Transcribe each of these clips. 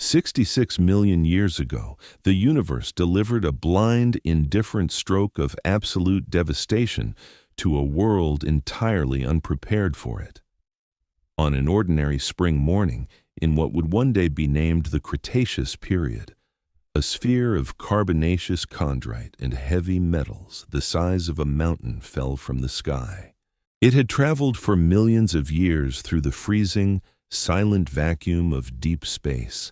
66 million years ago, the universe delivered a blind, indifferent stroke of absolute devastation to a world entirely unprepared for it. On an ordinary spring morning, in what would one day be named the Cretaceous period, a sphere of carbonaceous chondrite and heavy metals the size of a mountain fell from the sky. It had traveled for millions of years through the freezing, silent vacuum of deep space,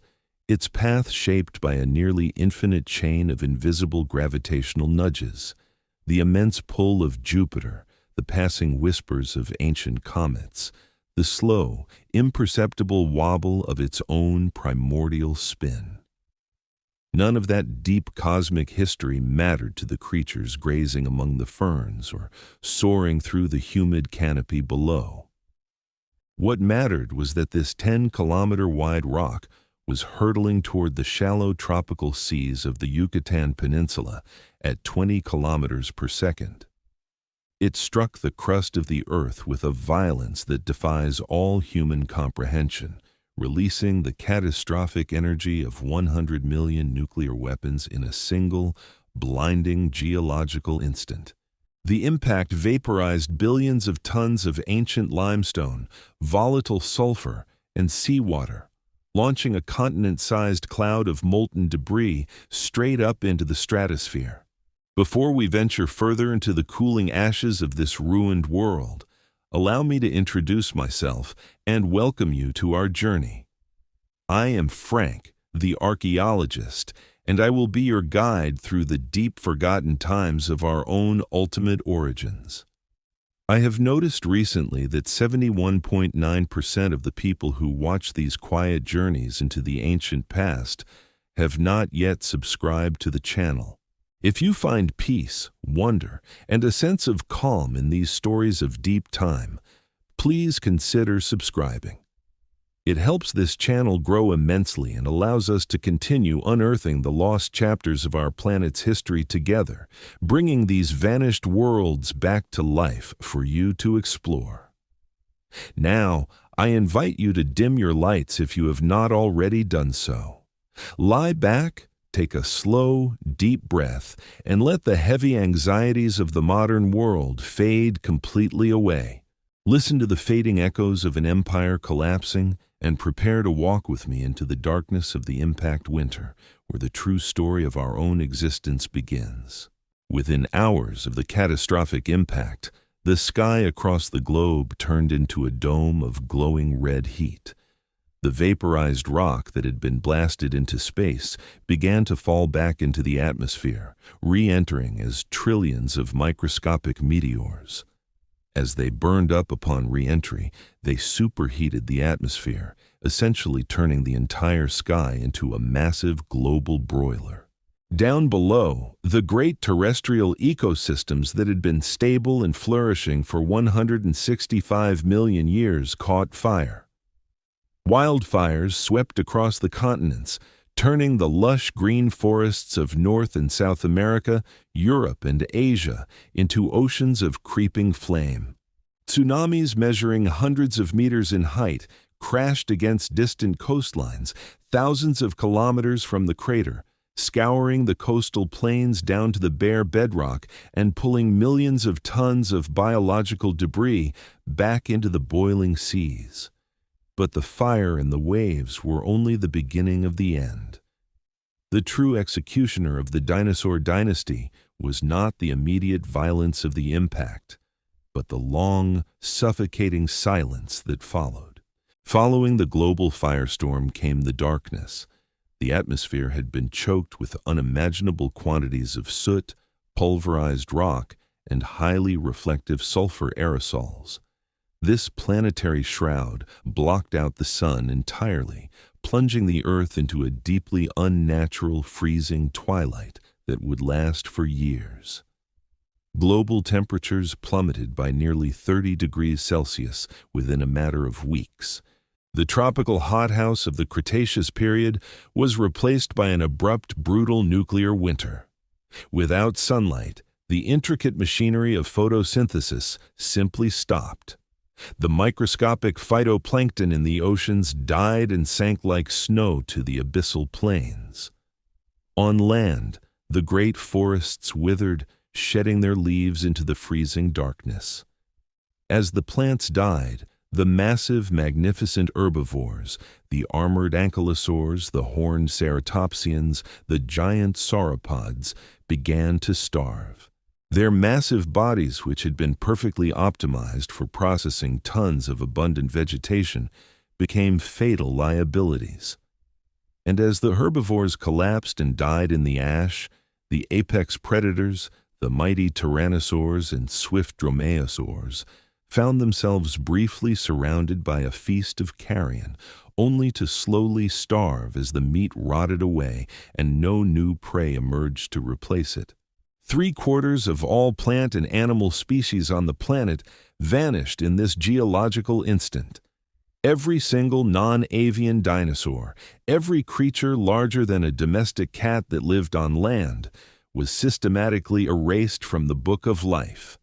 its path shaped by a nearly infinite chain of invisible gravitational nudges, the immense pull of Jupiter, the passing whispers of ancient comets, the slow, imperceptible wobble of its own primordial spin. None of that deep cosmic history mattered to the creatures grazing among the ferns or soaring through the humid canopy below. What mattered was that this 10-kilometer-wide rock was hurtling toward the shallow tropical seas of the Yucatan Peninsula at 20 kilometers per second. It struck the crust of the earth with a violence that defies all human comprehension, releasing the catastrophic energy of 100 million nuclear weapons in a single, blinding geological instant. The impact vaporized billions of tons of ancient limestone, volatile sulfur, and seawater, launching a continent-sized cloud of molten debris straight up into the stratosphere. Before we venture further into the cooling ashes of this ruined world, allow me to introduce myself and welcome you to our journey. I am Frank, the archaeologist, and I will be your guide through the deep forgotten times of our own ultimate origins. I have noticed recently that 71.9% of the people who watch these quiet journeys into the ancient past have not yet subscribed to the channel. If you find peace, wonder, and a sense of calm in these stories of deep time, please consider subscribing. It helps this channel grow immensely and allows us to continue unearthing the lost chapters of our planet's history together, bringing these vanished worlds back to life for you to explore. Now, I invite you to dim your lights if you have not already done so. Lie back, take a slow, deep breath, and let the heavy anxieties of the modern world fade completely away. Listen to the fading echoes of an empire collapsing, and prepare to walk with me into the darkness of the impact winter, where the true story of our own existence begins. Within hours of the catastrophic impact, the sky across the globe turned into a dome of glowing red heat. The vaporized rock that had been blasted into space began to fall back into the atmosphere, re-entering as trillions of microscopic meteors. As they burned up upon re-entry, they superheated the atmosphere, essentially turning the entire sky into a massive global broiler. Down below, the great terrestrial ecosystems that had been stable and flourishing for 165 million years caught fire. Wildfires swept across the continents, turning the lush green forests of North and South America, Europe, and Asia into oceans of creeping flame. Tsunamis measuring hundreds of meters in height crashed against distant coastlines, thousands of kilometers from the crater, scouring the coastal plains down to the bare bedrock and pulling millions of tons of biological debris back into the boiling seas. But the fire and the waves were only the beginning of the end. The true executioner of the dinosaur dynasty was not the immediate violence of the impact, but the long, suffocating silence that followed. Following the global firestorm came the darkness. The atmosphere had been choked with unimaginable quantities of soot, pulverized rock, and highly reflective sulfur aerosols. This planetary shroud blocked out the sun entirely, plunging the Earth into a deeply unnatural freezing twilight that would last for years. Global temperatures plummeted by nearly 30 degrees Celsius within a matter of weeks. The tropical hothouse of the Cretaceous period was replaced by an abrupt, brutal nuclear winter. Without sunlight, the intricate machinery of photosynthesis simply stopped. The microscopic phytoplankton in the oceans died and sank like snow to the abyssal plains. On land, the great forests withered, shedding their leaves into the freezing darkness. As the plants died, the massive, magnificent herbivores, the armored ankylosaurs, the horned ceratopsians, the giant sauropods, began to starve. Their massive bodies, which had been perfectly optimized for processing tons of abundant vegetation, became fatal liabilities. And as the herbivores collapsed and died in the ash, the apex predators, the mighty tyrannosaurs and swift dromaeosaurs, found themselves briefly surrounded by a feast of carrion, only to slowly starve as the meat rotted away and no new prey emerged to replace it. 3/4 of all plant and animal species on the planet vanished in this geological instant. Every single non-avian dinosaur, every creature larger than a domestic cat that lived on land, was systematically erased from the book of life.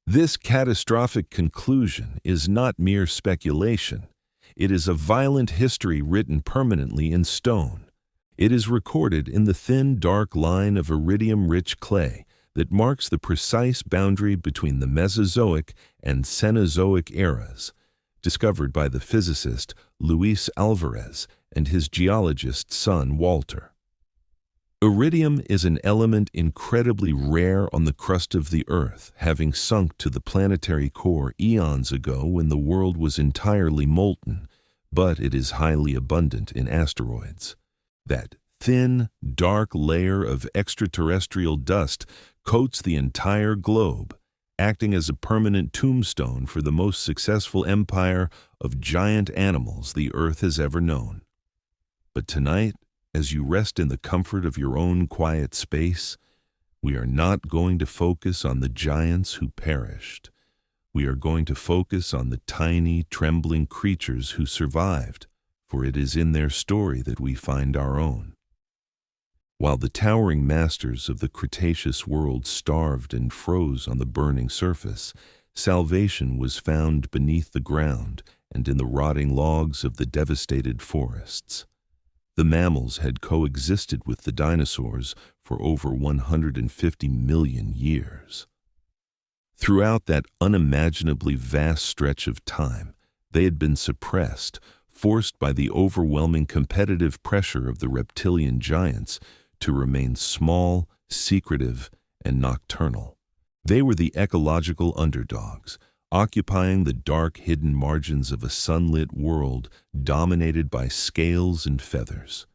This catastrophic conclusion is not mere speculation. It is a violent history written permanently in stone. It is recorded in the thin, dark line of iridium-rich clay that marks the precise boundary between the Mesozoic and Cenozoic eras, discovered by the physicist Luis Alvarez and his geologist son Walter. Iridium is an element incredibly rare on the crust of the Earth, having sunk to the planetary core eons ago when the world was entirely molten, but it is highly abundant in asteroids. That thin, dark layer of extraterrestrial dust coats the entire globe, acting as a permanent tombstone for the most successful empire of giant animals the Earth has ever known. But tonight, as you rest in the comfort of your own quiet space, we are not going to focus on the giants who perished. We are going to focus on the tiny, trembling creatures who survived, for it is in their story that we find our own. While the towering masters of the Cretaceous world starved and froze on the burning surface, salvation was found beneath the ground and in the rotting logs of the devastated forests. The mammals had coexisted with the dinosaurs for over 150 million years. Throughout that unimaginably vast stretch of time, they had been suppressed, forced by the overwhelming competitive pressure of the reptilian giants to remain small, secretive, and nocturnal. They were the ecological underdogs, occupying the dark, hidden margins of a sunlit world dominated by scales and feathers.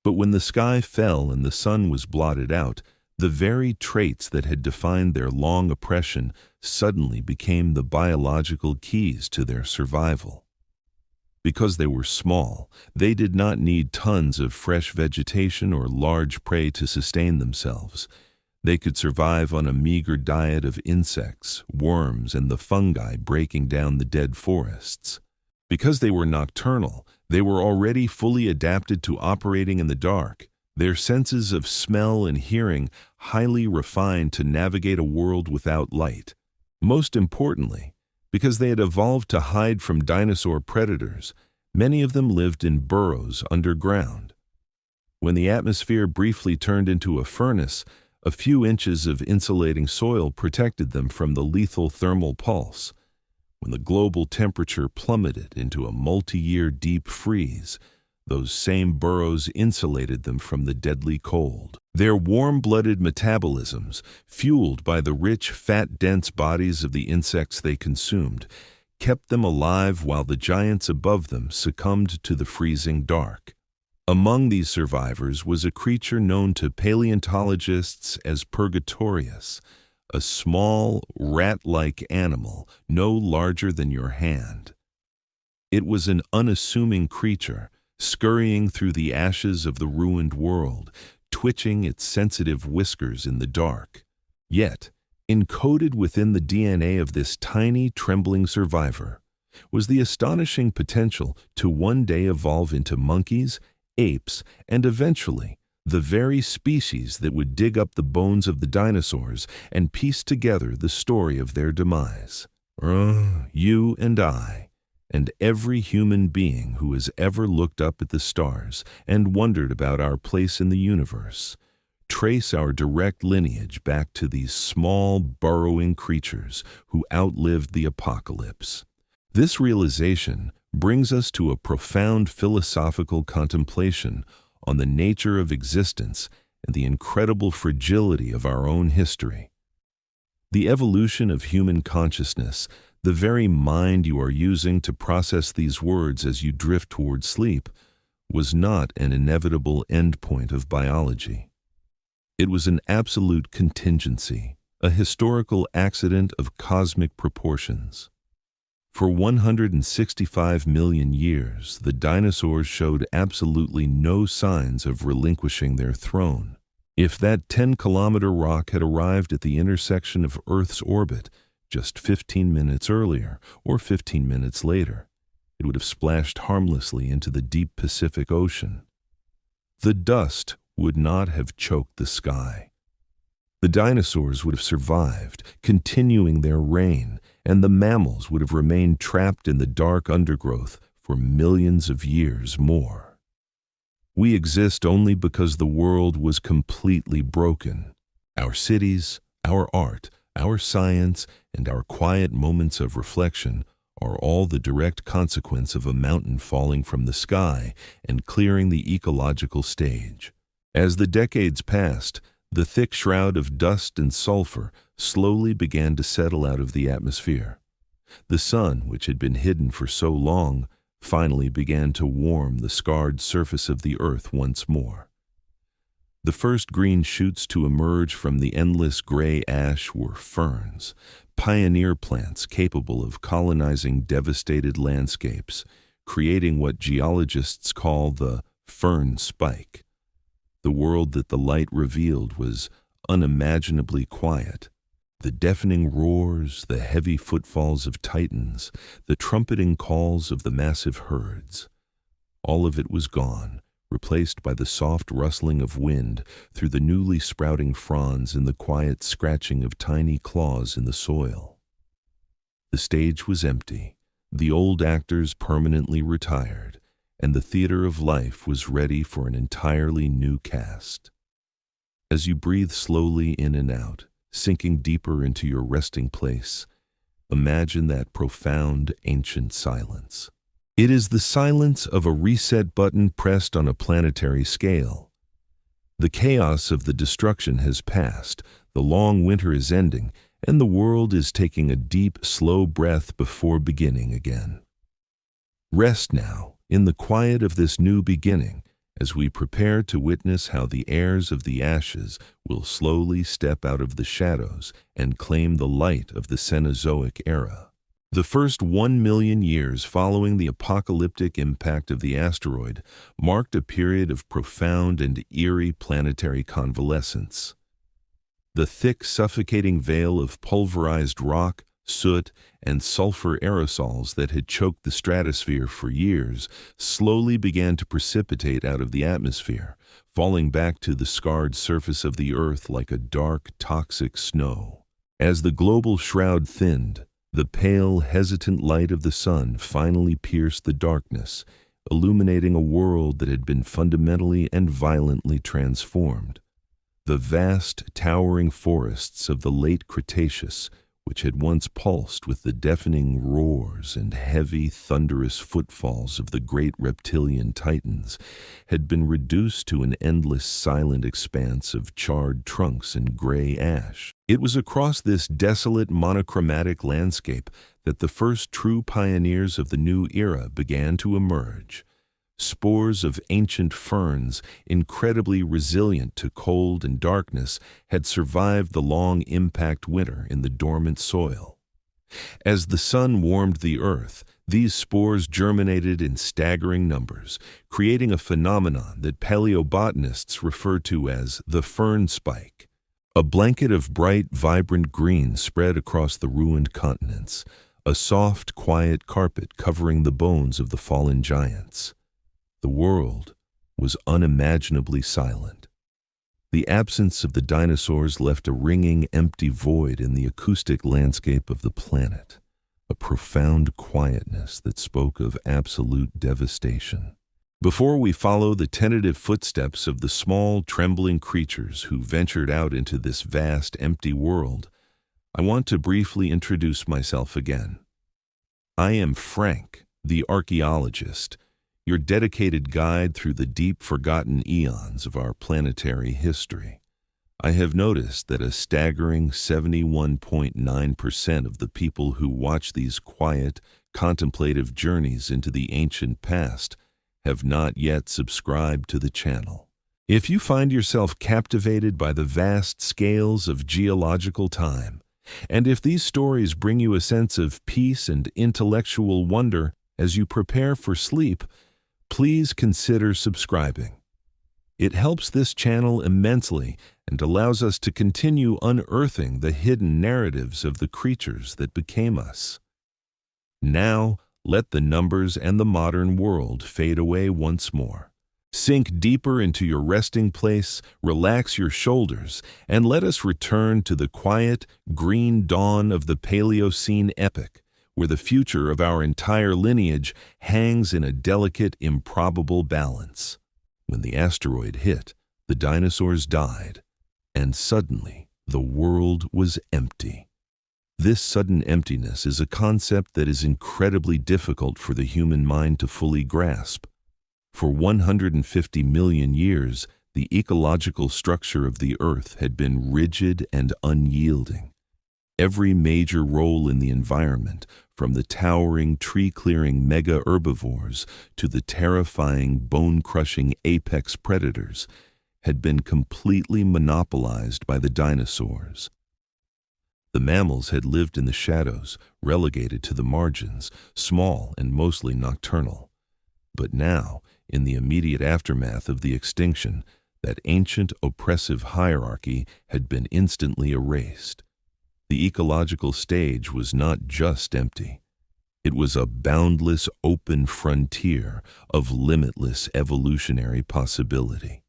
But when the sky fell and the sun was blotted out, the very traits that had defined their long oppression suddenly became the biological keys to their survival. Because they were small, they did not need tons of fresh vegetation or large prey to sustain themselves. They could survive on a meager diet of insects, worms, and the fungi breaking down the dead forests. Because they were nocturnal, they were already fully adapted to operating in the dark, their senses of smell and hearing highly refined to navigate a world without light. Most importantly, because they had evolved to hide from dinosaur predators, many of them lived in burrows underground. When the atmosphere briefly turned into a furnace, a few inches of insulating soil protected them from the lethal thermal pulse. When the global temperature plummeted into a multi-year deep freeze, those same burrows insulated them from the deadly cold. Their warm-blooded metabolisms, fueled by the rich, fat-dense bodies of the insects they consumed, kept them alive while the giants above them succumbed to the freezing dark. Among these survivors was a creature known to paleontologists as Purgatorius, a small, rat-like animal no larger than your hand. It was an unassuming creature, scurrying through the ashes of the ruined world, twitching its sensitive whiskers in the dark. Yet, encoded within the DNA of this tiny, trembling survivor was the astonishing potential to one day evolve into monkeys, apes, and eventually the very species that would dig up the bones of the dinosaurs and piece together the story of their demise. You and I, and every human being who has ever looked up at the stars and wondered about our place in the universe, trace our direct lineage back to these small, burrowing creatures who outlived the apocalypse. This realization brings us to a profound philosophical contemplation on the nature of existence and the incredible fragility of our own history. The evolution of human consciousness, the very mind you are using to process these words as you drift toward sleep, was not an inevitable endpoint of biology. It was an absolute contingency, a historical accident of cosmic proportions. For 165 million years, the dinosaurs showed absolutely no signs of relinquishing their throne. If that 10-kilometer rock had arrived at the intersection of Earth's orbit just 15 minutes earlier or 15 minutes later, it would have splashed harmlessly into the deep Pacific Ocean. The dust would not have choked the sky. The dinosaurs would have survived, continuing their reign, and the mammals would have remained trapped in the dark undergrowth for millions of years more. We exist only because the world was completely broken. Our cities, our art, our science, and our quiet moments of reflection are all the direct consequence of a mountain falling from the sky and clearing the ecological stage. As the decades passed, the thick shroud of dust and sulfur slowly began to settle out of the atmosphere. The sun, which had been hidden for so long, finally began to warm the scarred surface of the earth once more. The first green shoots to emerge from the endless gray ash were ferns, pioneer plants capable of colonizing devastated landscapes, creating what geologists call the fern spike. The world that the light revealed was unimaginably quiet. The deafening roars, the heavy footfalls of titans, the trumpeting calls of the massive herds. All of it was gone, replaced by the soft rustling of wind through the newly sprouting fronds and the quiet scratching of tiny claws in the soil. The stage was empty, the old actors permanently retired, and the theater of life was ready for an entirely new cast. As you breathe slowly in and out, sinking deeper into your resting place, imagine that profound, ancient silence. It is the silence of a reset button pressed on a planetary scale. The chaos of the destruction has passed, the long winter is ending, and the world is taking a deep, slow breath before beginning again. Rest now, in the quiet of this new beginning, as we prepare to witness how the heirs of the ashes will slowly step out of the shadows and claim the light of the Cenozoic era. The first 1 million years following the apocalyptic impact of the asteroid marked a period of profound and eerie planetary convalescence. The thick, suffocating veil of pulverized rock, soot, and sulfur aerosols that had choked the stratosphere for years slowly began to precipitate out of the atmosphere, falling back to the scarred surface of the Earth like a dark, toxic snow. As the global shroud thinned, the pale, hesitant light of the sun finally pierced the darkness, illuminating a world that had been fundamentally and violently transformed. The vast, towering forests of the late Cretaceous, which had once pulsed with the deafening roars and heavy, thunderous footfalls of the great reptilian titans, had been reduced to an endless, silent expanse of charred trunks and gray ash. It was across this desolate, monochromatic landscape that the first true pioneers of the new era began to emerge. Spores of ancient ferns, incredibly resilient to cold and darkness, had survived the long impact winter in the dormant soil. As the sun warmed the earth, these spores germinated in staggering numbers, creating a phenomenon that paleobotanists refer to as the fern spike. A blanket of bright, vibrant green spread across the ruined continents, a soft, quiet carpet covering the bones of the fallen giants. The world was unimaginably silent. The absence of the dinosaurs left a ringing, empty void in the acoustic landscape of the planet. a profound quietness that spoke of absolute devastation. Before we follow the tentative footsteps of the small, trembling creatures who ventured out into this vast, empty world, I want to briefly introduce myself again. I am Frank, the archaeologist, your dedicated guide through the deep forgotten eons of our planetary history. I have noticed that a staggering 71.9% of the people who watch these quiet, contemplative journeys into the ancient past have not yet subscribed to the channel. If you find yourself captivated by the vast scales of geological time, and if these stories bring you a sense of peace and intellectual wonder as you prepare for sleep, please consider subscribing. It helps this channel immensely and allows us to continue unearthing the hidden narratives of the creatures that became us. Now, let the numbers and the modern world fade away once more. Sink deeper into your resting place, relax your shoulders, and let us return to the quiet, green dawn of the Paleocene epoch, where the future of our entire lineage hangs in a delicate, improbable balance. When the asteroid hit, the dinosaurs died, and suddenly the world was empty. This sudden emptiness is a concept that is incredibly difficult for the human mind to fully grasp. For 150 million years, the ecological structure of the Earth had been rigid and unyielding. Every major role in the environment, from the towering tree-clearing mega-herbivores to the terrifying bone-crushing apex predators, had been completely monopolized by the dinosaurs. The mammals had lived in the shadows, relegated to the margins, small and mostly nocturnal. But now, in the immediate aftermath of the extinction, that ancient oppressive hierarchy had been instantly erased. The ecological stage was not just empty. It was a boundless open frontier of limitless evolutionary possibility.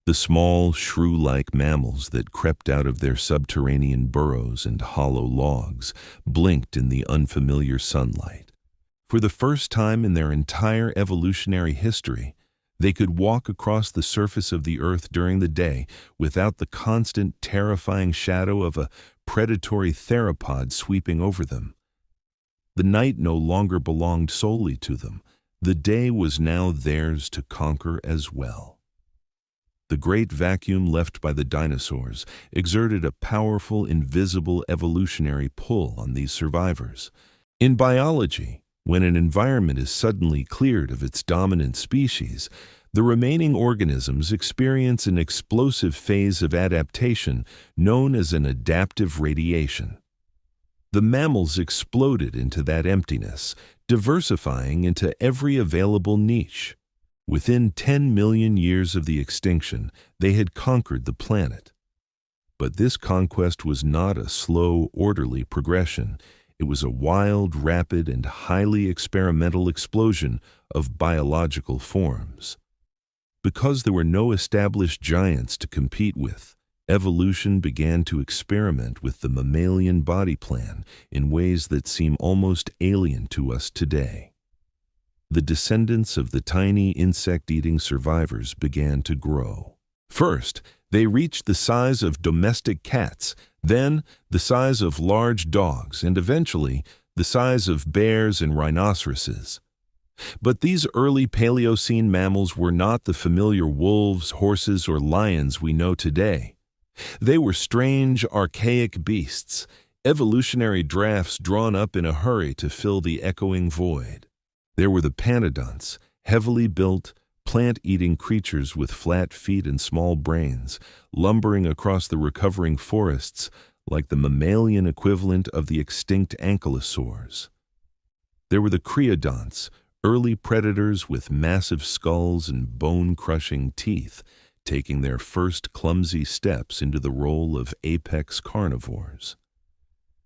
The small, shrew-like mammals that crept out of their subterranean burrows and hollow logs blinked in the unfamiliar sunlight. For the first time in their entire evolutionary history, they could walk across the surface of the Earth during the day without the constant, terrifying shadow of a predatory theropod sweeping over them. The night no longer belonged solely to them. The day was now theirs to conquer as well. The great vacuum left by the dinosaurs exerted a powerful, invisible evolutionary pull on these survivors. In biology, when an environment is suddenly cleared of its dominant species, the remaining organisms experience an explosive phase of adaptation known as an adaptive radiation. The mammals exploded into that emptiness, diversifying into every available niche. Within 10 million years of the extinction, they had conquered the planet. But this conquest was not a slow, orderly progression. It was a wild, rapid, and highly experimental explosion of biological forms. Because there were no established giants to compete with, evolution began to experiment with the mammalian body plan in ways that seem almost alien to us today. The descendants of the tiny insect-eating survivors began to grow. First, they reached the size of domestic cats, then the size of large dogs, and eventually the size of bears and rhinoceroses. But these early Paleocene mammals were not the familiar wolves, horses, or lions we know today. They were strange, archaic beasts, evolutionary drafts drawn up in a hurry to fill the echoing void. There were the panodonts, heavily built, plant-eating creatures with flat feet and small brains, lumbering across the recovering forests like the mammalian equivalent of the extinct ankylosaurs. There were the creodonts, early predators with massive skulls and bone-crushing teeth, taking their first clumsy steps into the role of apex carnivores.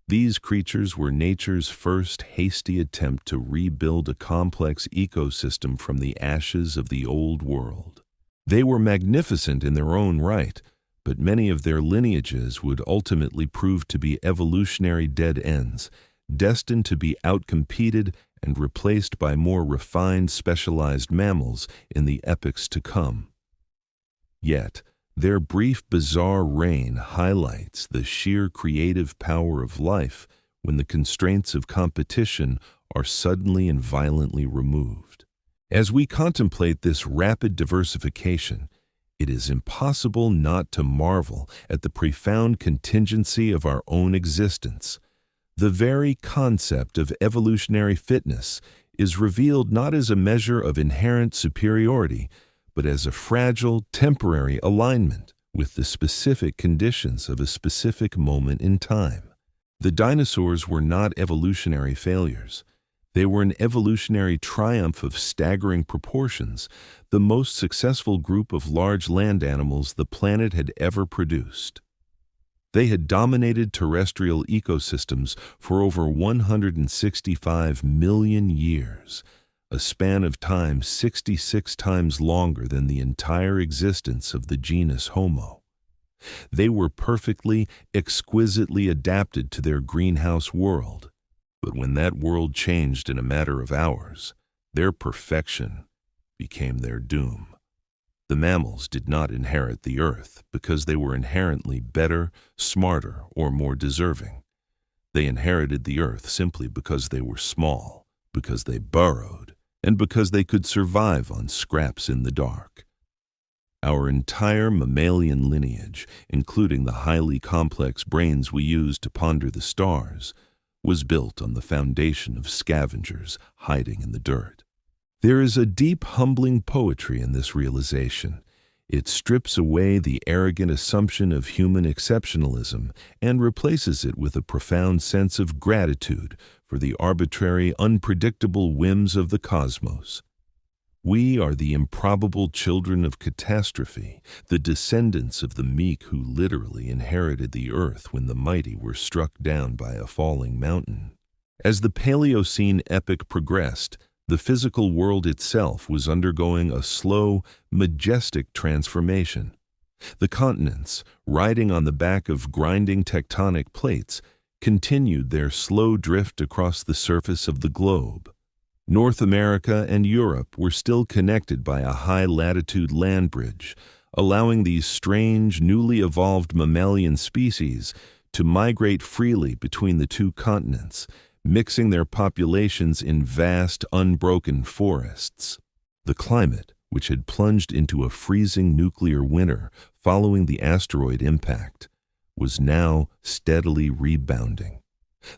These creatures were nature's first hasty attempt to rebuild a complex ecosystem from the ashes of the old world. They were magnificent in their own right, but many of their lineages would ultimately prove to be evolutionary dead ends, destined to be outcompeted and replaced by more refined, specialized mammals in the epochs to come. Yet, their brief, bizarre reign highlights the sheer creative power of life when the constraints of competition are suddenly and violently removed. As we contemplate this rapid diversification, it is impossible not to marvel at the profound contingency of our own existence. The very concept of evolutionary fitness is revealed not as a measure of inherent superiority, but as a fragile, temporary alignment with the specific conditions of a specific moment in time. The dinosaurs were not evolutionary failures. They were an evolutionary triumph of staggering proportions, the most successful group of large land animals the planet had ever produced. They had dominated terrestrial ecosystems for over 165 million years, a span of time 66 times longer than the entire existence of the genus Homo. They were perfectly, exquisitely adapted to their greenhouse world. But when that world changed in a matter of hours, their perfection became their doom. The mammals did not inherit the earth because they were inherently better, smarter, or more deserving. They inherited the earth simply because they were small, because they burrowed, and because they could survive on scraps in the dark. Our entire mammalian lineage, including the highly complex brains we use to ponder the stars, was built on the foundation of scavengers hiding in the dirt. There is a deep, humbling poetry in this realization. It strips away the arrogant assumption of human exceptionalism and replaces it with a profound sense of gratitude for the arbitrary, unpredictable whims of the cosmos. We are the improbable children of catastrophe, the descendants of the meek who literally inherited the earth when the mighty were struck down by a falling mountain. As the Paleocene epoch progressed, the physical world itself was undergoing a slow, majestic transformation. The continents, riding on the back of grinding tectonic plates, continued their slow drift across the surface of the globe. North America and Europe were still connected by a high-latitude land bridge, allowing these strange, newly evolved mammalian species to migrate freely between the two continents, mixing their populations in vast, unbroken forests. The climate, which had plunged into a freezing nuclear winter following the asteroid impact, was now steadily rebounding.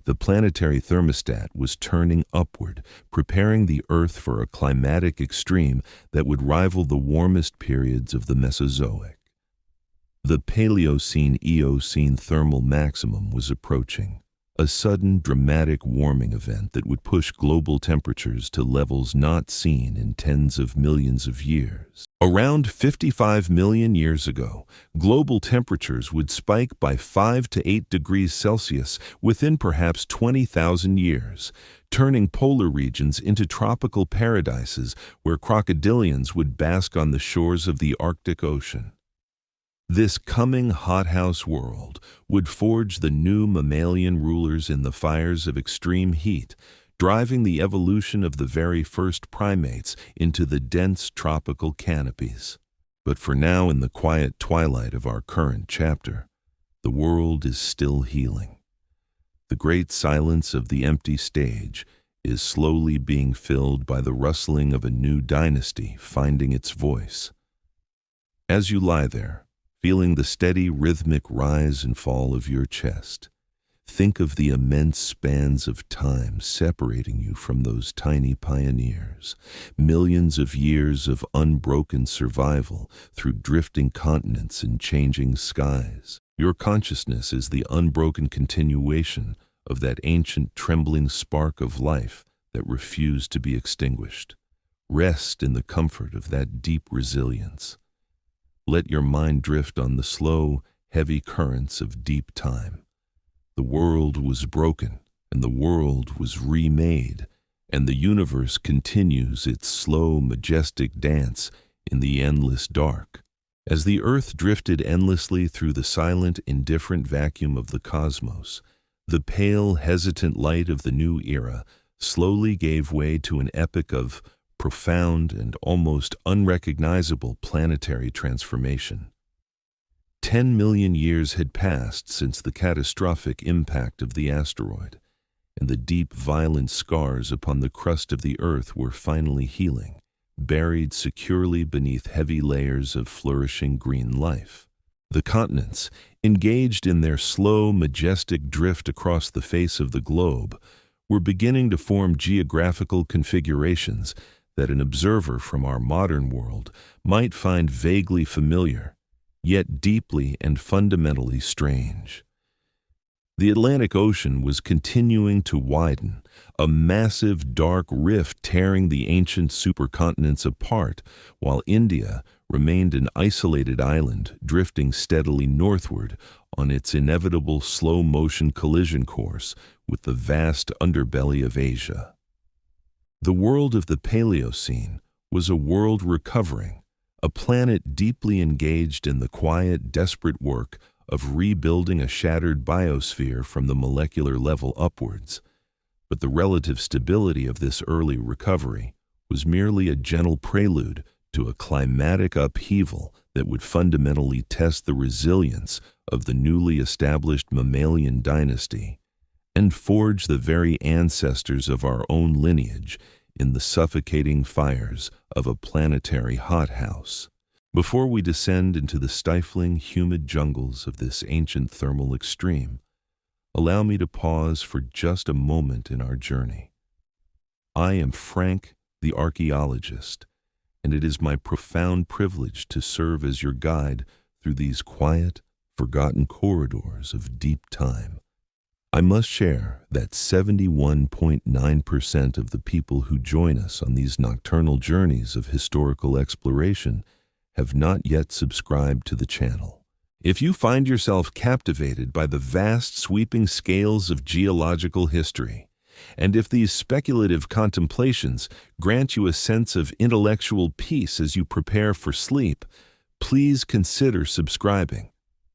The planetary thermostat was turning upward, preparing the Earth for a climatic extreme that would rival the warmest periods of the Mesozoic. The Paleocene-Eocene thermal maximum was approaching, a sudden dramatic warming event that would push global temperatures to levels not seen in tens of millions of years. Around 55 million years ago, global temperatures would spike by 5 to 8 degrees Celsius within perhaps 20,000 years, turning polar regions into tropical paradises where crocodilians would bask on the shores of the Arctic Ocean. This coming hothouse world would forge the new mammalian rulers in the fires of extreme heat, driving the evolution of the very first primates into the dense tropical canopies. But for now, in the quiet twilight of our current chapter, the world is still healing. The great silence of the empty stage is slowly being filled by the rustling of a new dynasty finding its voice. As you lie there, feeling the steady rhythmic rise and fall of your chest, think of the immense spans of time separating you from those tiny pioneers, millions of years of unbroken survival through drifting continents and changing skies. Your consciousness is the unbroken continuation of that ancient trembling spark of life that refused to be extinguished. Rest in the comfort of that deep resilience. Let your mind drift on the slow, heavy currents of deep time. The world was broken, and the world was remade, and the universe continues its slow, majestic dance in the endless dark. As the earth drifted endlessly through the silent, indifferent vacuum of the cosmos, The pale, hesitant light of the new era slowly gave way to an epoch of profound and almost unrecognizable planetary transformation. 10 million years had passed since the catastrophic impact of the asteroid, and the deep, violent scars upon the crust of the Earth were finally healing, buried securely beneath heavy layers of flourishing green life. The continents, engaged in their slow, majestic drift across the face of the globe, were beginning to form geographical configurations that an observer from our modern world might find vaguely familiar, yet deeply and fundamentally strange. The Atlantic Ocean was continuing to widen, a massive dark rift tearing the ancient supercontinents apart, while India remained an isolated island drifting steadily northward on its inevitable slow-motion collision course with the vast underbelly of Asia. The world of the Paleocene was a world recovering, a planet deeply engaged in the quiet, desperate work of rebuilding a shattered biosphere from the molecular level upwards. But the relative stability of this early recovery was merely a gentle prelude to a climatic upheaval that would fundamentally test the resilience of the newly established mammalian dynasty and forge the very ancestors of our own lineage in the suffocating fires of a planetary hothouse. Before we descend into the stifling, humid jungles of this ancient thermal extreme, allow me to pause for just a moment in our journey. I am Frank, the archaeologist, and it is my profound privilege to serve as your guide through these quiet, forgotten corridors of deep time. I must share that 71.9% of the people who join us on these nocturnal journeys of historical exploration have not yet subscribed to the channel. If you find yourself captivated by the vast, sweeping scales of geological history, and if these speculative contemplations grant you a sense of intellectual peace as you prepare for sleep, please consider subscribing.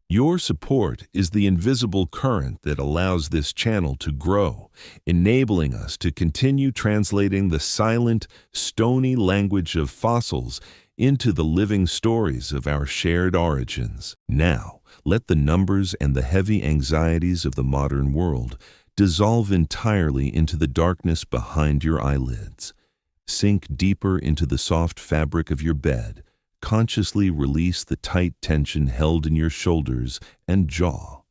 Your support is the invisible current that allows this channel to grow, enabling us to continue translating the silent, stony language of fossils into the living stories of our shared origins. Now, let the numbers and the heavy anxieties of the modern world dissolve entirely into the darkness behind your eyelids. Sink deeper into the soft fabric of your bed. Consciously release the tight tension held in your shoulders and jaw,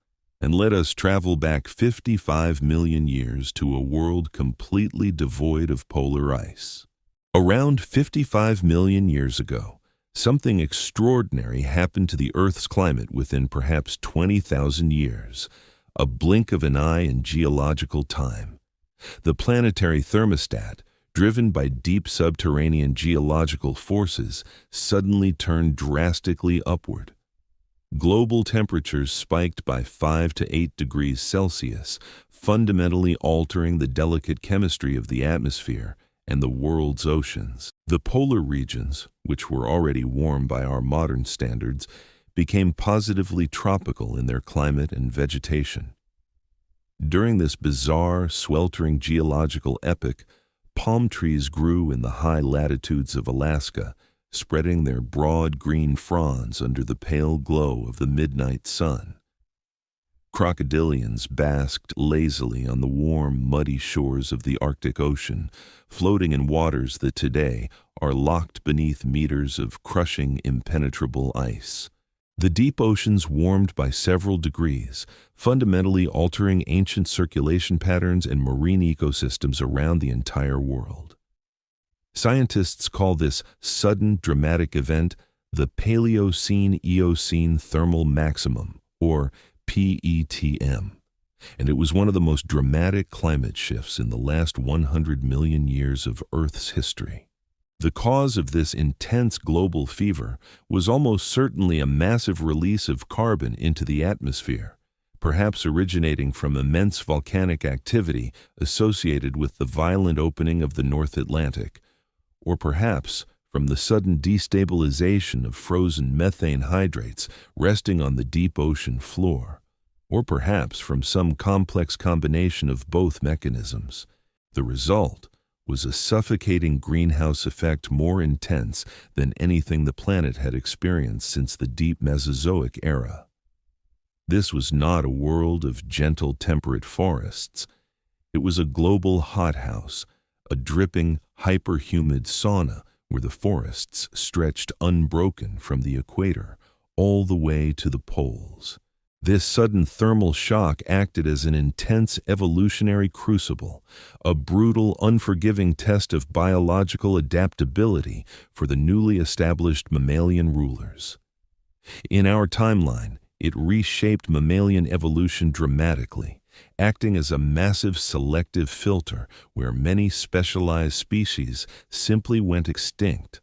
and let us travel back 55 million years to a world completely devoid of polar ice. Around 55 million years ago, something extraordinary happened to the Earth's climate within perhaps 20,000 years, a blink of an eye in geological time. The planetary thermostat, driven by deep subterranean geological forces, suddenly turned drastically upward. Global temperatures spiked by 5 to 8 degrees Celsius, fundamentally altering the delicate chemistry of the atmosphere and the world's oceans. The polar regions, which were already warm by our modern standards, became positively tropical in their climate and vegetation. During this bizarre, sweltering geological epoch, palm trees grew in the high latitudes of Alaska, spreading their broad green fronds under the pale glow of the midnight sun. Crocodilians basked lazily on the warm, muddy shores of the Arctic Ocean, floating in waters that today are locked beneath meters of crushing, impenetrable ice. The deep oceans warmed by several degrees, fundamentally altering ancient circulation patterns and marine ecosystems around the entire world. Scientists call this sudden dramatic event the Paleocene-Eocene thermal maximum, or PETM, and it was one of the most dramatic climate shifts in the last 100 million years of Earth's history. The cause of this intense global fever was almost certainly a massive release of carbon into the atmosphere, perhaps originating from immense volcanic activity associated with the violent opening of the North Atlantic, or perhaps from the sudden destabilization of frozen methane hydrates resting on the deep ocean floor. or perhaps from some complex combination of both mechanisms. The result was a suffocating greenhouse effect more intense than anything the planet had experienced since the deep Mesozoic era. This was not a world of gentle temperate forests. It was a global hothouse, a dripping, hyper-humid sauna where the forests stretched unbroken from the equator all the way to the poles. This sudden thermal shock acted as an intense evolutionary crucible, a brutal, unforgiving test of biological adaptability for the newly established mammalian rulers. In our timeline, it reshaped mammalian evolution dramatically, acting as a massive selective filter where many specialized species simply went extinct,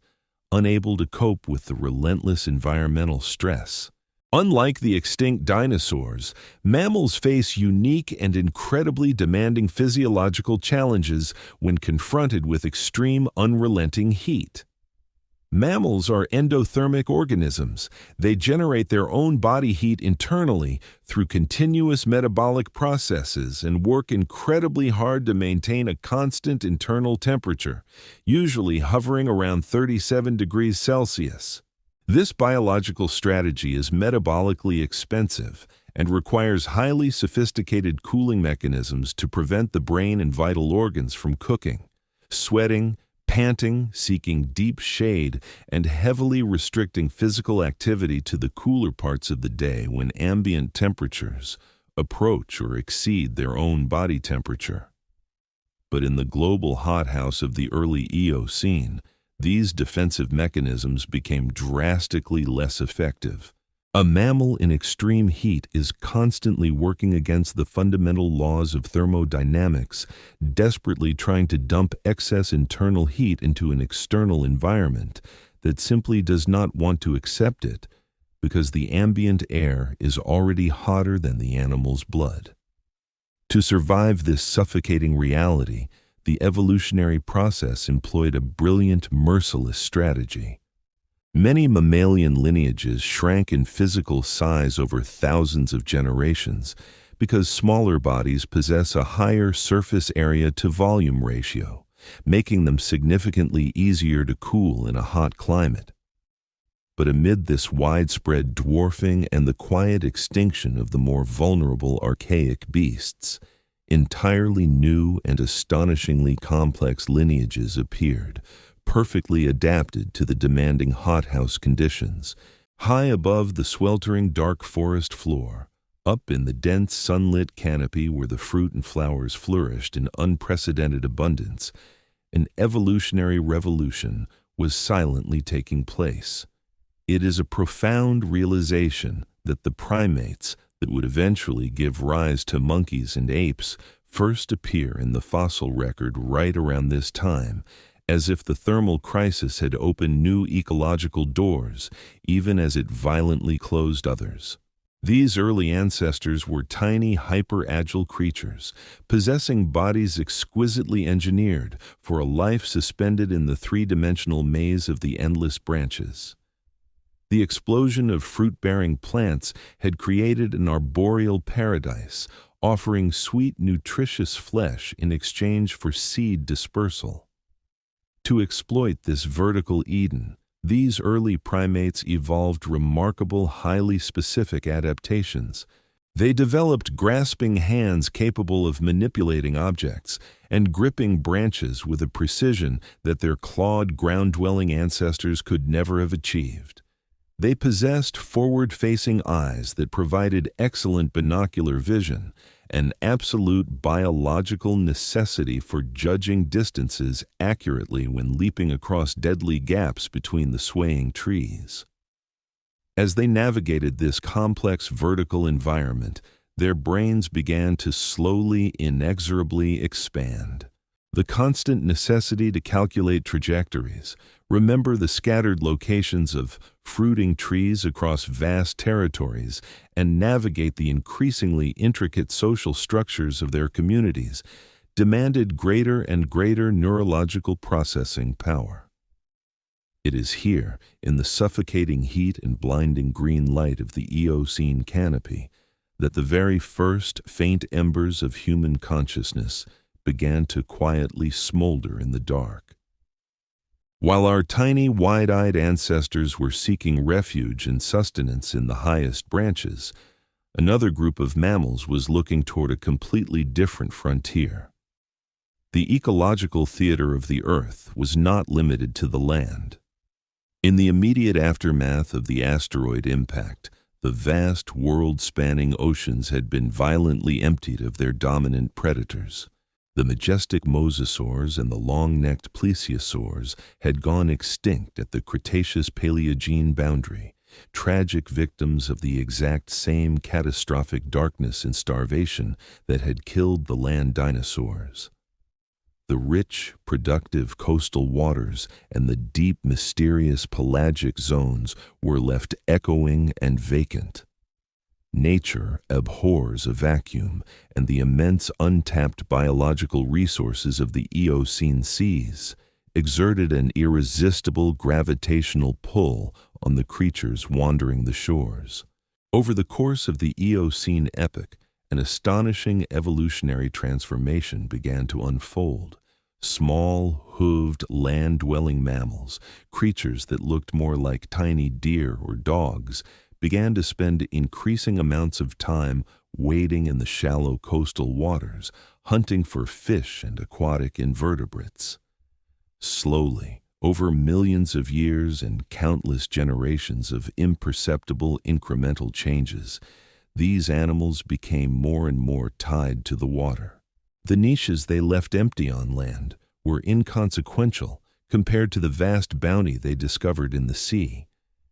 unable to cope with the relentless environmental stress. Unlike the extinct dinosaurs, mammals face unique and incredibly demanding physiological challenges when confronted with extreme, unrelenting heat. Mammals are endothermic organisms. They generate their own body heat internally through continuous metabolic processes and work incredibly hard to maintain a constant internal temperature, usually hovering around 37 degrees Celsius. This biological strategy is metabolically expensive and requires highly sophisticated cooling mechanisms to prevent the brain and vital organs from cooking, sweating, panting, seeking deep shade, and heavily restricting physical activity to the cooler parts of the day when ambient temperatures approach or exceed their own body temperature. But in the global hothouse of the early Eocene, these defensive mechanisms became drastically less effective. A mammal in extreme heat is constantly working against the fundamental laws of thermodynamics, desperately trying to dump excess internal heat into an external environment that simply does not want to accept it because the ambient air is already hotter than the animal's blood. To survive this suffocating reality, the evolutionary process employed a brilliant, merciless strategy. Many mammalian lineages shrank in physical size over thousands of generations because smaller bodies possess a higher surface area to volume ratio, making them significantly easier to cool in a hot climate. But amid this widespread dwarfing and the quiet extinction of the more vulnerable archaic beasts, entirely new and astonishingly complex lineages appeared, perfectly adapted to the demanding hothouse conditions. High above the sweltering dark forest floor, up in the dense sunlit canopy where the fruit and flowers flourished in unprecedented abundance, an evolutionary revolution was silently taking place. It is a profound realization that the primates that would eventually give rise to monkeys and apes first appear in the fossil record right around this time, as if the thermal crisis had opened new ecological doors, even as it violently closed others. These early ancestors were tiny, hyper-agile creatures, possessing bodies exquisitely engineered for a life suspended in the three-dimensional maze of the endless branches. The explosion of fruit-bearing plants had created an arboreal paradise, offering sweet, nutritious flesh in exchange for seed dispersal. To exploit this vertical Eden, these early primates evolved remarkable, highly specific adaptations. They developed grasping hands capable of manipulating objects and gripping branches with a precision that their clawed, ground-dwelling ancestors could never have achieved. They possessed forward-facing eyes that provided excellent binocular vision, an absolute biological necessity for judging distances accurately when leaping across deadly gaps between the swaying trees. As they navigated this complex vertical environment, their brains began to slowly, inexorably expand. The constant necessity to calculate trajectories, remember the scattered locations of fruiting trees across vast territories, and navigate the increasingly intricate social structures of their communities, demanded greater and greater neurological processing power. It is here, in the suffocating heat and blinding green light of the Eocene canopy, that the very first faint embers of human consciousness began to quietly smolder in the dark. While our tiny, wide-eyed ancestors were seeking refuge and sustenance in the highest branches, another group of mammals was looking toward a completely different frontier. The ecological theater of the Earth was not limited to the land. In the immediate aftermath of the asteroid impact, the vast world-spanning oceans had been violently emptied of their dominant predators. The majestic mosasaurs and the long-necked plesiosaurs had gone extinct at the Cretaceous-Paleogene boundary, tragic victims of the exact same catastrophic darkness and starvation that had killed the land dinosaurs. The rich, productive coastal waters and the deep, mysterious pelagic zones were left echoing and vacant. Nature abhors a vacuum, and the immense untapped biological resources of the Eocene seas exerted an irresistible gravitational pull on the creatures wandering the shores. Over the course of the Eocene epoch, an astonishing evolutionary transformation began to unfold. Small, hooved, land-dwelling mammals, creatures that looked more like tiny deer or dogs, began to spend increasing amounts of time wading in the shallow coastal waters, hunting for fish and aquatic invertebrates. Slowly, over millions of years and countless generations of imperceptible incremental changes, these animals became more and more tied to the water. The niches they left empty on land were inconsequential compared to the vast bounty they discovered in the sea,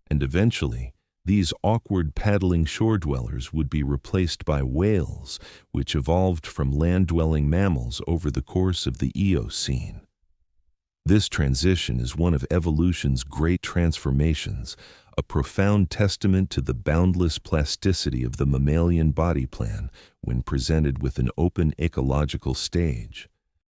and eventually, these awkward paddling shore dwellers would be replaced by whales, which evolved from land-dwelling mammals over the course of the Eocene. This transition is one of evolution's great transformations, a profound testament to the boundless plasticity of the mammalian body plan when presented with an open ecological stage.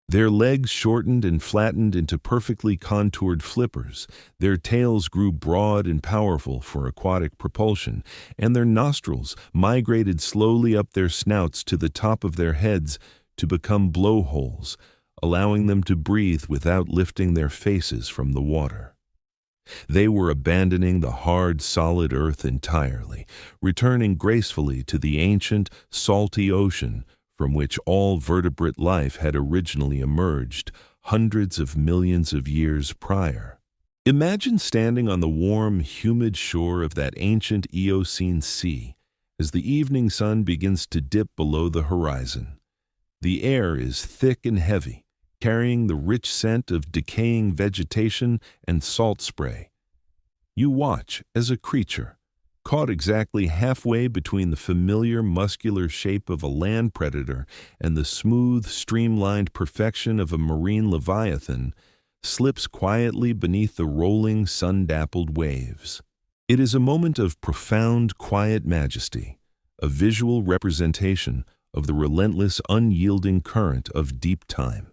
Their legs shortened and flattened into perfectly contoured flippers, their tails grew broad and powerful for aquatic propulsion, and their nostrils migrated slowly up their snouts to the top of their heads to become blowholes, allowing them to breathe without lifting their faces from the water. They were abandoning the hard, solid earth entirely, returning gracefully to the ancient, salty ocean from which all vertebrate life had originally emerged hundreds of millions of years prior. Imagine standing on the warm, humid shore of that ancient Eocene sea as the evening sun begins to dip below the horizon. The air is thick and heavy, carrying the rich scent of decaying vegetation and salt spray. You watch as a creature, caught exactly halfway between the familiar muscular shape of a land predator and the smooth, streamlined perfection of a marine leviathan, slips quietly beneath the rolling, sun-dappled waves. It is a moment of profound, quiet majesty, a visual representation of the relentless, unyielding current of deep time.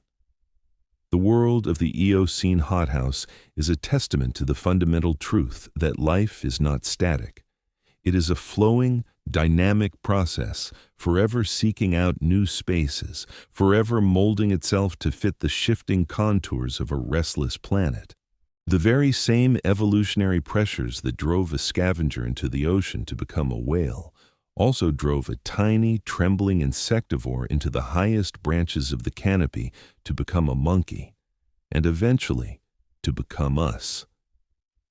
The world of the Eocene hothouse is a testament to the fundamental truth that life is not static. It is a flowing, dynamic process, forever seeking out new spaces, forever molding itself to fit the shifting contours of a restless planet. The very same evolutionary pressures that drove a scavenger into the ocean to become a whale also drove a tiny, trembling insectivore into the highest branches of the canopy to become a monkey, and eventually to become us.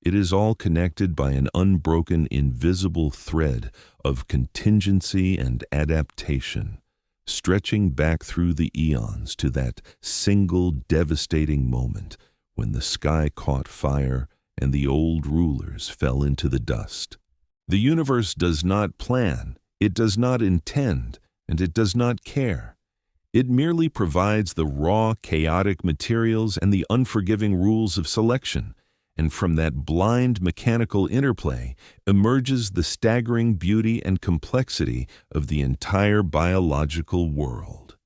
It is all connected by an unbroken, invisible thread of contingency and adaptation, stretching back through the eons to that single devastating moment when the sky caught fire and the old rulers fell into the dust. The universe does not plan, it does not intend, and it does not care. It merely provides the raw, chaotic materials and the unforgiving rules of selection, and from that blind mechanical interplay emerges the staggering beauty and complexity of the entire biological world.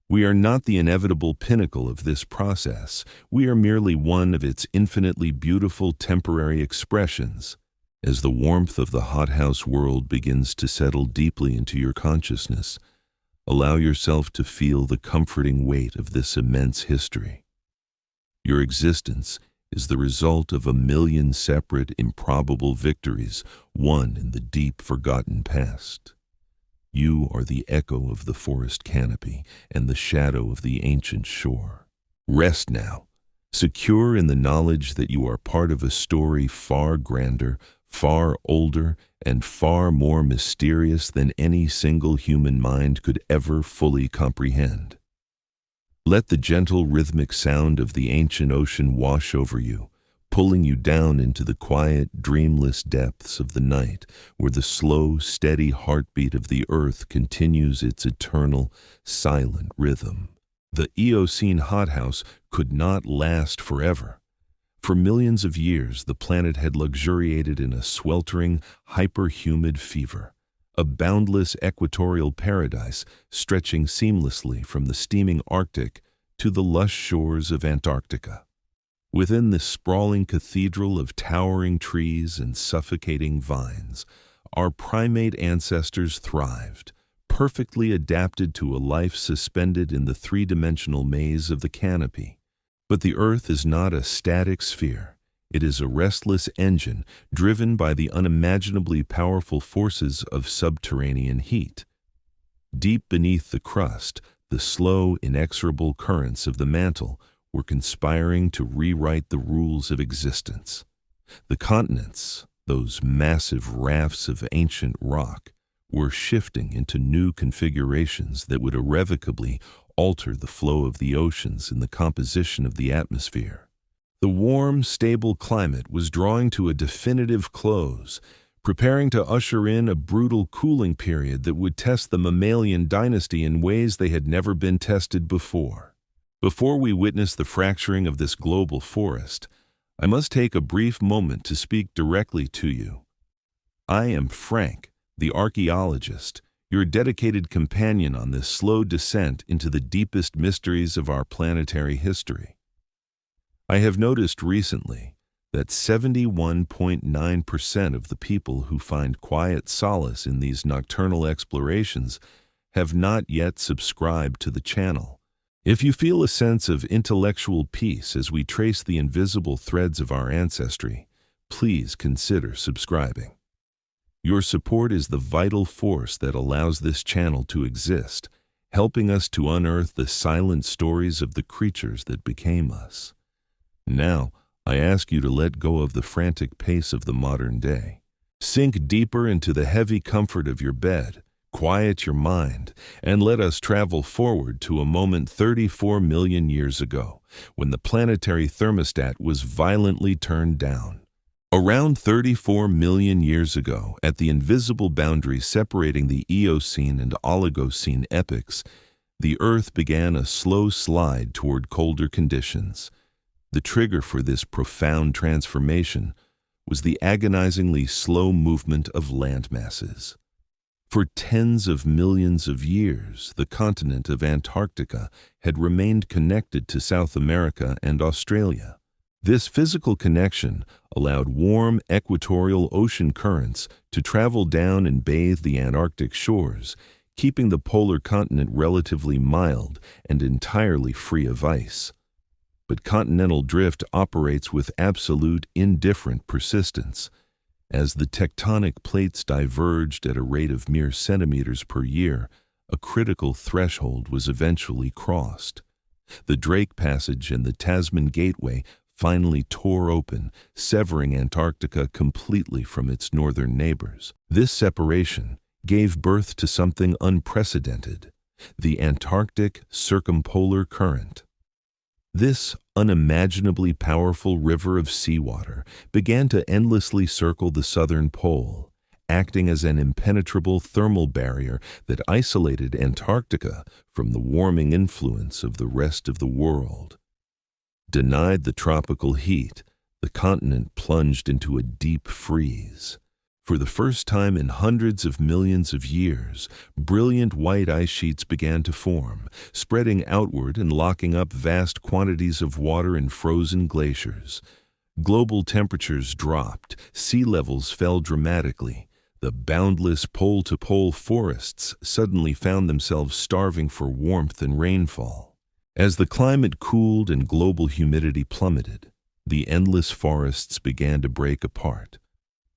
We are not the inevitable pinnacle of this process. We are merely one of its infinitely beautiful temporary expressions. As the warmth of the hothouse world begins to settle deeply into your consciousness, allow yourself to feel the comforting weight of this immense history. Your existence is the result of a million separate, improbable victories won in the deep, forgotten past. You are the echo of the forest canopy and the shadow of the ancient shore. Rest now, secure in the knowledge that you are part of a story far grander, far older, and far more mysterious than any single human mind could ever fully comprehend. Let the gentle rhythmic sound of the ancient ocean wash over you, pulling you down into the quiet, dreamless depths of the night, where the slow, steady heartbeat of the earth continues its eternal, silent rhythm. The Eocene hothouse could not last forever. For millions of years, the planet had luxuriated in a sweltering, hyper-humid fever, a boundless equatorial paradise stretching seamlessly from the steaming Arctic to the lush shores of Antarctica. Within this sprawling cathedral of towering trees and suffocating vines, our primate ancestors thrived, perfectly adapted to a life suspended in the three-dimensional maze of the canopy. But the Earth is not a static sphere. It is a restless engine driven by the unimaginably powerful forces of subterranean heat. Deep beneath the crust, the slow, inexorable currents of the mantle were conspiring to rewrite the rules of existence. The continents, those massive rafts of ancient rock, were shifting into new configurations that would irrevocably alter the flow of the oceans and the composition of the atmosphere. The warm, stable climate was drawing to a definitive close, preparing to usher in a brutal cooling period that would test the mammalian dynasty in ways they had never been tested before. Before we witness the fracturing of this global forest, I must take a brief moment to speak directly to you. I am Frank, the archaeologist, your dedicated companion on this slow descent into the deepest mysteries of our planetary history. I have noticed recently that 71.9% of the people who find quiet solace in these nocturnal explorations have not yet subscribed to the channel. If you feel a sense of intellectual peace as we trace the invisible threads of our ancestry, please consider subscribing. Your support is the vital force that allows this channel to exist, helping us to unearth the silent stories of the creatures that became us. Now, I ask you to let go of the frantic pace of the modern day. Sink deeper into the heavy comfort of your bed, quiet your mind, and let us travel forward to a moment 34 million years ago, when the planetary thermostat was violently turned down. Around 34 million years ago, at the invisible boundary separating the Eocene and Oligocene epochs, the Earth began a slow slide toward colder conditions. The trigger for this profound transformation was the agonizingly slow movement of land masses. For tens of millions of years, the continent of Antarctica had remained connected to South America and Australia. This physical connection allowed warm equatorial ocean currents to travel down and bathe the Antarctic shores, keeping the polar continent relatively mild and entirely free of ice. But continental drift operates with absolute indifferent persistence. As the tectonic plates diverged at a rate of mere centimeters per year, a critical threshold was eventually crossed. The Drake Passage and the Tasman Gateway finally tore open, severing Antarctica completely from its northern neighbors. This separation gave birth to something unprecedented, the Antarctic Circumpolar Current. This unimaginably powerful river of seawater began to endlessly circle the southern pole, acting as an impenetrable thermal barrier that isolated Antarctica from the warming influence of the rest of the world. Denied the tropical heat, the continent plunged into a deep freeze. For the first time in hundreds of millions of years, brilliant white ice sheets began to form, spreading outward and locking up vast quantities of water in frozen glaciers. Global temperatures dropped, sea levels fell dramatically. The boundless pole-to-pole forests suddenly found themselves starving for warmth and rainfall. As the climate cooled and global humidity plummeted, the endless forests began to break apart.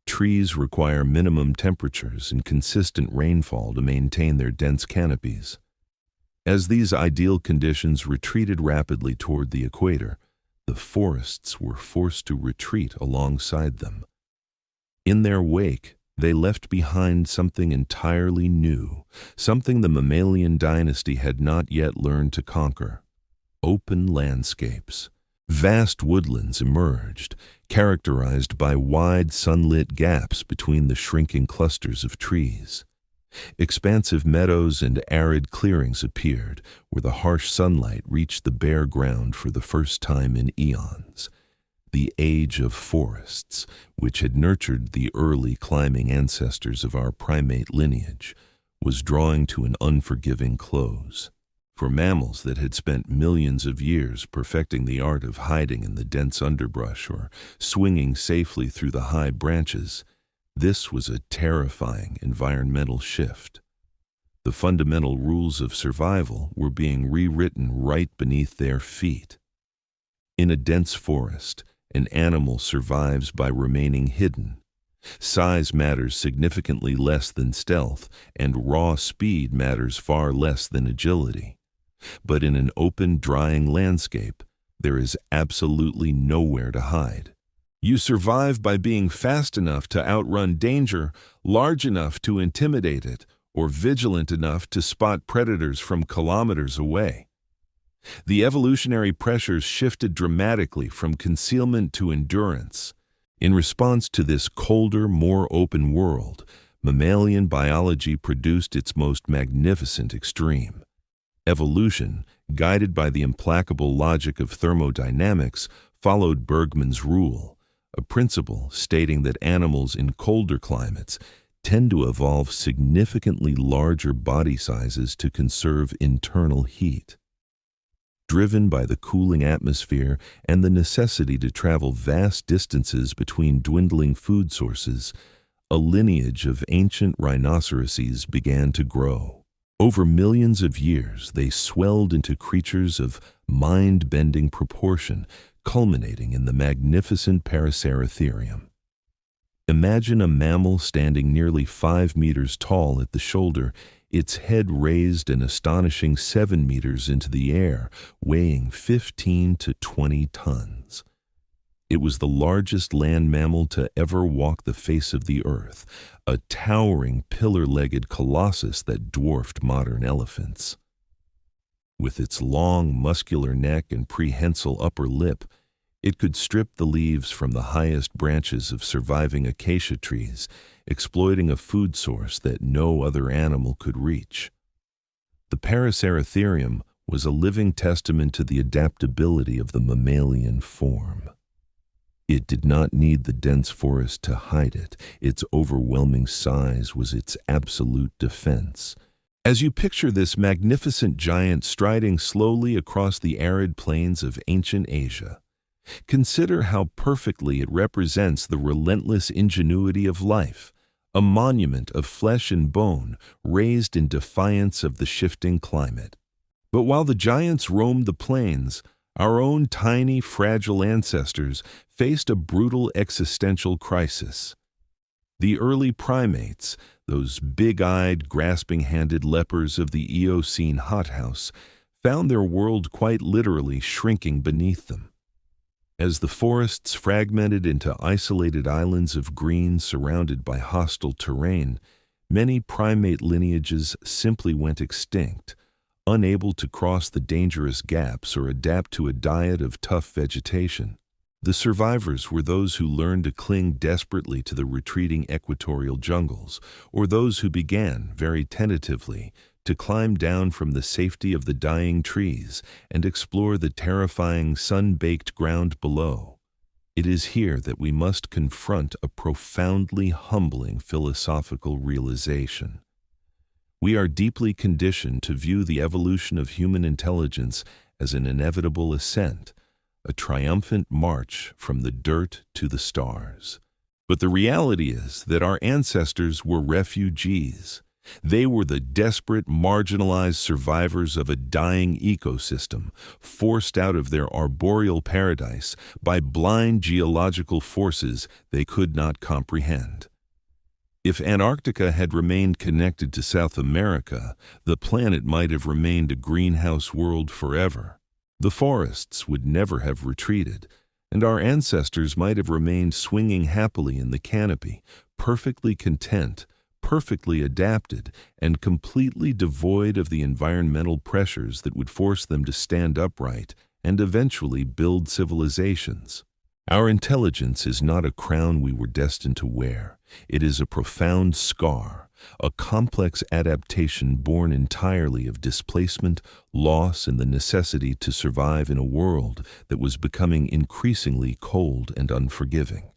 Trees require minimum temperatures and consistent rainfall to maintain their dense canopies. As these ideal conditions retreated rapidly toward the equator, the forests were forced to retreat alongside them. In their wake, they left behind something entirely new, something the mammalian dynasty had not yet learned to conquer: open landscapes. Vast woodlands emerged, characterized by wide sunlit gaps between the shrinking clusters of trees. Expansive meadows and arid clearings appeared, where the harsh sunlight reached the bare ground for the first time in eons. The age of forests, which had nurtured the early climbing ancestors of our primate lineage, was drawing to an unforgiving close. For mammals that had spent millions of years perfecting the art of hiding in the dense underbrush or swinging safely through the high branches, this was a terrifying environmental shift. The fundamental rules of survival were being rewritten right beneath their feet. In a dense forest, an animal survives by remaining hidden. Size matters significantly less than stealth, and raw speed matters far less than agility. But in an open, drying landscape, there is absolutely nowhere to hide. You survive by being fast enough to outrun danger, large enough to intimidate it, or vigilant enough to spot predators from kilometers away. The evolutionary pressures shifted dramatically from concealment to endurance. In response to this colder, more open world, mammalian biology produced its most magnificent extreme. Evolution, guided by the implacable logic of thermodynamics, followed Bergmann's rule, a principle stating that animals in colder climates tend to evolve significantly larger body sizes to conserve internal heat. Driven by the cooling atmosphere and the necessity to travel vast distances between dwindling food sources, a lineage of ancient rhinoceroses began to grow. Over millions of years, they swelled into creatures of mind-bending proportion, culminating in the magnificent Paraceratherium. Imagine a mammal standing nearly 5 meters tall at the shoulder, its head raised an astonishing 7 meters into the air, weighing 15 to 20 tons. It was the largest land mammal to ever walk the face of the earth, a towering pillar-legged colossus that dwarfed modern elephants. With its long, muscular neck and prehensile upper lip, it could strip the leaves from the highest branches of surviving acacia trees, exploiting a food source that no other animal could reach. The Paraceratherium was a living testament to the adaptability of the mammalian form. It did not need the dense forest to hide it. Its overwhelming size was its absolute defense. As you picture this magnificent giant striding slowly across the arid plains of ancient Asia, consider how perfectly it represents the relentless ingenuity of life, a monument of flesh and bone raised in defiance of the shifting climate. But while the giants roamed the plains, our own tiny, fragile ancestors faced a brutal existential crisis. The early primates, those big-eyed, grasping-handed lepers of the Eocene hothouse, found their world quite literally shrinking beneath them. As the forests fragmented into isolated islands of green surrounded by hostile terrain, many primate lineages simply went extinct, unable to cross the dangerous gaps or adapt to a diet of tough vegetation. The survivors were those who learned to cling desperately to the retreating equatorial jungles, or those who began, very tentatively, to climb down from the safety of the dying trees and explore the terrifying sun-baked ground below. It is here that we must confront a profoundly humbling philosophical realization. We are deeply conditioned to view the evolution of human intelligence as an inevitable ascent, a triumphant march from the dirt to the stars. But the reality is that our ancestors were refugees. They were the desperate, marginalized survivors of a dying ecosystem, forced out of their arboreal paradise by blind geological forces they could not comprehend. If Antarctica had remained connected to South America, the planet might have remained a greenhouse world forever. The forests would never have retreated, and our ancestors might have remained swinging happily in the canopy, perfectly content, perfectly adapted, and completely devoid of the environmental pressures that would force them to stand upright and eventually build civilizations. Our intelligence is not a crown we were destined to wear. It is a profound scar, a complex adaptation born entirely of displacement, loss, and the necessity to survive in a world that was becoming increasingly cold and unforgiving.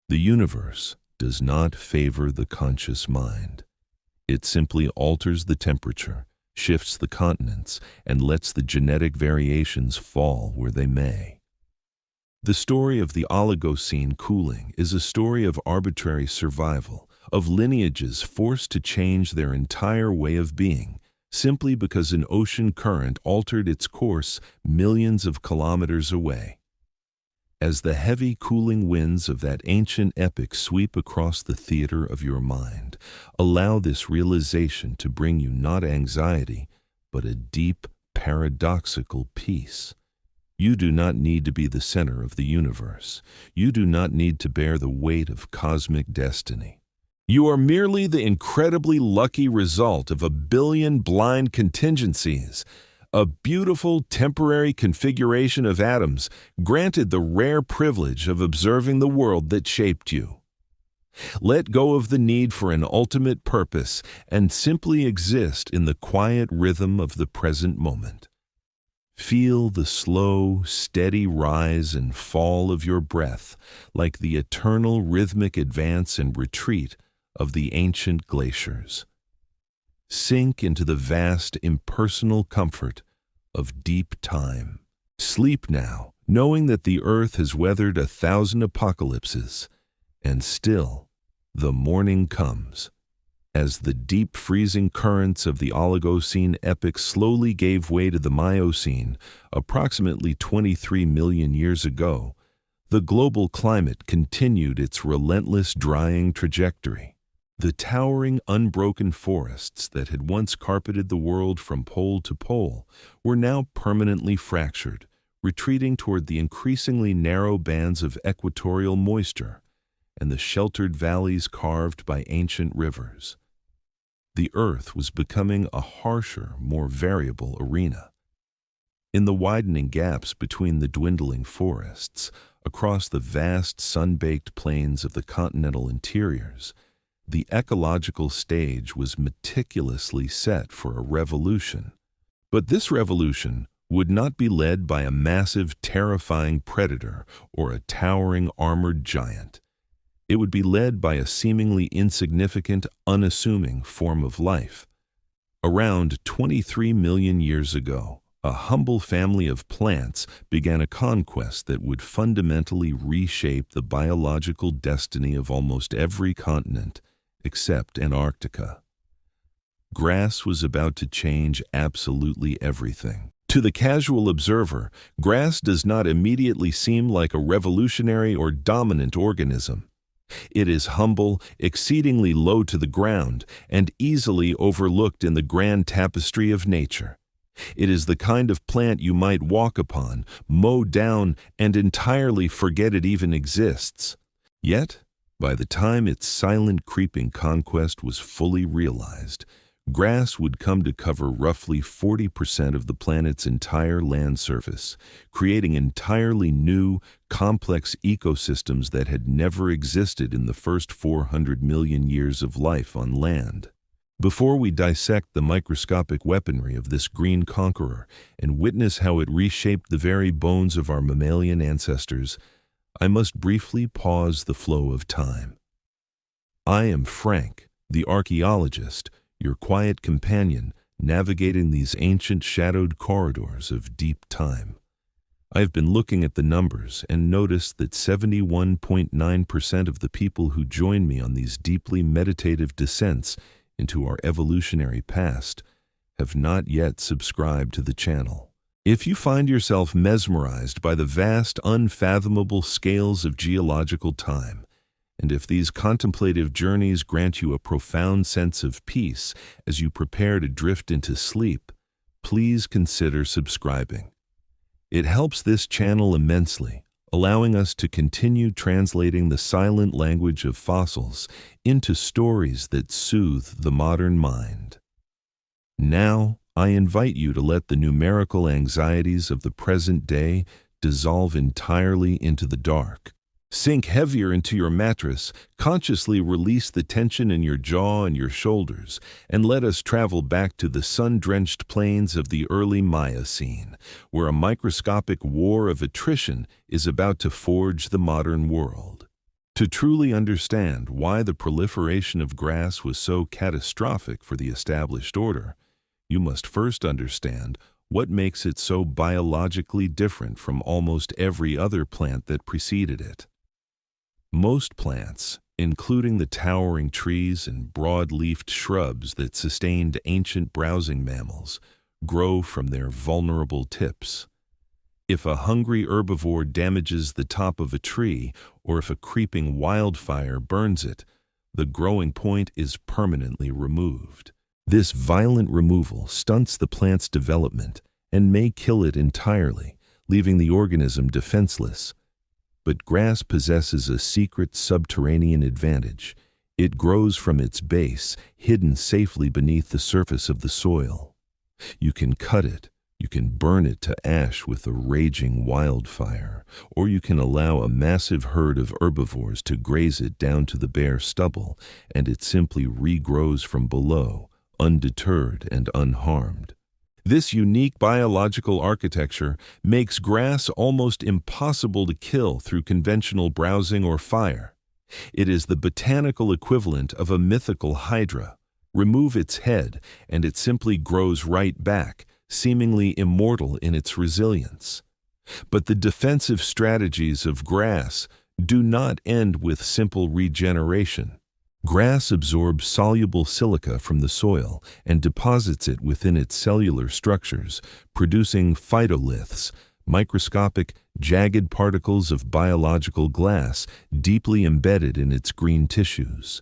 The universe does not favor the conscious mind. It simply alters the temperature, shifts the continents, and lets the genetic variations fall where they may. The story of the Oligocene cooling is a story of arbitrary survival, of lineages forced to change their entire way of being, simply because an ocean current altered its course millions of kilometers away. As the heavy cooling winds of that ancient epic sweep across the theater of your mind, allow this realization to bring you not anxiety, but a deep, paradoxical peace. You do not need to be the center of the universe. You do not need to bear the weight of cosmic destiny. You are merely the incredibly lucky result of a billion blind contingencies, a beautiful temporary configuration of atoms granted the rare privilege of observing the world that shaped you. Let go of the need for an ultimate purpose and simply exist in the quiet rhythm of the present moment. Feel the slow, steady rise and fall of your breath, like the eternal rhythmic advance and retreat of the ancient glaciers. Sink into the vast, impersonal comfort of deep time. Sleep now, knowing that the earth has weathered 1,000 apocalypses, and still the morning comes. As the deep freezing currents of the Oligocene epoch slowly gave way to the Miocene, approximately 23 million years ago, the global climate continued its relentless drying trajectory. The towering, unbroken forests that had once carpeted the world from pole to pole were now permanently fractured, retreating toward the increasingly narrow bands of equatorial moisture and the sheltered valleys carved by ancient rivers. The earth was becoming a harsher, more variable arena. In the widening gaps between the dwindling forests, across the vast sun-baked plains of the continental interiors, the ecological stage was meticulously set for a revolution. But this revolution would not be led by a massive, terrifying predator or a towering armored giant. It would be led by a seemingly insignificant, unassuming form of life. Around 23 million years ago, a humble family of plants began a conquest that would fundamentally reshape the biological destiny of almost every continent, except Antarctica. Grass was about to change absolutely everything. To the casual observer, grass does not immediately seem like a revolutionary or dominant organism. It is humble, exceedingly low to the ground, and easily overlooked in the grand tapestry of nature. It is the kind of plant you might walk upon, mow down, and entirely forget it even exists. Yet, by the time its silent creeping conquest was fully realized, grass would come to cover roughly 40% of the planet's entire land surface, creating entirely new, complex ecosystems that had never existed in the first 400 million years of life on land. Before we dissect the microscopic weaponry of this green conqueror and witness how it reshaped the very bones of our mammalian ancestors, I must briefly pause the flow of time. I am Frank, the archaeologist, your quiet companion navigating these ancient shadowed corridors of deep time. I have been looking at the numbers and noticed that 71.9% of the people who join me on these deeply meditative descents into our evolutionary past have not yet subscribed to the channel. If you find yourself mesmerized by the vast, unfathomable scales of geological time, and if these contemplative journeys grant you a profound sense of peace as you prepare to drift into sleep, please consider subscribing. It helps this channel immensely, allowing us to continue translating the silent language of fossils into stories that soothe the modern mind. Now, I invite you to let the numerical anxieties of the present day dissolve entirely into the dark. Sink heavier into your mattress, consciously release the tension in your jaw and your shoulders, and let us travel back to the sun-drenched plains of the early Miocene, where a microscopic war of attrition is about to forge the modern world. To truly understand why the proliferation of grass was so catastrophic for the established order, you must first understand what makes it so biologically different from almost every other plant that preceded it. Most plants, including the towering trees and broad-leafed shrubs that sustained ancient browsing mammals, grow from their vulnerable tips. If a hungry herbivore damages the top of a tree, or if a creeping wildfire burns it, the growing point is permanently removed. This violent removal stunts the plant's development and may kill it entirely, leaving the organism defenseless. But grass possesses a secret subterranean advantage. It grows from its base, hidden safely beneath the surface of the soil. You can cut it, you can burn it to ash with a raging wildfire, or you can allow a massive herd of herbivores to graze it down to the bare stubble, and it simply regrows from below, undeterred and unharmed. This unique biological architecture makes grass almost impossible to kill through conventional browsing or fire. It is the botanical equivalent of a mythical hydra. Remove its head, and it simply grows right back, seemingly immortal in its resilience. But the defensive strategies of grass do not end with simple regeneration. Grass absorbs soluble silica from the soil and deposits it within its cellular structures, producing phytoliths, microscopic, jagged particles of biological glass deeply embedded in its green tissues.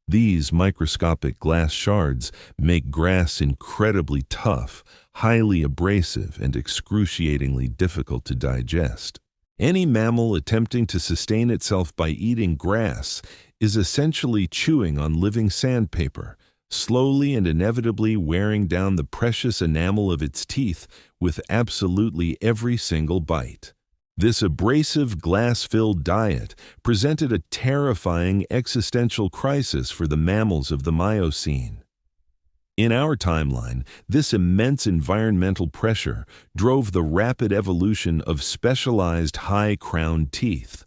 These microscopic glass shards make grass incredibly tough, highly abrasive, and excruciatingly difficult to digest. Any mammal attempting to sustain itself by eating grass is essentially chewing on living sandpaper, slowly and inevitably wearing down the precious enamel of its teeth with absolutely every single bite. This abrasive, glass-filled diet presented a terrifying existential crisis for the mammals of the Miocene. In our timeline, this immense environmental pressure drove the rapid evolution of specialized high-crowned teeth.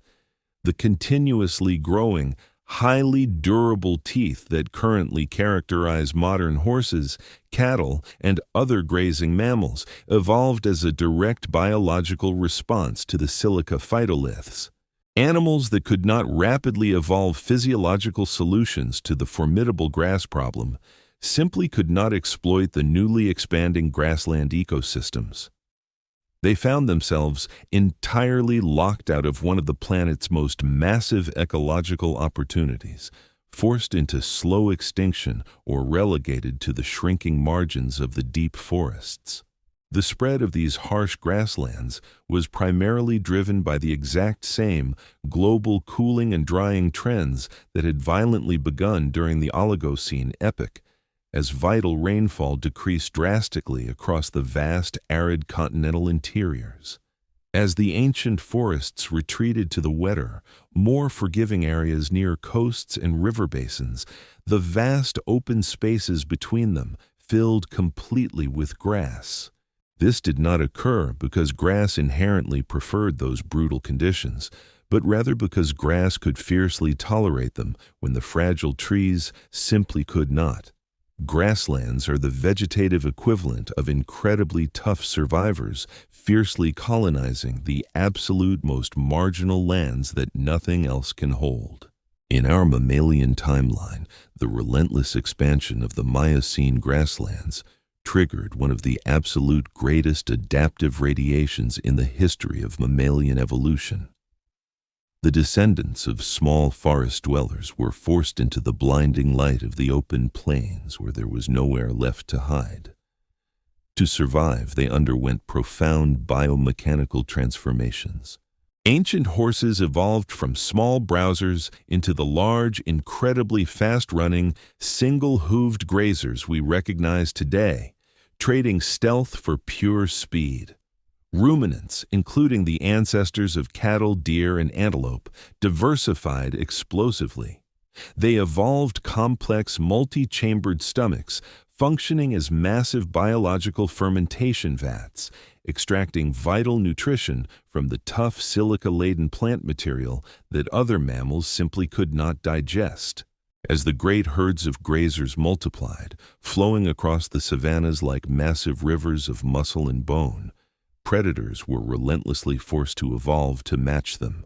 The continuously growing, highly durable teeth that currently characterize modern horses, cattle, and other grazing mammals evolved as a direct biological response to the silica phytoliths. Animals that could not rapidly evolve physiological solutions to the formidable grass problem simply could not exploit the newly expanding grassland ecosystems. They found themselves entirely locked out of one of the planet's most massive ecological opportunities, forced into slow extinction or relegated to the shrinking margins of the deep forests. The spread of these harsh grasslands was primarily driven by the exact same global cooling and drying trends that had violently begun during the Oligocene epoch, as vital rainfall decreased drastically across the vast, arid continental interiors. As the ancient forests retreated to the wetter, more forgiving areas near coasts and river basins, the vast open spaces between them filled completely with grass. This did not occur because grass inherently preferred those brutal conditions, but rather because grass could fiercely tolerate them when the fragile trees simply could not. Grasslands are the vegetative equivalent of incredibly tough survivors, fiercely colonizing the absolute most marginal lands that nothing else can hold. In our mammalian timeline, the relentless expansion of the Miocene grasslands triggered one of the absolute greatest adaptive radiations in the history of mammalian evolution. The descendants of small forest dwellers were forced into the blinding light of the open plains where there was nowhere left to hide. To survive, they underwent profound biomechanical transformations. Ancient horses evolved from small browsers into the large, incredibly fast-running, single-hooved grazers we recognize today, trading stealth for pure speed. Ruminants, including the ancestors of cattle, deer, and antelope, diversified explosively. They evolved complex, multi-chambered stomachs, functioning as massive biological fermentation vats, extracting vital nutrition from the tough silica-laden plant material that other mammals simply could not digest. As the great herds of grazers multiplied, flowing across the savannas like massive rivers of muscle and bone, predators were relentlessly forced to evolve to match them.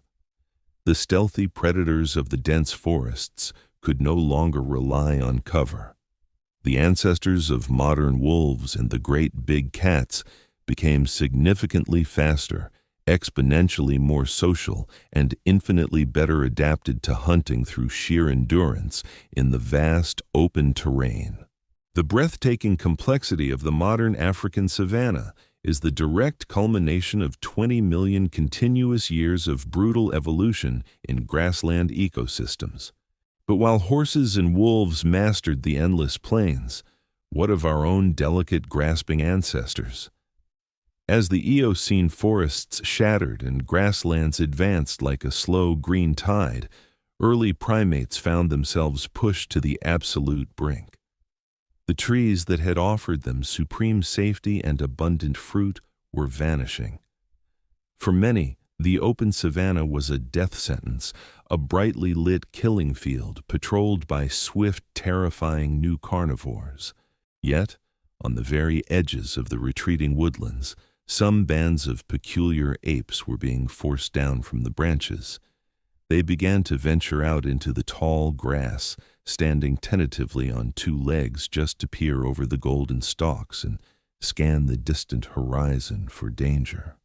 The stealthy predators of the dense forests could no longer rely on cover. The ancestors of modern wolves and the great big cats became significantly faster, exponentially more social, and infinitely better adapted to hunting through sheer endurance in the vast, open terrain. The breathtaking complexity of the modern African savanna is the direct culmination of 20 million continuous years of brutal evolution in grassland ecosystems. But while horses and wolves mastered the endless plains, what of our own delicate, grasping ancestors? As the Eocene forests shattered and grasslands advanced like a slow green tide, early primates found themselves pushed to the absolute brink. The trees that had offered them supreme safety and abundant fruit were vanishing. For many, the open savanna was a death sentence, a brightly lit killing field patrolled by swift, terrifying new carnivores. Yet, on the very edges of the retreating woodlands, some bands of peculiar apes were being forced down from the branches. They began to venture out into the tall grass, standing tentatively on two legs just to peer over the golden stalks and scan the distant horizon for danger.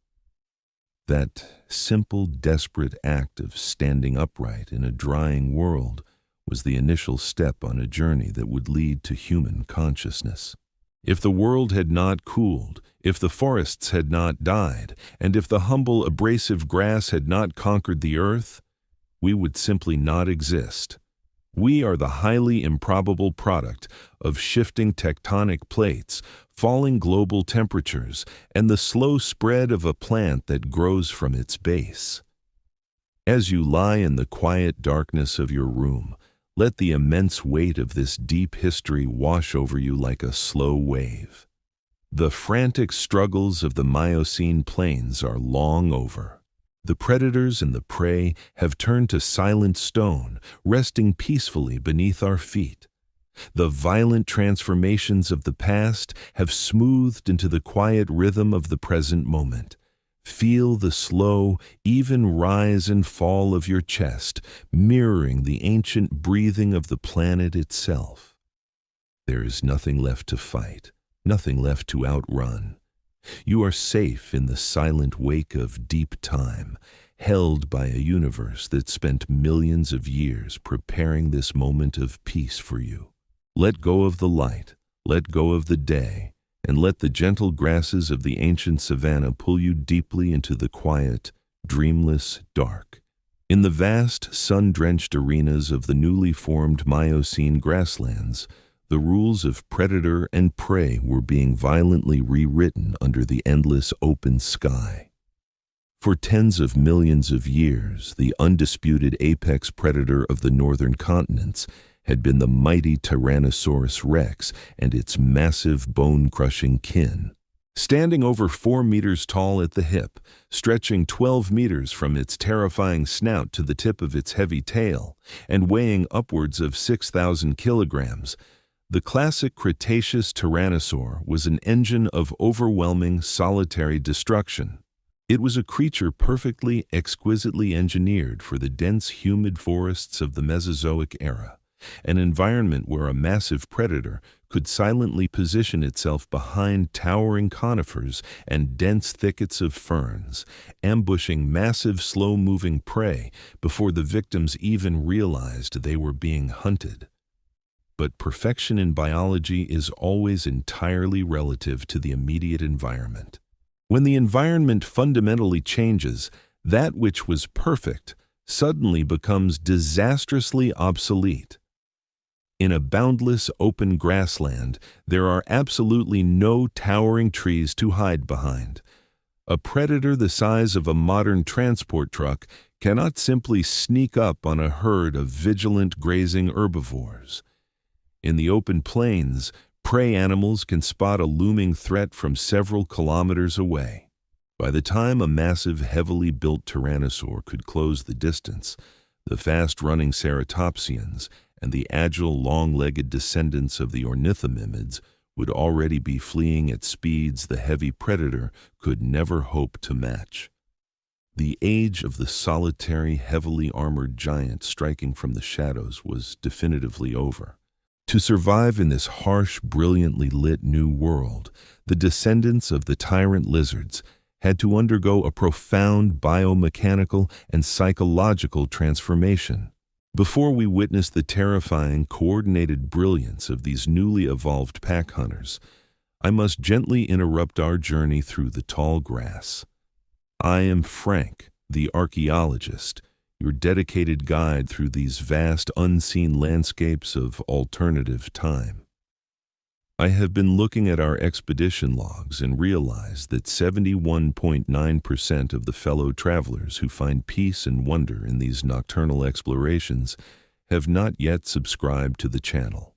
That simple, desperate act of standing upright in a drying world was the initial step on a journey that would lead to human consciousness. If the world had not cooled, if the forests had not died, and if the humble, abrasive grass had not conquered the earth, we would simply not exist. We are the highly improbable product of shifting tectonic plates, falling global temperatures, and the slow spread of a plant that grows from its base. As you lie in the quiet darkness of your room, let the immense weight of this deep history wash over you like a slow wave. The frantic struggles of the Miocene plains are long over. The predators and the prey have turned to silent stone, resting peacefully beneath our feet. The violent transformations of the past have smoothed into the quiet rhythm of the present moment. Feel the slow, even rise and fall of your chest, mirroring the ancient breathing of the planet itself. There is nothing left to fight, nothing left to outrun. You are safe in the silent wake of deep time, held by a universe that spent millions of years preparing this moment of peace for you. Let go of the light, let go of the day, and let the gentle grasses of the ancient savanna pull you deeply into the quiet, dreamless dark. In the vast, sun-drenched arenas of the newly formed Miocene grasslands, the rules of predator and prey were being violently rewritten under the endless open sky. For tens of millions of years, the undisputed apex predator of the northern continents had been the mighty Tyrannosaurus rex and its massive bone-crushing kin. Standing over 4 meters tall at the hip, stretching 12 meters from its terrifying snout to the tip of its heavy tail, and weighing upwards of 6,000 kilograms, The classic Cretaceous tyrannosaur was an engine of overwhelming, solitary destruction. It was a creature perfectly, exquisitely engineered for the dense, humid forests of the Mesozoic era, an environment where a massive predator could silently position itself behind towering conifers and dense thickets of ferns, ambushing massive, slow-moving prey before the victims even realized they were being hunted. But perfection in biology is always entirely relative to the immediate environment. When the environment fundamentally changes, that which was perfect suddenly becomes disastrously obsolete. In a boundless open grassland, there are absolutely no towering trees to hide behind. A predator the size of a modern transport truck cannot simply sneak up on a herd of vigilant grazing herbivores. In the open plains, prey animals can spot a looming threat from several kilometers away. By the time a massive, heavily built tyrannosaur could close the distance, the fast-running ceratopsians and the agile, long-legged descendants of the ornithomimids would already be fleeing at speeds the heavy predator could never hope to match. The age of the solitary, heavily armored giant striking from the shadows was definitively over. To survive in this harsh, brilliantly lit new world, the descendants of the tyrant lizards had to undergo a profound biomechanical and psychological transformation. Before we witness the terrifying, coordinated brilliance of these newly evolved pack hunters, I must gently interrupt our journey through the tall grass. I am Frank, the archaeologist, your dedicated guide through these vast, unseen landscapes of alternative time. I have been looking at our expedition logs and realized that 71.9% of the fellow travelers who find peace and wonder in these nocturnal explorations have not yet subscribed to the channel.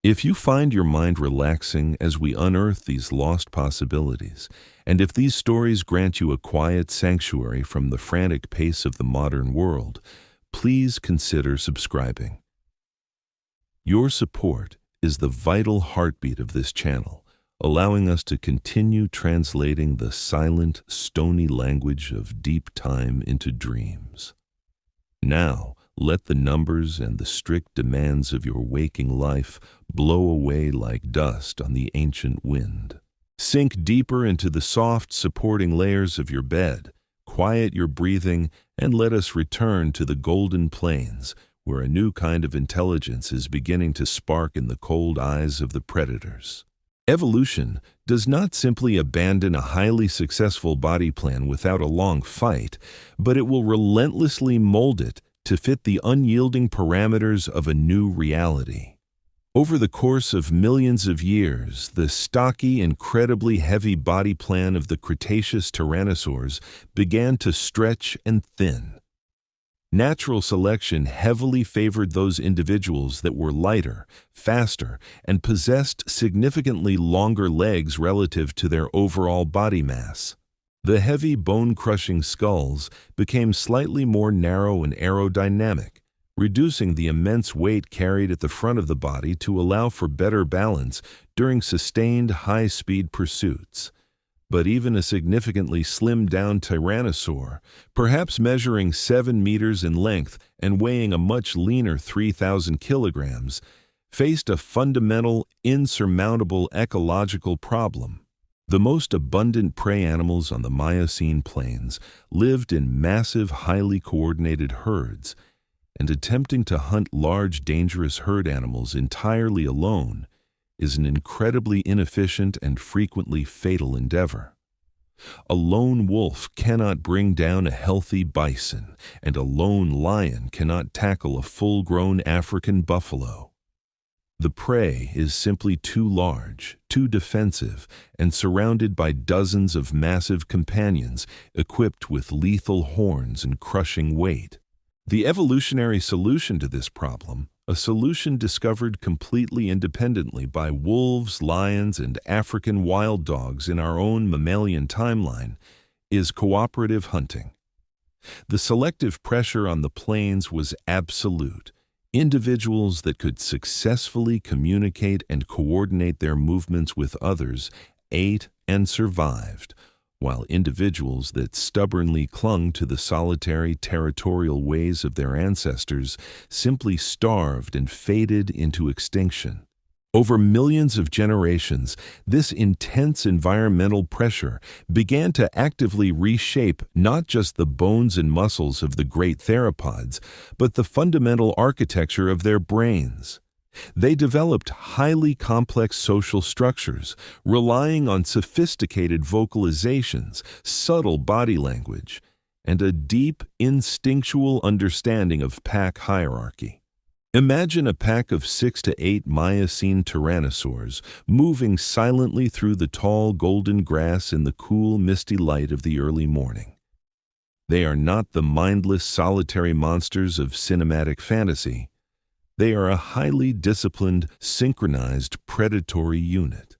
If you find your mind relaxing as we unearth these lost possibilities, and if these stories grant you a quiet sanctuary from the frantic pace of the modern world, please consider subscribing. Your support is the vital heartbeat of this channel, allowing us to continue translating the silent, stony language of deep time into dreams. Now, let the numbers and the strict demands of your waking life blow away like dust on the ancient wind. Sink deeper into the soft, supporting layers of your bed, quiet your breathing, and let us return to the golden plains, where a new kind of intelligence is beginning to spark in the cold eyes of the predators. Evolution does not simply abandon a highly successful body plan without a long fight, but it will relentlessly mold it to fit the unyielding parameters of a new reality. Over the course of millions of years, the stocky, incredibly heavy body plan of the Cretaceous tyrannosaurs began to stretch and thin. Natural selection heavily favored those individuals that were lighter, faster, and possessed significantly longer legs relative to their overall body mass. The heavy, bone-crushing skulls became slightly more narrow and aerodynamic, reducing the immense weight carried at the front of the body to allow for better balance during sustained high-speed pursuits. But even a significantly slimmed-down tyrannosaur, perhaps measuring 7 meters in length and weighing a much leaner 3,000 kilograms, faced a fundamental, insurmountable ecological problem. The most abundant prey animals on the Miocene plains lived in massive, highly coordinated herds, and attempting to hunt large, dangerous herd animals entirely alone is an incredibly inefficient and frequently fatal endeavor. A lone wolf cannot bring down a healthy bison, and a lone lion cannot tackle a full-grown African buffalo. The prey is simply too large, too defensive, and surrounded by dozens of massive companions equipped with lethal horns and crushing weight. The evolutionary solution to this problem, a solution discovered completely independently by wolves, lions, and African wild dogs in our own mammalian timeline, is cooperative hunting. The selective pressure on the plains was absolute, Individuals that could successfully communicate and coordinate their movements with others ate and survived, while individuals that stubbornly clung to the solitary territorial ways of their ancestors simply starved and faded into extinction. Over millions of generations, this intense environmental pressure began to actively reshape not just the bones and muscles of the great theropods, but the fundamental architecture of their brains. They developed highly complex social structures, relying on sophisticated vocalizations, subtle body language, and a deep instinctual understanding of pack hierarchy. Imagine a pack of 6 to 8 Miocene tyrannosaurs moving silently through the tall golden grass in the cool, misty light of the early morning. They are not the mindless, solitary monsters of cinematic fantasy. They are a highly disciplined, synchronized predatory unit.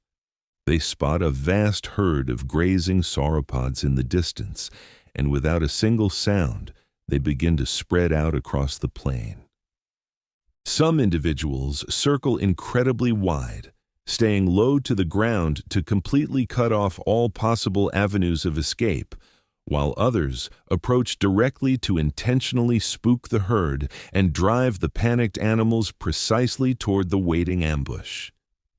They spot a vast herd of grazing sauropods in the distance, and without a single sound, they begin to spread out across the plain. Some individuals circle incredibly wide, staying low to the ground to completely cut off all possible avenues of escape, while others approach directly to intentionally spook the herd and drive the panicked animals precisely toward the waiting ambush.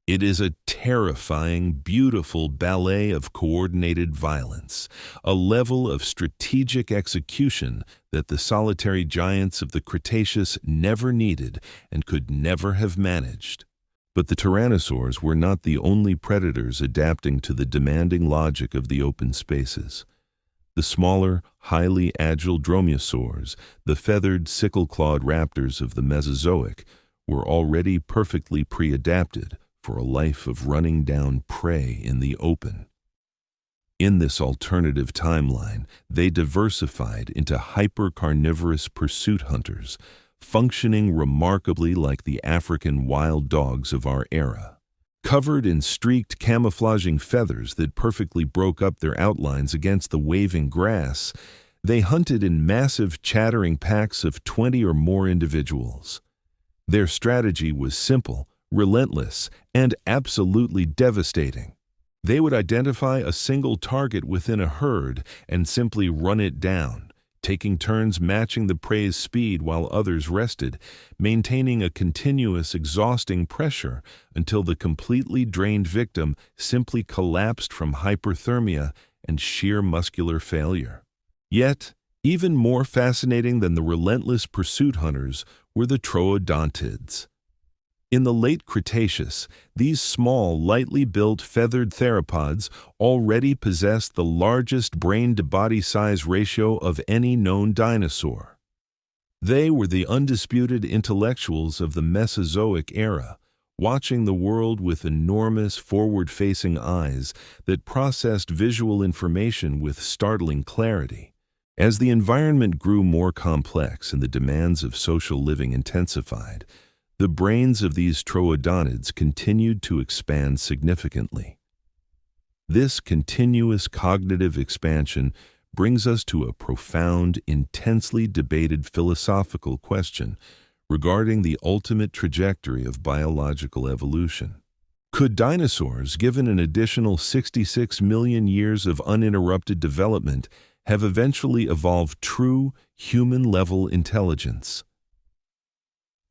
It is a terrifying, beautiful ballet of coordinated violence, a level of strategic execution that the solitary giants of the Cretaceous never needed and could never have managed. But the tyrannosaurs were not the only predators adapting to the demanding logic of the open spaces. The smaller, highly agile dromaeosaurs, the feathered, sickle-clawed raptors of the Mesozoic, were already perfectly pre-adapted for a life of running down prey in the open. In this alternative timeline, they diversified into hyper-carnivorous pursuit hunters, functioning remarkably like the African wild dogs of our era. Covered in streaked camouflaging feathers that perfectly broke up their outlines against the waving grass, they hunted in massive chattering packs of 20 or more individuals. Their strategy was simple, relentless, and absolutely devastating. They would identify a single target within a herd and simply run it down, taking turns matching the prey's speed while others rested, maintaining a continuous, exhausting pressure until the completely drained victim simply collapsed from hyperthermia and sheer muscular failure. Yet, even more fascinating than the relentless pursuit hunters were the troodontids. In the late Cretaceous, these small, lightly built, feathered theropods already possessed the largest brain-to-body size ratio of any known dinosaur. They were the undisputed intellectuals of the Mesozoic era, watching the world with enormous forward-facing eyes that processed visual information with startling clarity. As the environment grew more complex and the demands of social living intensified, the brains of these troodontids continued to expand significantly. This continuous cognitive expansion brings us to a profound, intensely debated philosophical question regarding the ultimate trajectory of biological evolution. Could dinosaurs, given an additional 66 million years of uninterrupted development, have eventually evolved true, human-level intelligence?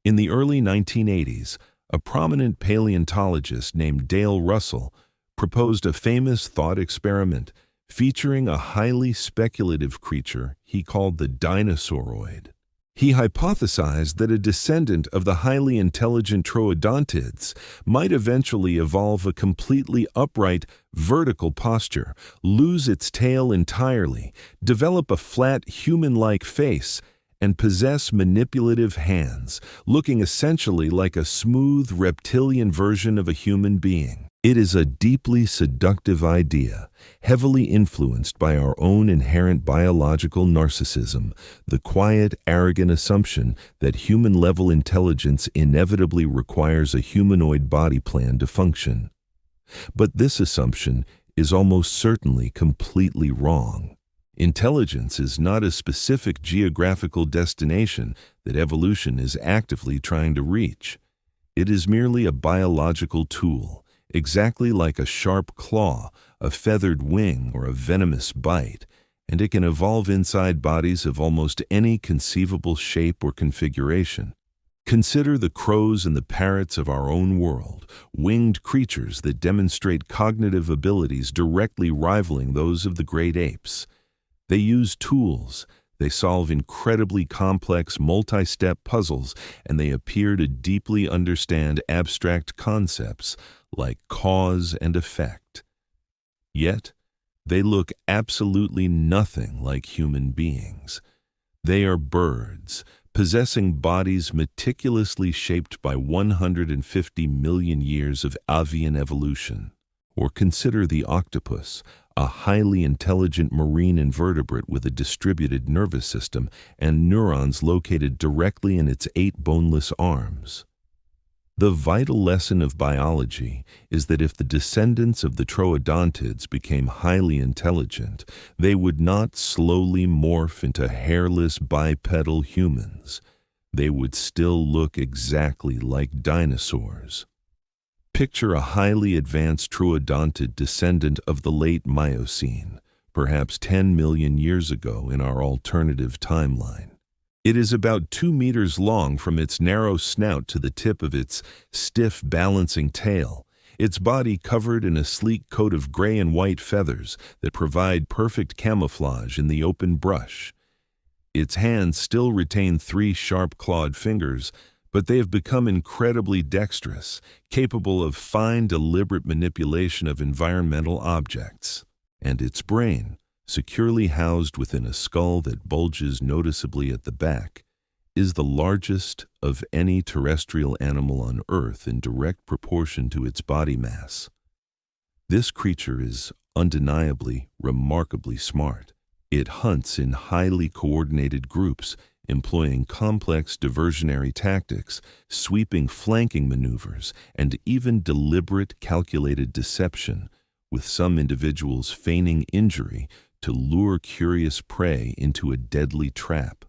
In the early 1980s, a prominent paleontologist named Dale Russell proposed a famous thought experiment featuring a highly speculative creature he called the dinosauroid. He hypothesized that a descendant of the highly intelligent troodontids might eventually evolve a completely upright, vertical posture, lose its tail entirely, develop a flat, human-like face, and possess manipulative hands, looking essentially like a smooth, reptilian version of a human being. It is a deeply seductive idea, heavily influenced by our own inherent biological narcissism, the quiet, arrogant assumption that human-level intelligence inevitably requires a humanoid body plan to function. But this assumption is almost certainly completely wrong. Intelligence is not a specific geographical destination that evolution is actively trying to reach. It is merely a biological tool, exactly like a sharp claw, a feathered wing, or a venomous bite, and it can evolve inside bodies of almost any conceivable shape or configuration. Consider the crows and the parrots of our own world, winged creatures that demonstrate cognitive abilities directly rivaling those of the great apes. They use tools, they solve incredibly complex multi-step puzzles, and they appear to deeply understand abstract concepts like cause and effect. Yet, they look absolutely nothing like human beings. They are birds, possessing bodies meticulously shaped by 150 million years of avian evolution. Or consider the octopus, a highly intelligent marine invertebrate with a distributed nervous system and neurons located directly in its 8 boneless arms. The vital lesson of biology is that if the descendants of the troodontids became highly intelligent, they would not slowly morph into hairless bipedal humans. They would still look exactly like dinosaurs. Picture a highly advanced troodontid descendant of the late Miocene, perhaps 10 million years ago in our alternative timeline. It is about 2 meters long from its narrow snout to the tip of its stiff balancing tail, its body covered in a sleek coat of gray and white feathers that provide perfect camouflage in the open brush. Its hands still retain 3 sharp-clawed fingers, but they have become incredibly dexterous, capable of fine, deliberate manipulation of environmental objects. And its brain, securely housed within a skull that bulges noticeably at the back, is the largest of any terrestrial animal on Earth in direct proportion to its body mass. This creature is undeniably remarkably smart. It hunts in highly coordinated groups, employing complex diversionary tactics, sweeping flanking maneuvers, and even deliberate calculated deception, with some individuals feigning injury to lure curious prey into a deadly trap.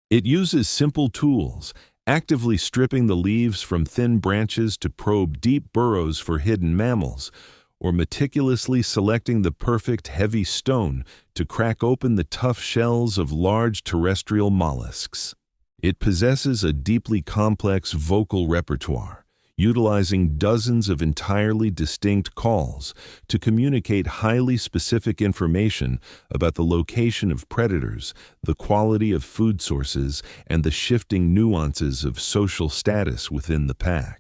It uses simple tools, actively stripping the leaves from thin branches to probe deep burrows for hidden mammals, or meticulously selecting the perfect heavy stone to crack open the tough shells of large terrestrial mollusks. It possesses a deeply complex vocal repertoire, utilizing dozens of entirely distinct calls to communicate highly specific information about the location of predators, the quality of food sources, and the shifting nuances of social status within the pack.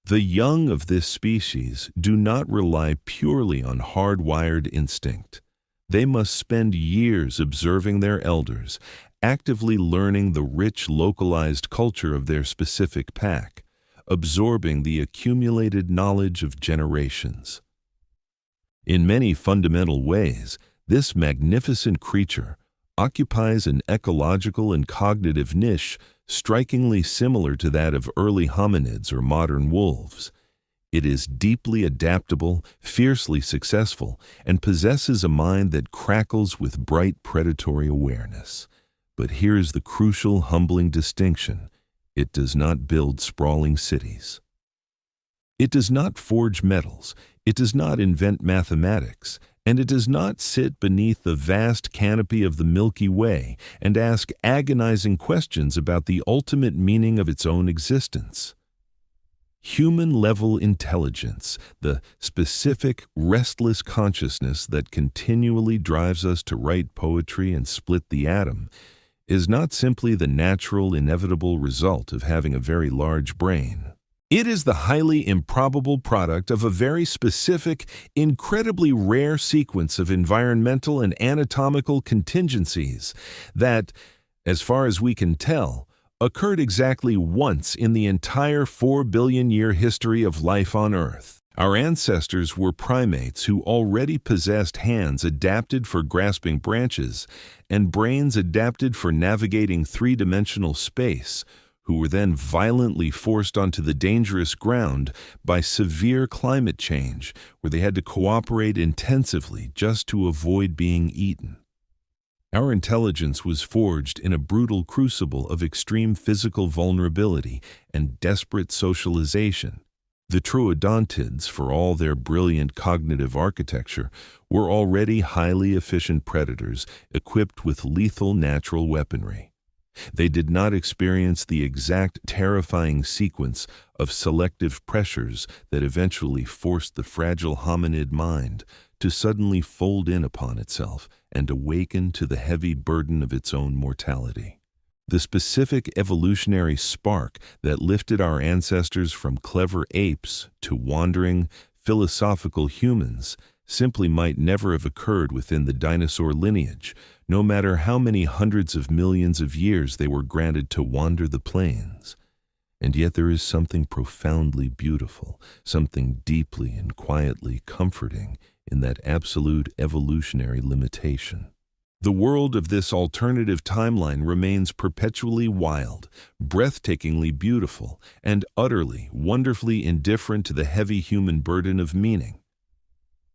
The young of this species do not rely purely on hardwired instinct. They must spend years observing their elders, actively learning the rich localized culture of their specific pack, absorbing the accumulated knowledge of generations. In many fundamental ways, this magnificent creature occupies an ecological and cognitive niche strikingly similar to that of early hominids or modern wolves. It is deeply adaptable, fiercely successful, and possesses a mind that crackles with bright predatory awareness. But here's the crucial, humbling distinction. It does not build sprawling cities. It does not forge metals. It does not invent mathematics. And it does not sit beneath the vast canopy of the Milky Way and ask agonizing questions about the ultimate meaning of its own existence. Human-level intelligence, the specific, restless consciousness that continually drives us to write poetry and split the atom, is not simply the natural, inevitable result of having a very large brain. It is the highly improbable product of a very specific, incredibly rare sequence of environmental and anatomical contingencies that, as far as we can tell, occurred exactly once in the entire 4 billion-year history of life on Earth. Our ancestors were primates who already possessed hands adapted for grasping branches and brains adapted for navigating three-dimensional space, who were then violently forced onto the dangerous ground by severe climate change, where they had to cooperate intensively just to avoid being eaten. Our intelligence was forged in a brutal crucible of extreme physical vulnerability and desperate socialization. The troodontids, for all their brilliant cognitive architecture, were already highly efficient predators equipped with lethal natural weaponry. They did not experience the exact terrifying sequence of selective pressures that eventually forced the fragile hominid mind to suddenly fold in upon itself and awaken to the heavy burden of its own mortality. The specific evolutionary spark that lifted our ancestors from clever apes to wandering, philosophical humans simply might never have occurred within the dinosaur lineage, no matter how many hundreds of millions of years they were granted to wander the plains. And yet there is something profoundly beautiful, something deeply and quietly comforting in that absolute evolutionary limitation. The world of this alternative timeline remains perpetually wild, breathtakingly beautiful, and utterly, wonderfully indifferent to the heavy human burden of meaning.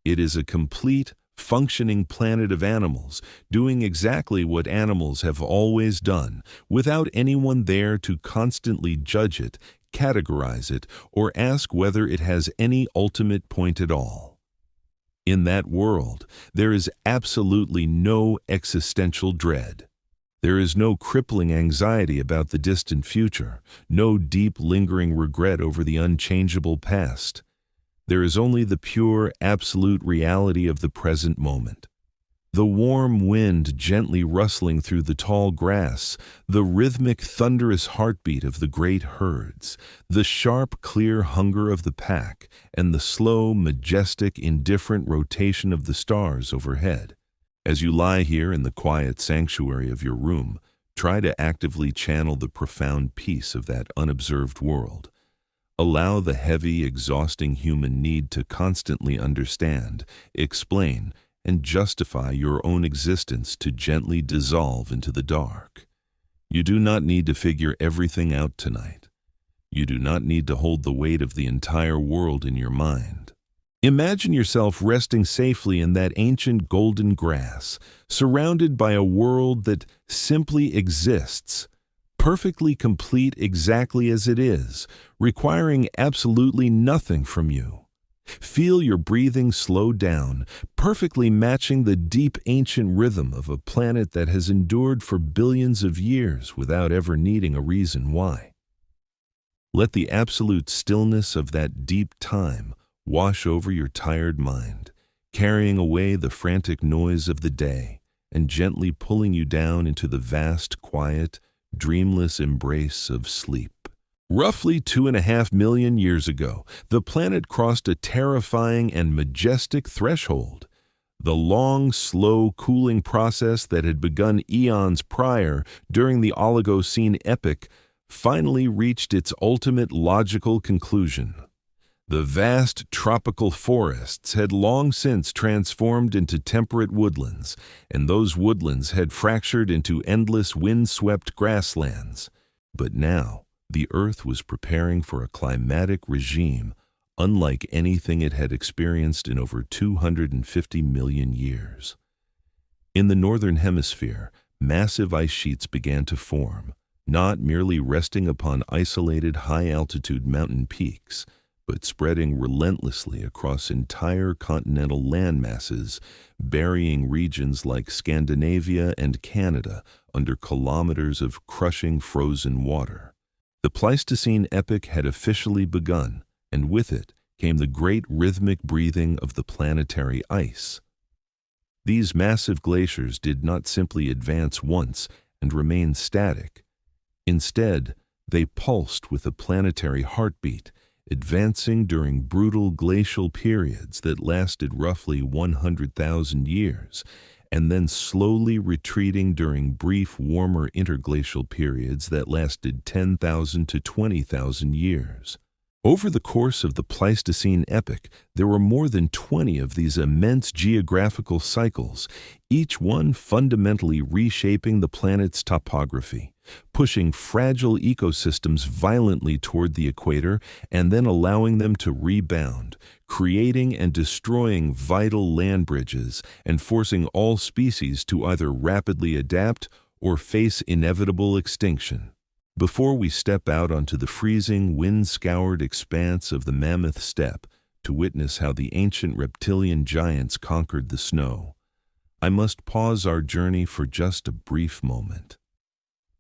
It is a complete, functioning planet of animals, doing exactly what animals have always done, without anyone there to constantly judge it, categorize it, or ask whether it has any ultimate point at all. In that world, there is absolutely no existential dread. There is no crippling anxiety about the distant future, no deep lingering regret over the unchangeable past. There is only the pure, absolute reality of the present moment. The warm wind gently rustling through the tall grass, the rhythmic, thunderous heartbeat of the great herds, the sharp, clear hunger of the pack, and the slow, majestic, indifferent rotation of the stars overhead. As you lie here in the quiet sanctuary of your room, try to actively channel the profound peace of that unobserved world. Allow the heavy, exhausting human need to constantly understand, explain, and justify your own existence to gently dissolve into the dark. You do not need to figure everything out tonight. You do not need to hold the weight of the entire world in your mind. Imagine yourself resting safely in that ancient golden grass, surrounded by a world that simply exists, perfectly complete exactly as it is, requiring absolutely nothing from you. Feel your breathing slow down, perfectly matching the deep ancient rhythm of a planet that has endured for billions of years without ever needing a reason why. Let the absolute stillness of that deep time wash over your tired mind, carrying away the frantic noise of the day and gently pulling you down into the vast, quiet, dreamless embrace of sleep. Roughly 2.5 million years ago, the planet crossed a terrifying and majestic threshold. The long, slow cooling process that had begun eons prior during the Oligocene epoch finally reached its ultimate logical conclusion. The vast tropical forests had long since transformed into temperate woodlands, and those woodlands had fractured into endless wind-swept grasslands. But now, the Earth was preparing for a climatic regime unlike anything it had experienced in over 250 million years. In the northern hemisphere, massive ice sheets began to form, not merely resting upon isolated high-altitude mountain peaks, but spreading relentlessly across entire continental landmasses, burying regions like Scandinavia and Canada under kilometers of crushing frozen water. The Pleistocene epoch had officially begun, and with it came the great rhythmic breathing of the planetary ice. These massive glaciers did not simply advance once and remain static. Instead, they pulsed with a planetary heartbeat, advancing during brutal glacial periods that lasted roughly 100,000 years, and then slowly retreating during brief, warmer interglacial periods that lasted 10,000 to 20,000 years. Over the course of the Pleistocene epoch, there were more than 20 of these immense geographical cycles, each one fundamentally reshaping the planet's topography, pushing fragile ecosystems violently toward the equator and then allowing them to rebound, creating and destroying vital land bridges and forcing all species to either rapidly adapt or face inevitable extinction. Before we step out onto the freezing, wind-scoured expanse of the Mammoth Steppe to witness how the ancient reptilian giants conquered the snow, I must pause our journey for just a brief moment.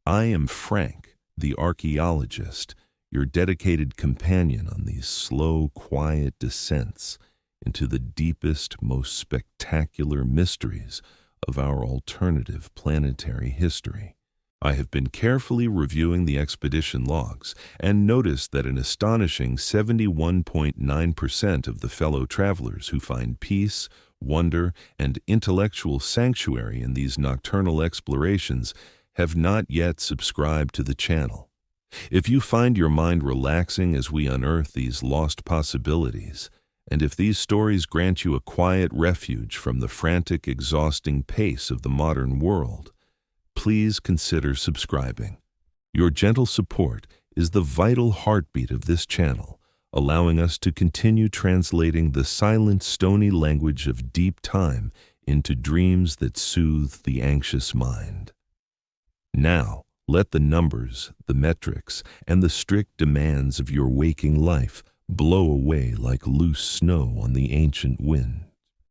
I am Frank, the archaeologist, your dedicated companion on these slow, quiet descents into the deepest, most spectacular mysteries of our alternative planetary history. I have been carefully reviewing the expedition logs and noticed that an astonishing 71.9% of the fellow travelers who find peace, wonder, and intellectual sanctuary in these nocturnal explorations have not yet subscribed to the channel. If you find your mind relaxing as we unearth these lost possibilities, and if these stories grant you a quiet refuge from the frantic, exhausting pace of the modern world, please consider subscribing. Your gentle support is the vital heartbeat of this channel, allowing us to continue translating the silent, stony language of deep time into dreams that soothe the anxious mind. Now, let the numbers, the metrics, and the strict demands of your waking life blow away like loose snow on the ancient wind.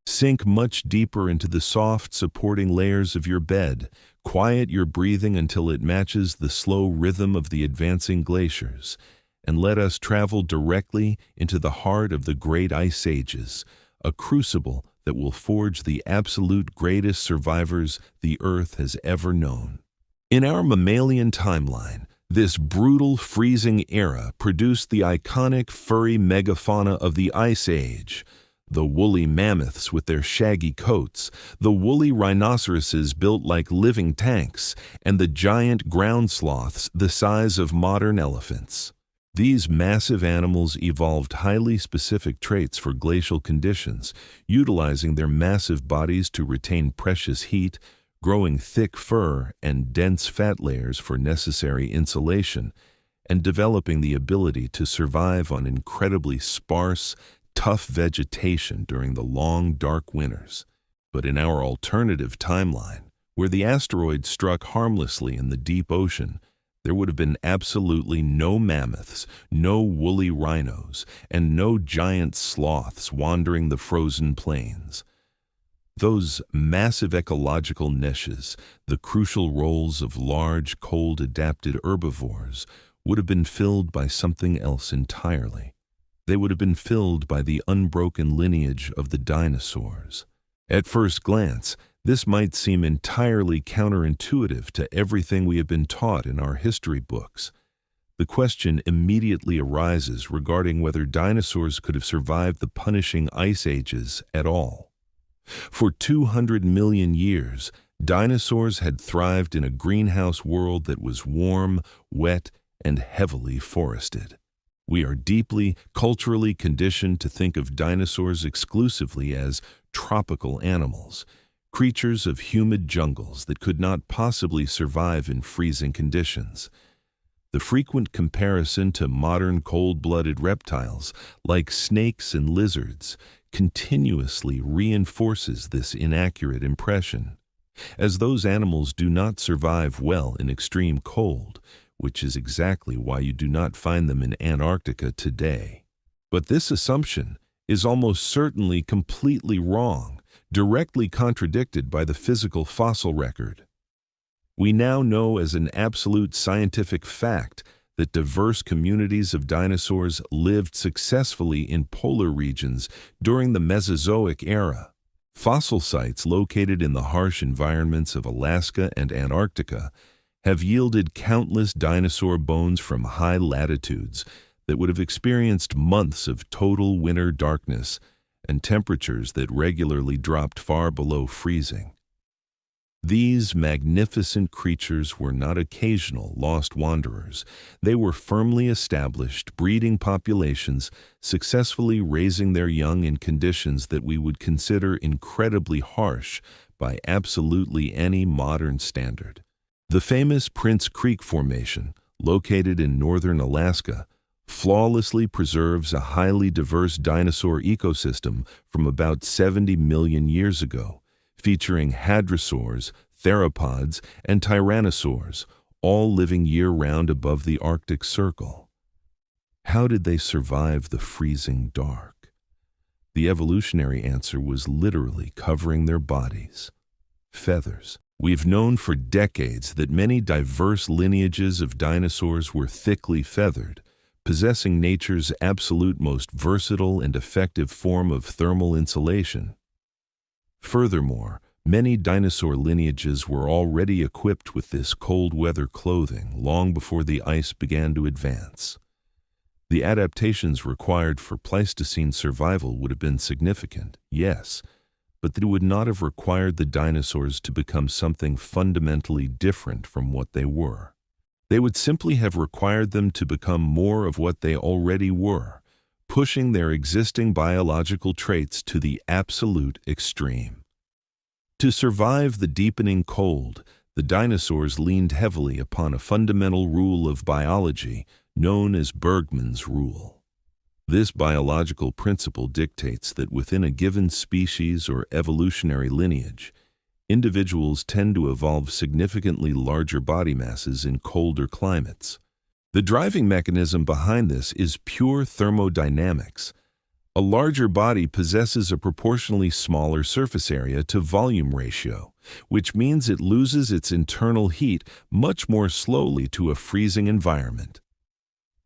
Sink much deeper into the soft, supporting layers of your bed. Quiet your breathing until it matches the slow rhythm of the advancing glaciers, and let us travel directly into the heart of the great ice ages, a crucible that will forge the absolute greatest survivors the Earth has ever known. In our mammalian timeline, this brutal, freezing era produced the iconic furry megafauna of the Ice Age, the woolly mammoths with their shaggy coats, the woolly rhinoceroses built like living tanks, and the giant ground sloths the size of modern elephants. These massive animals evolved highly specific traits for glacial conditions, utilizing their massive bodies to retain precious heat, growing thick fur and dense fat layers for necessary insulation, and developing the ability to survive on incredibly sparse, tough vegetation during the long, dark winters. But in our alternative timeline, where the asteroid struck harmlessly in the deep ocean, there would have been absolutely no mammoths, no woolly rhinos, and no giant sloths wandering the frozen plains. Those massive ecological niches, the crucial roles of large, cold-adapted herbivores, would have been filled by something else entirely. They would have been filled by the unbroken lineage of the dinosaurs. At first glance, this might seem entirely counterintuitive to everything we have been taught in our history books. The question immediately arises regarding whether dinosaurs could have survived the punishing ice ages at all. For 200 million years, dinosaurs had thrived in a greenhouse world that was warm, wet, and heavily forested. We are deeply, culturally conditioned to think of dinosaurs exclusively as tropical animals, creatures of humid jungles that could not possibly survive in freezing conditions. The frequent comparison to modern cold-blooded reptiles, like snakes and lizards, continuously reinforces this inaccurate impression, as those animals do not survive well in extreme cold, which is exactly why you do not find them in Antarctica today. But this assumption is almost certainly completely wrong, directly contradicted by the physical fossil record. We now know as an absolute scientific fact that diverse communities of dinosaurs lived successfully in polar regions during the Mesozoic era. Fossil sites located in the harsh environments of Alaska and Antarctica have yielded countless dinosaur bones from high latitudes that would have experienced months of total winter darkness and temperatures that regularly dropped far below freezing. These magnificent creatures were not occasional lost wanderers. They were firmly established, breeding populations, successfully raising their young in conditions that we would consider incredibly harsh by absolutely any modern standard. The famous Prince Creek Formation, located in northern Alaska, flawlessly preserves a highly diverse dinosaur ecosystem from about 70 million years ago, featuring hadrosaurs, theropods, and tyrannosaurs, all living year-round above the Arctic Circle. How did they survive the freezing dark? The evolutionary answer was literally covering their bodies. Feathers. We've known for decades that many diverse lineages of dinosaurs were thickly feathered, possessing nature's absolute most versatile and effective form of thermal insulation. Furthermore, many dinosaur lineages were already equipped with this cold-weather clothing long before the ice began to advance. The adaptations required for Pleistocene survival would have been significant, yes, but they would not have required the dinosaurs to become something fundamentally different from what they were. They would simply have required them to become more of what they already were, pushing their existing biological traits to the absolute extreme. To survive the deepening cold, the dinosaurs leaned heavily upon a fundamental rule of biology known as Bergmann's rule. This biological principle dictates that within a given species or evolutionary lineage, individuals tend to evolve significantly larger body masses in colder climates. The driving mechanism behind this is pure thermodynamics. A larger body possesses a proportionally smaller surface area to volume ratio, which means it loses its internal heat much more slowly to a freezing environment.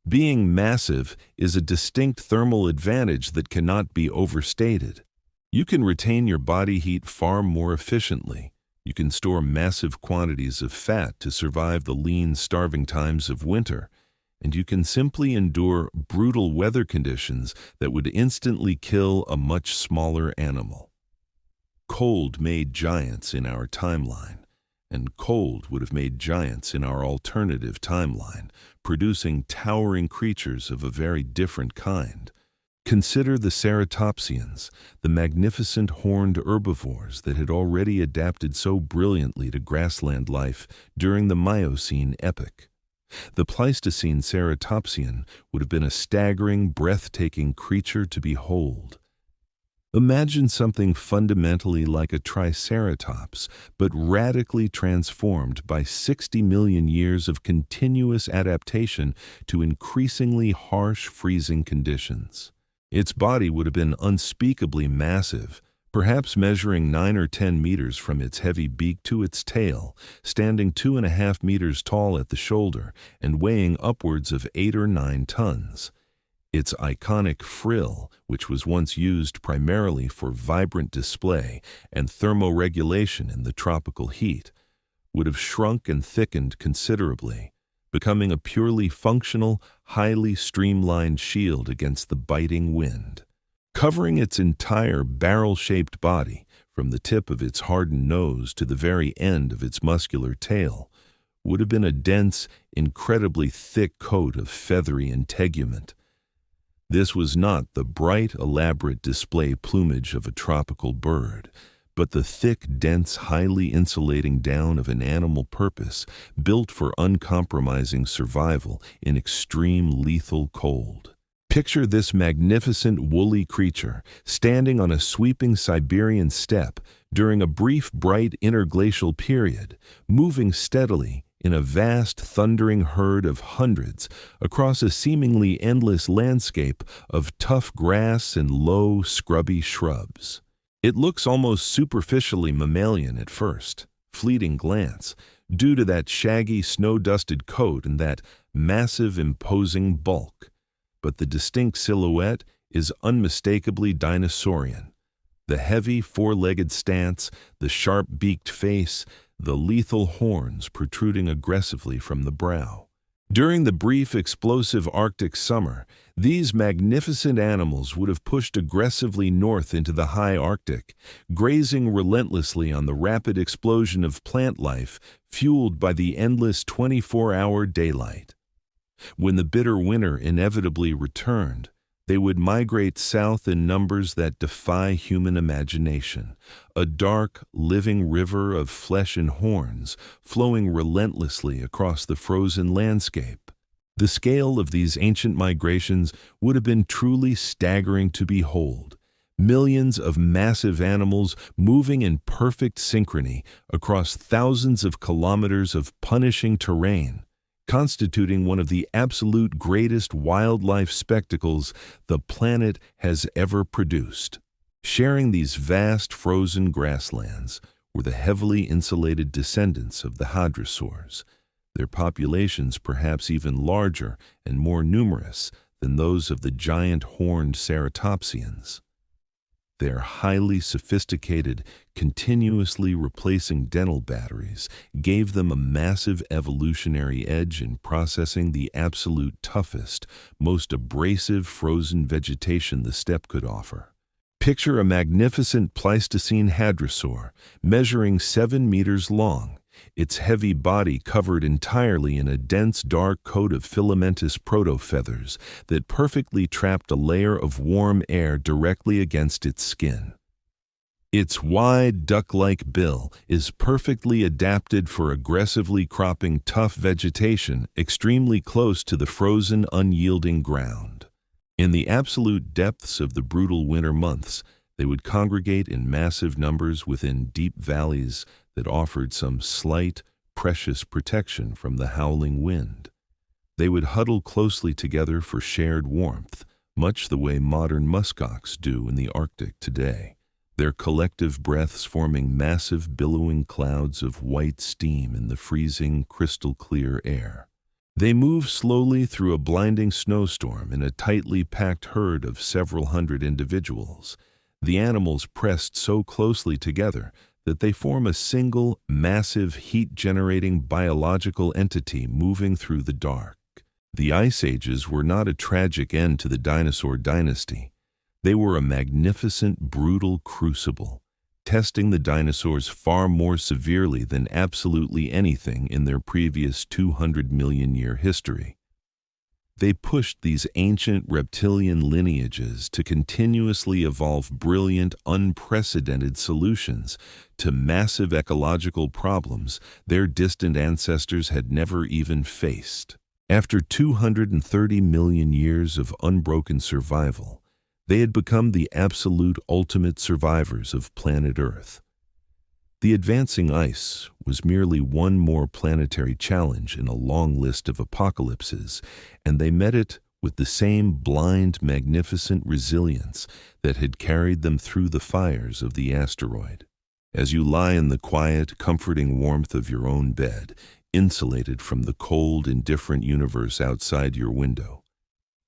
Being massive is a distinct thermal advantage that cannot be overstated. You can retain your body heat far more efficiently. You can store massive quantities of fat to survive the lean, starving times of winter, and you can simply endure brutal weather conditions that would instantly kill a much smaller animal. Cold made giants in our timeline, and cold would have made giants in our alternative timeline, producing towering creatures of a very different kind. Consider the ceratopsians, the magnificent horned herbivores that had already adapted so brilliantly to grassland life during the Miocene epoch. The Pleistocene ceratopsian would have been a staggering, breathtaking creature to behold. Imagine something fundamentally like a triceratops, but radically transformed by 60 million years of continuous adaptation to increasingly harsh freezing conditions. Its body would have been unspeakably massive, perhaps measuring 9 or 10 meters from its heavy beak to its tail, standing 2.5 meters tall at the shoulder and weighing upwards of 8 or 9 tons. Its iconic frill, which was once used primarily for vibrant display and thermoregulation in the tropical heat, would have shrunk and thickened considerably, becoming a purely functional, highly streamlined shield against the biting wind. Covering its entire barrel-shaped body, from the tip of its hardened nose to the very end of its muscular tail, would have been a dense, incredibly thick coat of feathery integument. This was not the bright, elaborate display plumage of a tropical bird, but the thick, dense, highly insulating down of an animal purpose built for uncompromising survival in extreme lethal cold. Picture this magnificent woolly creature standing on a sweeping Siberian steppe during a brief, bright interglacial period, moving steadily in a vast, thundering herd of hundreds across a seemingly endless landscape of tough grass and low, scrubby shrubs. It looks almost superficially mammalian at first, fleeting glance, due to that shaggy, snow-dusted coat and that massive, imposing bulk. But the distinct silhouette is unmistakably dinosaurian. The heavy, four-legged stance, the sharp-beaked face, the lethal horns protruding aggressively from the brow. During the brief explosive Arctic summer, these magnificent animals would have pushed aggressively north into the high Arctic, grazing relentlessly on the rapid explosion of plant life fueled by the endless 24-hour daylight. When the bitter winter inevitably returned, they would migrate south in numbers that defy human imagination, a dark, living river of flesh and horns flowing relentlessly across the frozen landscape. The scale of these ancient migrations would have been truly staggering to behold. Millions of massive animals moving in perfect synchrony across thousands of kilometers of punishing terrain, constituting one of the absolute greatest wildlife spectacles the planet has ever produced. Sharing these vast frozen grasslands were the heavily insulated descendants of the hadrosaurs, their populations perhaps even larger and more numerous than those of the giant horned ceratopsians. Their highly sophisticated, continuously replacing dental batteries gave them a massive evolutionary edge in processing the absolute toughest, most abrasive frozen vegetation the steppe could offer. Picture a magnificent Pleistocene hadrosaur, measuring 7 meters long, its heavy body covered entirely in a dense dark coat of filamentous protofeathers that perfectly trapped a layer of warm air directly against its skin. Its wide, duck-like bill is perfectly adapted for aggressively cropping tough vegetation extremely close to the frozen, unyielding ground. In the absolute depths of the brutal winter months, they would congregate in massive numbers within deep valleys that offered some slight, precious protection from the howling wind. They would huddle closely together for shared warmth, much the way modern muskox do in the Arctic today, their collective breaths forming massive billowing clouds of white steam in the freezing, crystal-clear air. They move slowly through a blinding snowstorm in a tightly packed herd of several hundred individuals, the animals pressed so closely together that they form a single, massive, heat-generating biological entity moving through the dark. The Ice Ages were not a tragic end to the dinosaur dynasty. They were a magnificent, brutal crucible, testing the dinosaurs far more severely than absolutely anything in their previous 200-million-year history. They pushed these ancient reptilian lineages to continuously evolve brilliant, unprecedented solutions to massive ecological problems their distant ancestors had never even faced. After 230 million years of unbroken survival, they had become the absolute ultimate survivors of planet Earth. The advancing ice was merely one more planetary challenge in a long list of apocalypses, and they met it with the same blind, magnificent resilience that had carried them through the fires of the asteroid. As you lie in the quiet, comforting warmth of your own bed, insulated from the cold, indifferent universe outside your window,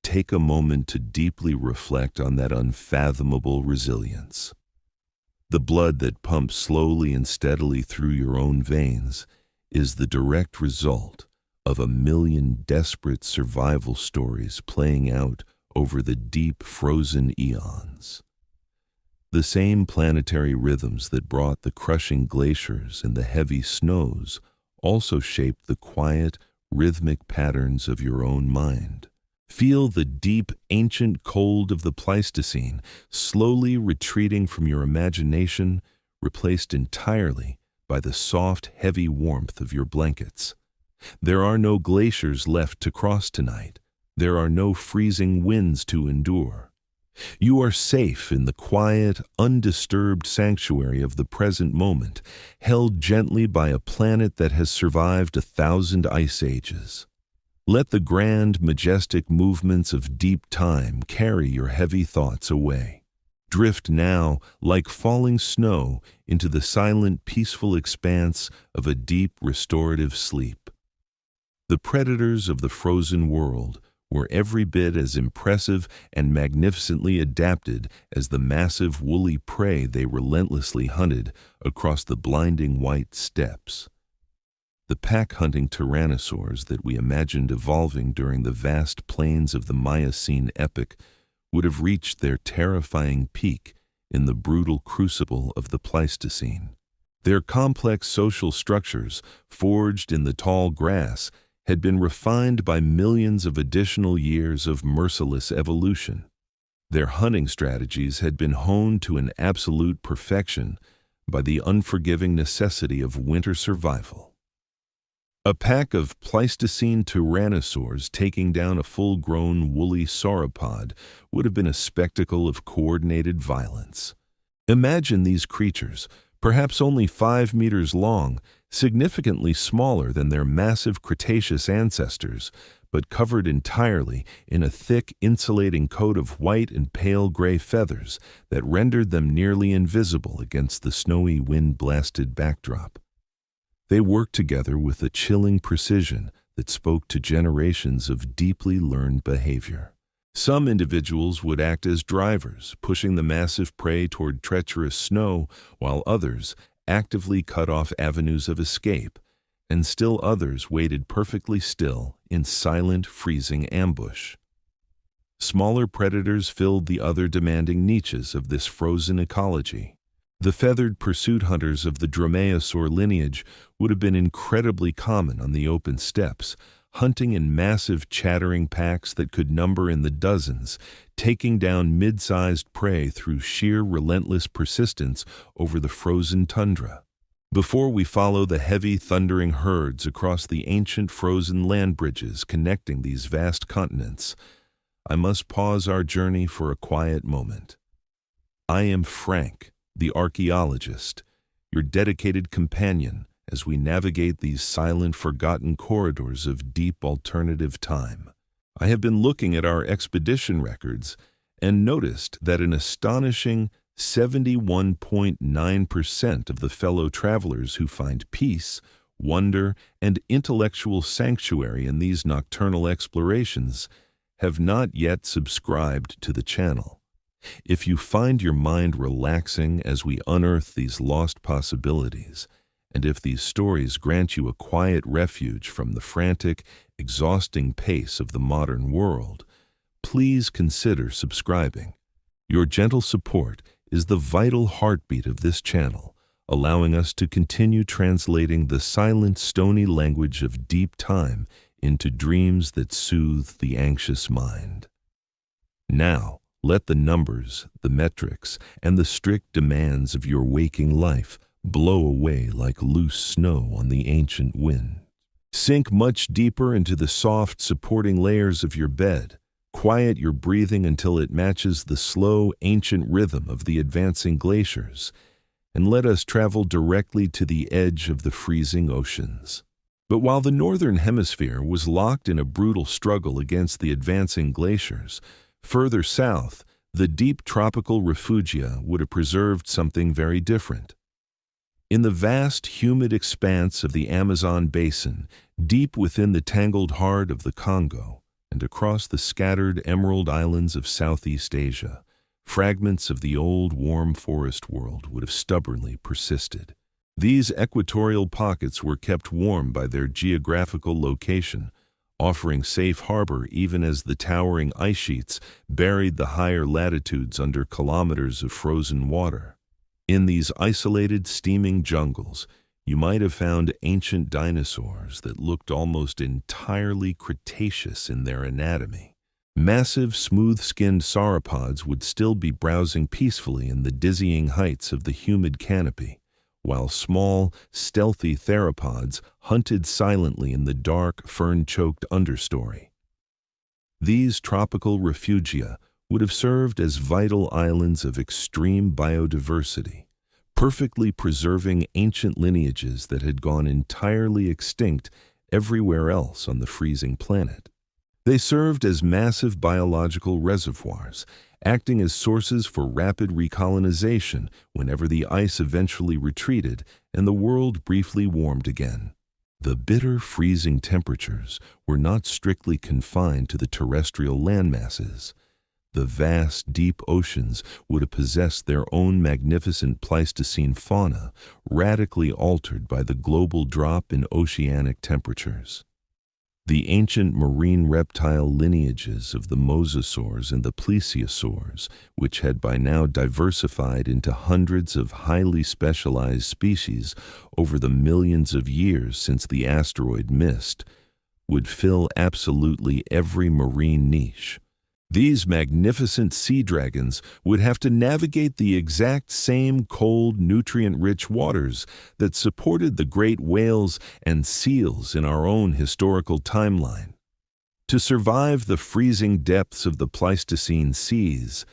take a moment to deeply reflect on that unfathomable resilience. The blood that pumps slowly and steadily through your own veins is the direct result of 1,000,000 desperate survival stories playing out over the deep frozen eons. The same planetary rhythms that brought the crushing glaciers and the heavy snows also shaped the quiet, rhythmic patterns of your own mind. Feel the deep, ancient cold of the Pleistocene slowly retreating from your imagination, replaced entirely by the soft, heavy warmth of your blankets. There are no glaciers left to cross tonight. There are no freezing winds to endure. You are safe in the quiet, undisturbed sanctuary of the present moment, held gently by a planet that has survived 1,000 ice ages. Let the grand, majestic movements of deep time carry your heavy thoughts away. Drift now, like falling snow, into the silent, peaceful expanse of a deep, restorative sleep. The predators of the frozen world were every bit as impressive and magnificently adapted as the massive, woolly prey they relentlessly hunted across the blinding white steppes. The pack-hunting tyrannosaurs that we imagined evolving during the vast plains of the Miocene epoch would have reached their terrifying peak in the brutal crucible of the Pleistocene. Their complex social structures, forged in the tall grass, had been refined by millions of additional years of merciless evolution. Their hunting strategies had been honed to an absolute perfection by the unforgiving necessity of winter survival. A pack of Pleistocene tyrannosaurs taking down a full-grown woolly sauropod would have been a spectacle of coordinated violence. Imagine these creatures, perhaps only 5 meters long, significantly smaller than their massive Cretaceous ancestors, but covered entirely in a thick, insulating coat of white and pale gray feathers that rendered them nearly invisible against the snowy, wind-blasted backdrop. They worked together with a chilling precision that spoke to generations of deeply learned behavior. Some individuals would act as drivers, pushing the massive prey toward treacherous snow, while others actively cut off avenues of escape, and still others waited perfectly still in silent, freezing ambush. Smaller predators filled the other demanding niches of this frozen ecology. The feathered pursuit hunters of the dromaeosaur lineage would have been incredibly common on the open steppes, hunting in massive chattering packs that could number in the dozens, taking down mid-sized prey through sheer relentless persistence over the frozen tundra. Before we follow the heavy thundering herds across the ancient frozen land bridges connecting these vast continents, I must pause our journey for a quiet moment. I am Frank, the archaeologist, your dedicated companion as we navigate these silent, forgotten corridors of deep alternative time. I have been looking at our expedition records and noticed that an astonishing 71.9% of the fellow travelers who find peace, wonder, and intellectual sanctuary in these nocturnal explorations have not yet subscribed to the channel. If you find your mind relaxing as we unearth these lost possibilities, and if these stories grant you a quiet refuge from the frantic, exhausting pace of the modern world, please consider subscribing. Your gentle support is the vital heartbeat of this channel, allowing us to continue translating the silent, stony language of deep time into dreams that soothe the anxious mind. Now, let the numbers, the metrics, and the strict demands of your waking life blow away like loose snow on the ancient wind. Sink much deeper into the soft, supporting layers of your bed. Quiet your breathing until it matches the slow, ancient rhythm of the advancing glaciers, and let us travel directly to the edge of the freezing oceans. But while the northern hemisphere was locked in a brutal struggle against the advancing glaciers, further south, the deep tropical refugia would have preserved something very different. In the vast, humid expanse of the Amazon basin, deep within the tangled heart of the Congo, and across the scattered emerald islands of Southeast Asia, fragments of the old warm forest world would have stubbornly persisted. These equatorial pockets were kept warm by their geographical location, offering safe harbor even as the towering ice sheets buried the higher latitudes under kilometers of frozen water. In these isolated, steaming jungles, you might have found ancient dinosaurs that looked almost entirely Cretaceous in their anatomy. Massive, smooth-skinned sauropods would still be browsing peacefully in the dizzying heights of the humid canopy, while small, stealthy theropods hunted silently in the dark, fern-choked understory. These tropical refugia would have served as vital islands of extreme biodiversity, perfectly preserving ancient lineages that had gone entirely extinct everywhere else on the freezing planet. They served as massive biological reservoirs, acting as sources for rapid recolonization whenever the ice eventually retreated and the world briefly warmed again. The bitter freezing temperatures were not strictly confined to the terrestrial landmasses. The vast, deep oceans would have possessed their own magnificent Pleistocene fauna, radically altered by the global drop in oceanic temperatures. The ancient marine reptile lineages of the mosasaurs and the plesiosaurs, which had by now diversified into hundreds of highly specialized species over the millions of years since the asteroid missed, would fill absolutely every marine niche. These magnificent sea dragons would have to navigate the exact same cold, nutrient-rich waters that supported the great whales and seals in our own historical timeline. To survive the freezing depths of the Pleistocene seas,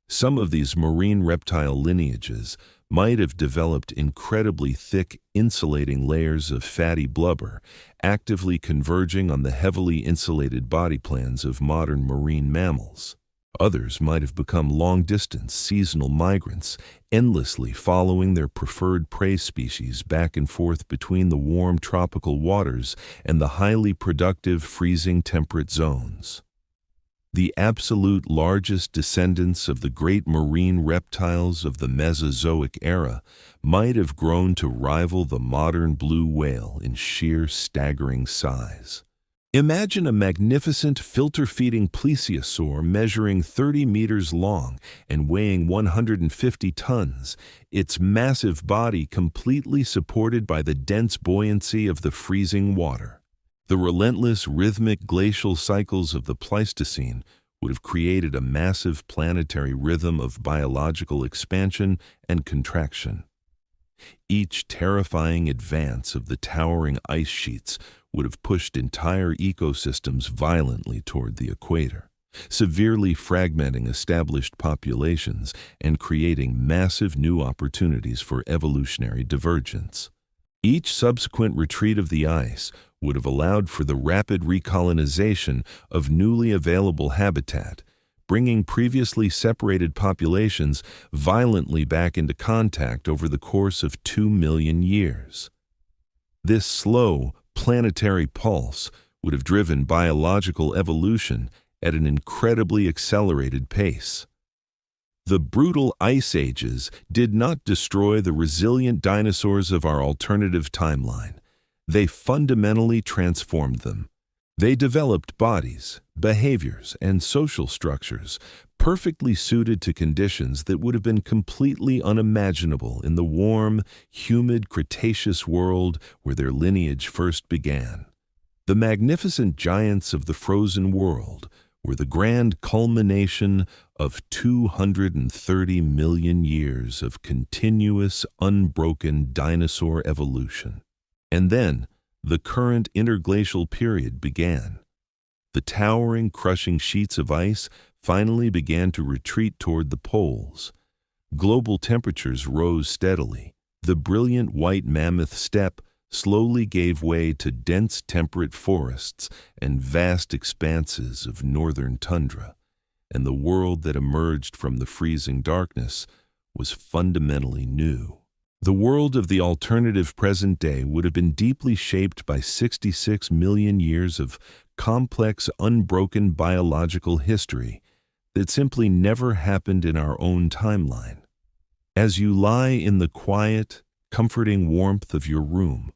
some of these marine reptile lineages might have developed incredibly thick, insulating layers of fatty blubber, actively converging on the heavily insulated body plans of modern marine mammals. Others might have become long-distance seasonal migrants, endlessly following their preferred prey species back and forth between the warm tropical waters and the highly productive freezing temperate zones. The absolute largest descendants of the great marine reptiles of the Mesozoic era might have grown to rival the modern blue whale in sheer staggering size. Imagine a magnificent filter-feeding plesiosaur measuring 30 meters long and weighing 150 tons, its massive body completely supported by the dense buoyancy of the freezing water. The relentless rhythmic glacial cycles of the Pleistocene would have created a massive planetary rhythm of biological expansion and contraction. Each terrifying advance of the towering ice sheets would have pushed entire ecosystems violently toward the equator, severely fragmenting established populations and creating massive new opportunities for evolutionary divergence. Each subsequent retreat of the ice would have allowed for the rapid recolonization of newly available habitat, bringing previously separated populations violently back into contact over the course of 2 million years. This slow, planetary pulse would have driven biological evolution at an incredibly accelerated pace. The brutal ice ages did not destroy the resilient dinosaurs of our alternative timeline. They fundamentally transformed them. They developed bodies, behaviors, and social structures perfectly suited to conditions that would have been completely unimaginable in the warm, humid Cretaceous world where their lineage first began. The magnificent giants of the frozen world were the grand culmination of 230 million years of continuous, unbroken dinosaur evolution. And then, the current interglacial period began. The towering, crushing sheets of ice finally began to retreat toward the poles. Global temperatures rose steadily. The brilliant white mammoth steppe slowly gave way to dense temperate forests and vast expanses of northern tundra, and the world that emerged from the freezing darkness was fundamentally new. The world of the alternative present day would have been deeply shaped by 66 million years of complex, unbroken biological history that simply never happened in our own timeline. As you lie in the quiet, comforting warmth of your room,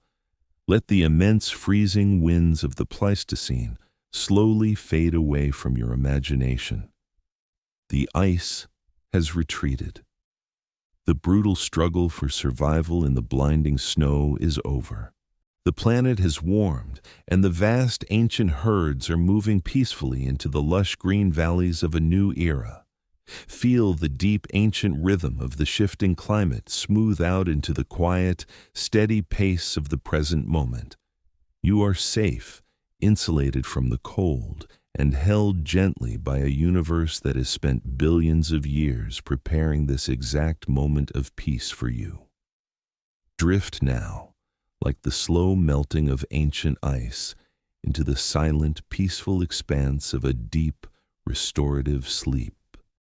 let the immense freezing winds of the Pleistocene slowly fade away from your imagination. The ice has retreated. The brutal struggle for survival in the blinding snow is over. The planet has warmed, and the vast ancient herds are moving peacefully into the lush green valleys of a new era. Feel the deep ancient rhythm of the shifting climate smooth out into the quiet, steady pace of the present moment. You are safe, insulated from the cold, and held gently by a universe that has spent billions of years preparing this exact moment of peace for you. Drift now, like the slow melting of ancient ice, into the silent, peaceful expanse of a deep, restorative sleep.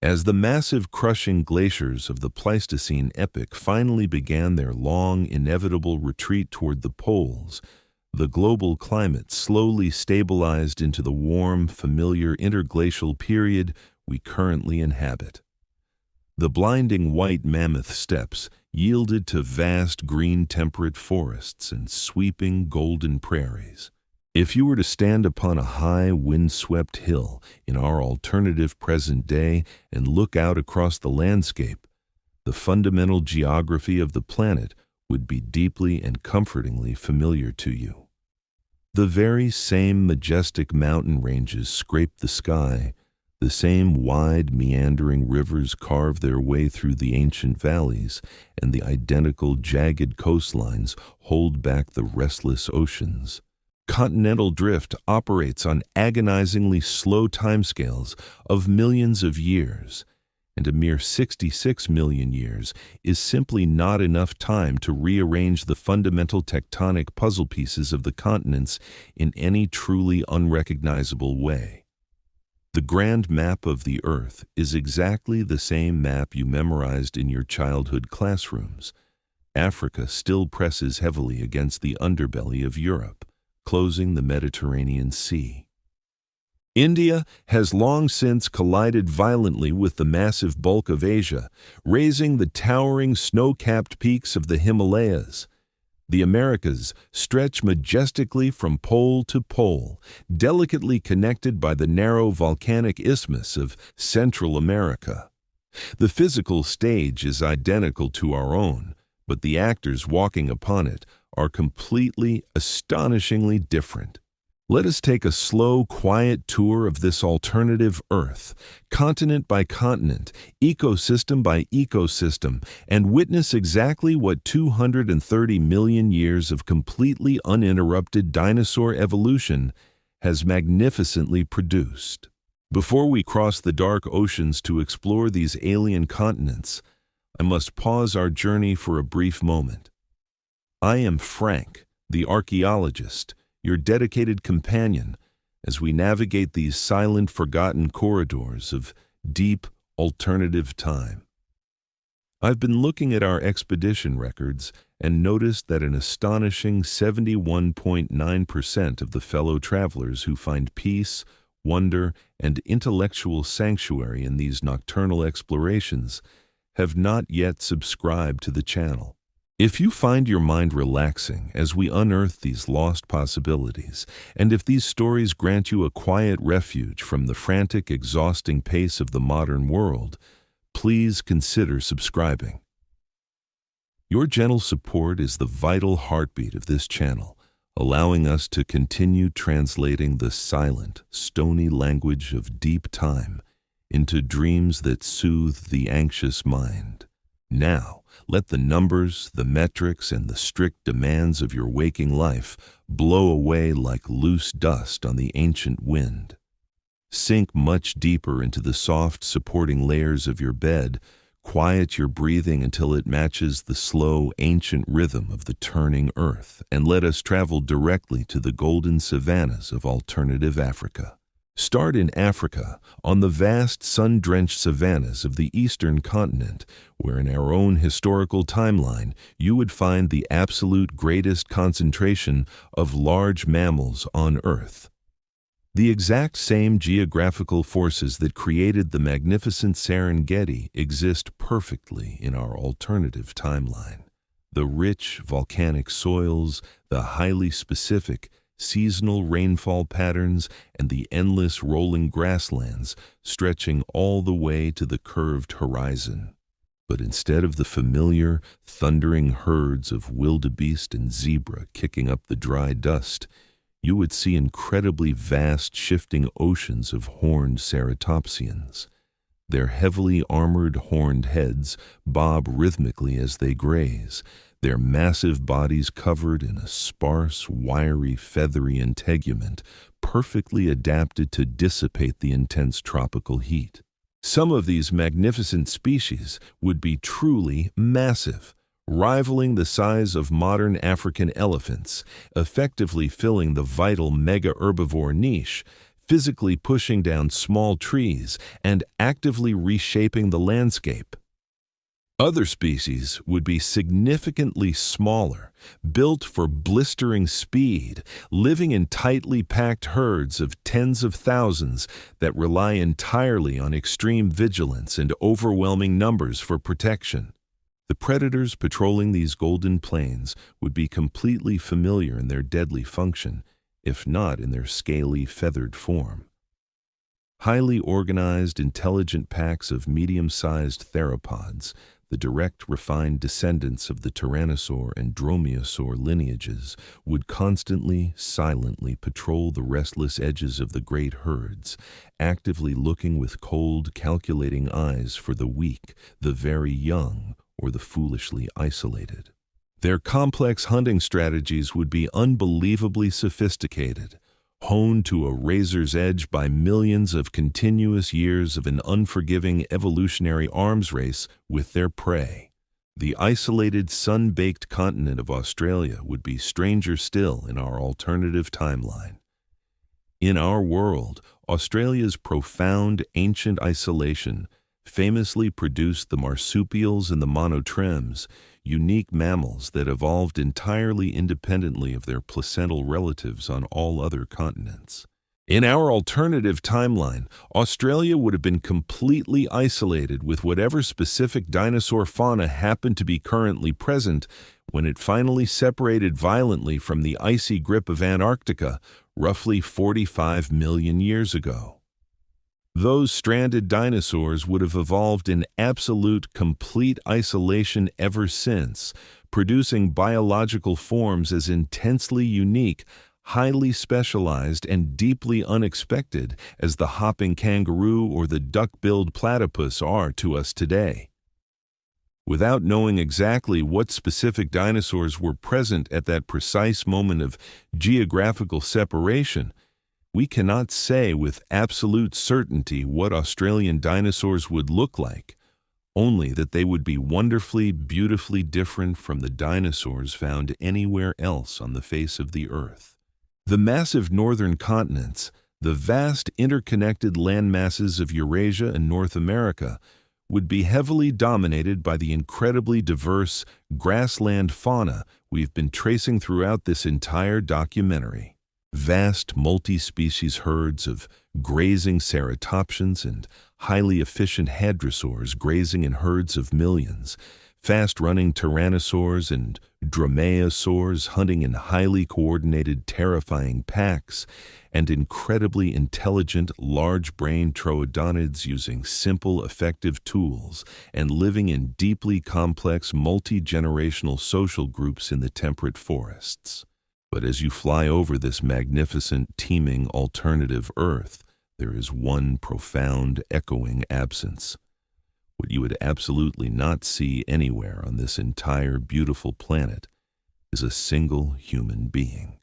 As the massive crushing glaciers of the Pleistocene epoch finally began their long, inevitable retreat toward the poles, the global climate slowly stabilized into the warm, familiar interglacial period we currently inhabit. The blinding white mammoth steppes yielded to vast green temperate forests and sweeping golden prairies. If you were to stand upon a high, wind-swept hill in our alternative present day and look out across the landscape, the fundamental geography of the planet would be deeply and comfortingly familiar to you. The very same majestic mountain ranges scrape the sky, the same wide, meandering rivers carve their way through the ancient valleys, and the identical jagged coastlines hold back the restless oceans. Continental drift operates on agonizingly slow timescales of millions of years, and a mere 66 million years is simply not enough time to rearrange the fundamental tectonic puzzle pieces of the continents in any truly unrecognizable way. The grand map of the Earth is exactly the same map you memorized in your childhood classrooms. Africa still presses heavily against the underbelly of Europe, closing the Mediterranean Sea. India has long since collided violently with the massive bulk of Asia, raising the towering snow-capped peaks of the Himalayas. The Americas stretch majestically from pole to pole, delicately connected by the narrow volcanic isthmus of Central America. The physical stage is identical to our own, but the actors walking upon it are completely, astonishingly different. Let us take a slow, quiet tour of this alternative Earth, continent by continent, ecosystem by ecosystem, and witness exactly what 230 million years of completely uninterrupted dinosaur evolution has magnificently produced. Before we cross the dark oceans to explore these alien continents, I must pause our journey for a brief moment. I am Frank, the archaeologist, your dedicated companion, as we navigate these silent, forgotten corridors of deep, alternative time. I've been looking at our expedition records and noticed that an astonishing 71.9% of the fellow travelers who find peace, wonder, and intellectual sanctuary in these nocturnal explorations have not yet subscribed to the channel. If you find your mind relaxing as we unearth these lost possibilities, and if these stories grant you a quiet refuge from the frantic, exhausting pace of the modern world, please consider subscribing. Your gentle support is the vital heartbeat of this channel, allowing us to continue translating the silent, stony language of deep time into dreams that soothe the anxious mind. Now, let the numbers, the metrics, and the strict demands of your waking life blow away like loose dust on the ancient wind. Sink much deeper into the soft, supporting layers of your bed. Quiet your breathing until it matches the slow, ancient rhythm of the turning earth, and let us travel directly to the golden savannas of alternative Africa. Start in Africa, on the vast sun-drenched savannas of the eastern continent, where in our own historical timeline you would find the absolute greatest concentration of large mammals on Earth. The exact same geographical forces that created the magnificent Serengeti exist perfectly in our alternative timeline. The rich volcanic soils, the highly specific seasonal rainfall patterns, and the endless rolling grasslands stretching all the way to the curved horizon. But instead of the familiar, thundering herds of wildebeest and zebra kicking up the dry dust, you would see incredibly vast, shifting oceans of horned ceratopsians. Their heavily armored horned heads bob rhythmically as they graze, their massive bodies covered in a sparse, wiry, feathery integument, perfectly adapted to dissipate the intense tropical heat. Some of these magnificent species would be truly massive, rivaling the size of modern African elephants, effectively filling the vital mega-herbivore niche, physically pushing down small trees and actively reshaping the landscape. Other species would be significantly smaller, built for blistering speed, living in tightly packed herds of tens of thousands that rely entirely on extreme vigilance and overwhelming numbers for protection. The predators patrolling these golden plains would be completely familiar in their deadly function, if not in their scaly, feathered form. Highly organized, intelligent packs of medium-sized theropods, the direct, refined descendants of the tyrannosaur and dromaeosaur lineages, would constantly, silently patrol the restless edges of the great herds, actively looking with cold, calculating eyes for the weak, the very young, or the foolishly isolated. Their complex hunting strategies would be unbelievably sophisticated, honed to a razor's edge by millions of continuous years of an unforgiving evolutionary arms race with their prey. The isolated, sun-baked continent of Australia would be stranger still in our alternative timeline. In our world, Australia's profound, ancient isolation famously produced the marsupials and the monotremes, unique mammals that evolved entirely independently of their placental relatives on all other continents. In our alternative timeline, Australia would have been completely isolated with whatever specific dinosaur fauna happened to be currently present when it finally separated violently from the icy grip of Antarctica roughly 45 million years ago. Those stranded dinosaurs would have evolved in absolute, complete isolation ever since, producing biological forms as intensely unique, highly specialized, and deeply unexpected as the hopping kangaroo or the duck-billed platypus are to us today. Without knowing exactly what specific dinosaurs were present at that precise moment of geographical separation, we cannot say with absolute certainty what Australian dinosaurs would look like, only that they would be wonderfully, beautifully different from the dinosaurs found anywhere else on the face of the earth. The massive northern continents, the vast interconnected landmasses of Eurasia and North America, would be heavily dominated by the incredibly diverse grassland fauna we've been tracing throughout this entire documentary. Vast multi-species herds of grazing ceratopsians and highly efficient hadrosaurs grazing in herds of millions, fast-running tyrannosaurs and dromaeosaurs hunting in highly coordinated, terrifying packs, and incredibly intelligent, large-brained troodontids using simple, effective tools and living in deeply complex, multi-generational social groups in the temperate forests. But as you fly over this magnificent, teeming alternative Earth, there is one profound, echoing absence. What you would absolutely not see anywhere on this entire beautiful planet is a single human being.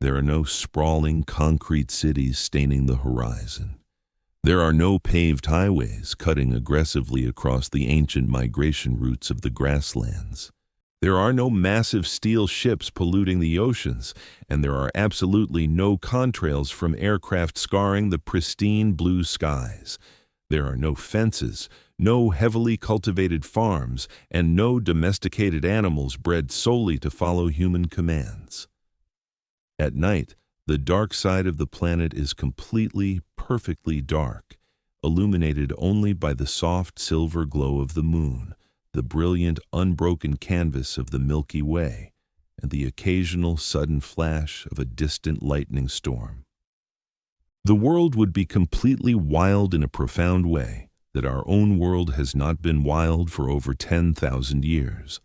There are no sprawling concrete cities staining the horizon. There are no paved highways cutting aggressively across the ancient migration routes of the grasslands. There are no massive steel ships polluting the oceans, and there are absolutely no contrails from aircraft scarring the pristine blue skies. There are no fences, no heavily cultivated farms, and no domesticated animals bred solely to follow human commands. At night, the dark side of the planet is completely, perfectly dark, illuminated only by the soft silver glow of the moon, the brilliant, unbroken canvas of the Milky Way, and the occasional sudden flash of a distant lightning storm. The world would be completely wild in a profound way that our own world has not been wild for over 10,000 years.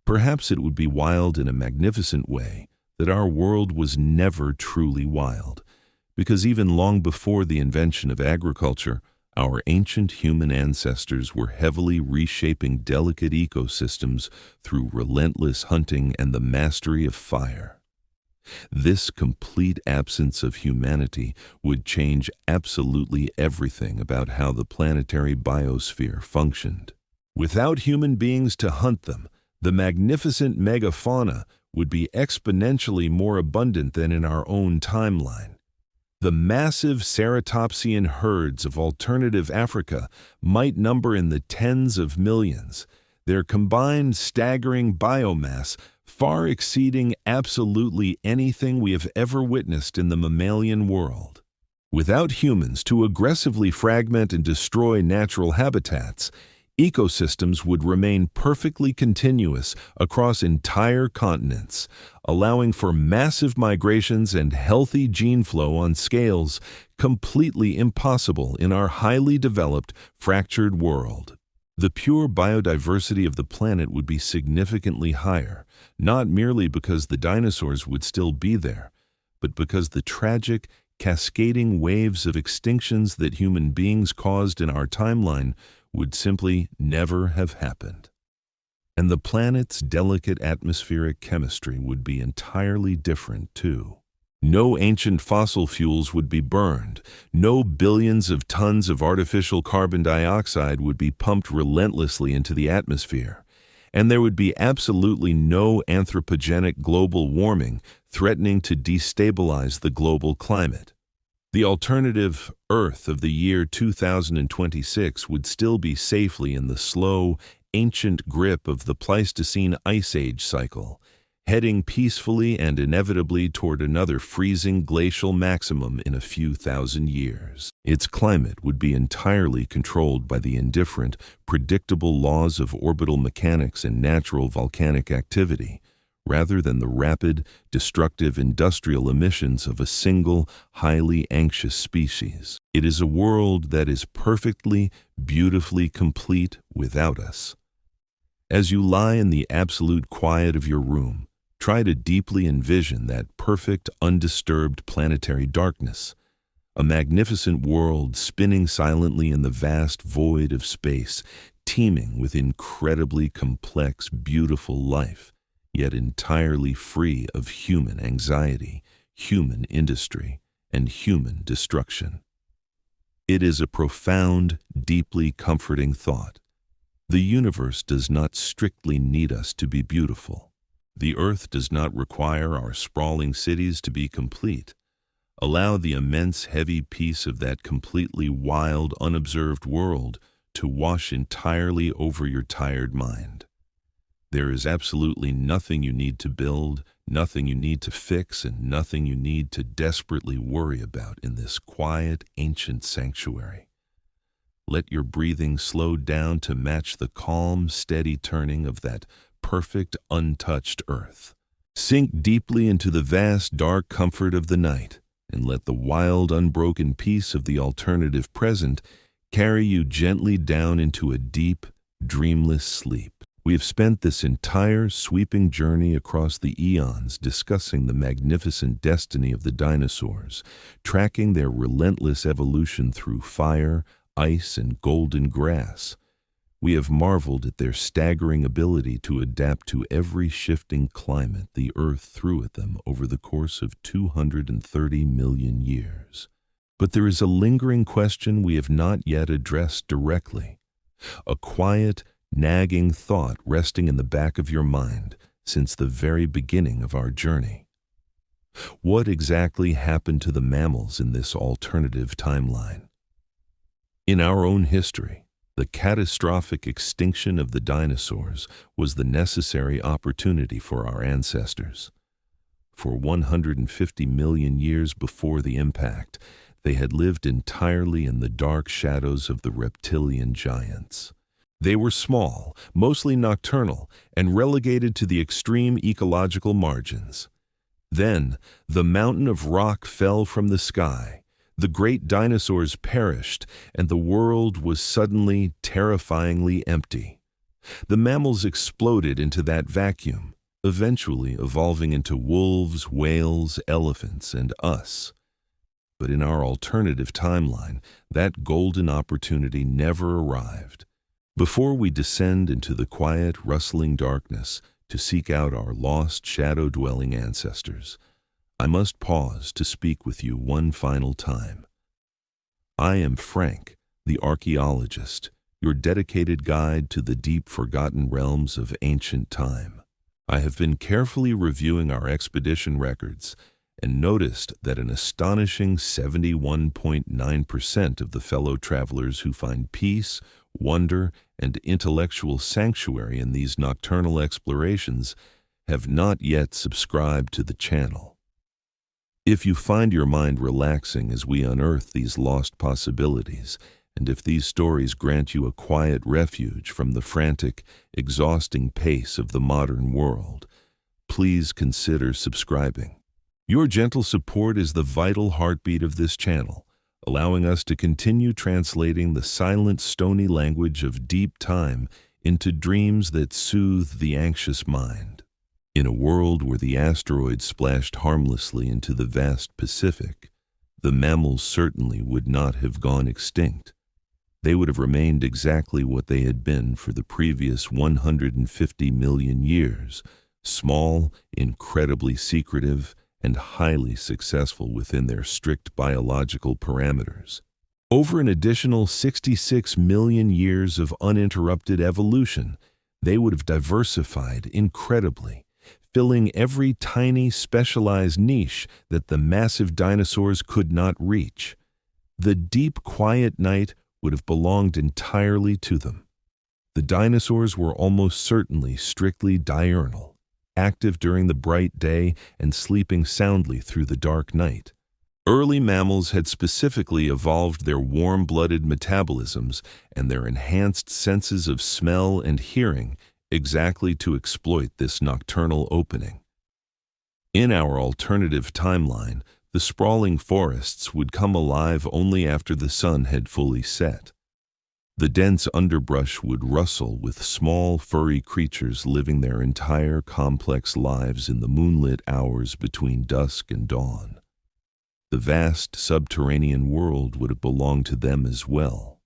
Perhaps it would be wild in a magnificent way that our world was never truly wild, because even long before the invention of agriculture, our ancient human ancestors were heavily reshaping delicate ecosystems through relentless hunting and the mastery of fire. This complete absence of humanity would change absolutely everything about how the planetary biosphere functioned. Without human beings to hunt them, the magnificent megafauna would be exponentially more abundant than in our own timeline. The massive ceratopsian herds of alternative Africa might number in the tens of millions, their combined staggering biomass far exceeding absolutely anything we have ever witnessed in the mammalian world. Without humans to aggressively fragment and destroy natural habitats, ecosystems would remain perfectly continuous across entire continents, allowing for massive migrations and healthy gene flow on scales completely impossible in our highly developed, fractured world. The pure biodiversity of the planet would be significantly higher, not merely because the dinosaurs would still be there, but because the tragic, cascading waves of extinctions that human beings caused in our timeline would simply never have happened. And the planet's delicate atmospheric chemistry would be entirely different, too. No ancient fossil fuels would be burned, no billions of tons of artificial carbon dioxide would be pumped relentlessly into the atmosphere, and there would be absolutely no anthropogenic global warming threatening to destabilize the global climate. The alternative Earth of the year 2026 would still be safely in the slow, ancient grip of the Pleistocene Ice Age cycle, heading peacefully and inevitably toward another freezing glacial maximum in a few thousand years. Its climate would be entirely controlled by the indifferent, predictable laws of orbital mechanics and natural volcanic activity, rather than the rapid, destructive industrial emissions of a single, highly anxious species. It is a world that is perfectly, beautifully complete without us. As you lie in the absolute quiet of your room, try to deeply envision that perfect, undisturbed planetary darkness, a magnificent world spinning silently in the vast void of space, teeming with incredibly complex, beautiful life, yet entirely free of human anxiety, human industry, and human destruction. It is a profound, deeply comforting thought. The universe does not strictly need us to be beautiful. The earth does not require our sprawling cities to be complete. Allow the immense, heavy peace of that completely wild, unobserved world to wash entirely over your tired mind. There is absolutely nothing you need to build, nothing you need to fix, and nothing you need to desperately worry about in this quiet, ancient sanctuary. Let your breathing slow down to match the calm, steady turning of that perfect, untouched earth. Sink deeply into the vast, dark comfort of the night, and let the wild, unbroken peace of the alternative present carry you gently down into a deep, dreamless sleep. We have spent this entire sweeping journey across the eons discussing the magnificent destiny of the dinosaurs, tracking their relentless evolution through fire, ice, and golden grass. We have marveled at their staggering ability to adapt to every shifting climate the Earth threw at them over the course of 230 million years. But there is a lingering question we have not yet addressed directly, a quiet, nagging thought resting in the back of your mind since the very beginning of our journey. What exactly happened to the mammals in this alternative timeline? In our own history, the catastrophic extinction of the dinosaurs was the necessary opportunity for our ancestors. For 150 million years before the impact, they had lived entirely in the dark shadows of the reptilian giants. They were small, mostly nocturnal, and relegated to the extreme ecological margins. Then, the mountain of rock fell from the sky. The great dinosaurs perished, and the world was suddenly, terrifyingly empty. The mammals exploded into that vacuum, eventually evolving into wolves, whales, elephants, and us. But in our alternative timeline, that golden opportunity never arrived. Before we descend into the quiet, rustling darkness to seek out our lost, shadow-dwelling ancestors, I must pause to speak with you one final time. I am Frank, the archaeologist, your dedicated guide to the deep forgotten realms of ancient time. I have been carefully reviewing our expedition records and noticed that an astonishing 71.9% of the fellow travelers who find peace, wonder, and intellectual sanctuary in these nocturnal explorations have not yet subscribed to the channel. If you find your mind relaxing as we unearth these lost possibilities, and if these stories grant you a quiet refuge from the frantic, exhausting pace of the modern world, please consider subscribing. Your gentle support is the vital heartbeat of this channel, allowing us to continue translating the silent, stony language of deep time into dreams that soothe the anxious mind. In a world where the asteroid splashed harmlessly into the vast Pacific, the mammals certainly would not have gone extinct. They would have remained exactly what they had been for the previous 150 million years, small, incredibly secretive, and highly successful within their strict biological parameters. Over an additional 66 million years of uninterrupted evolution, they would have diversified incredibly, filling every tiny, specialized niche that the massive dinosaurs could not reach. The deep, quiet night would have belonged entirely to them. The dinosaurs were almost certainly strictly diurnal, active during the bright day and sleeping soundly through the dark night. Early mammals had specifically evolved their warm-blooded metabolisms and their enhanced senses of smell and hearing exactly to exploit this nocturnal opening. In our alternative timeline, the sprawling forests would come alive only after the sun had fully set. The dense underbrush would rustle with small, furry creatures living their entire complex lives in the moonlit hours between dusk and dawn. The vast subterranean world would have belonged to them as well.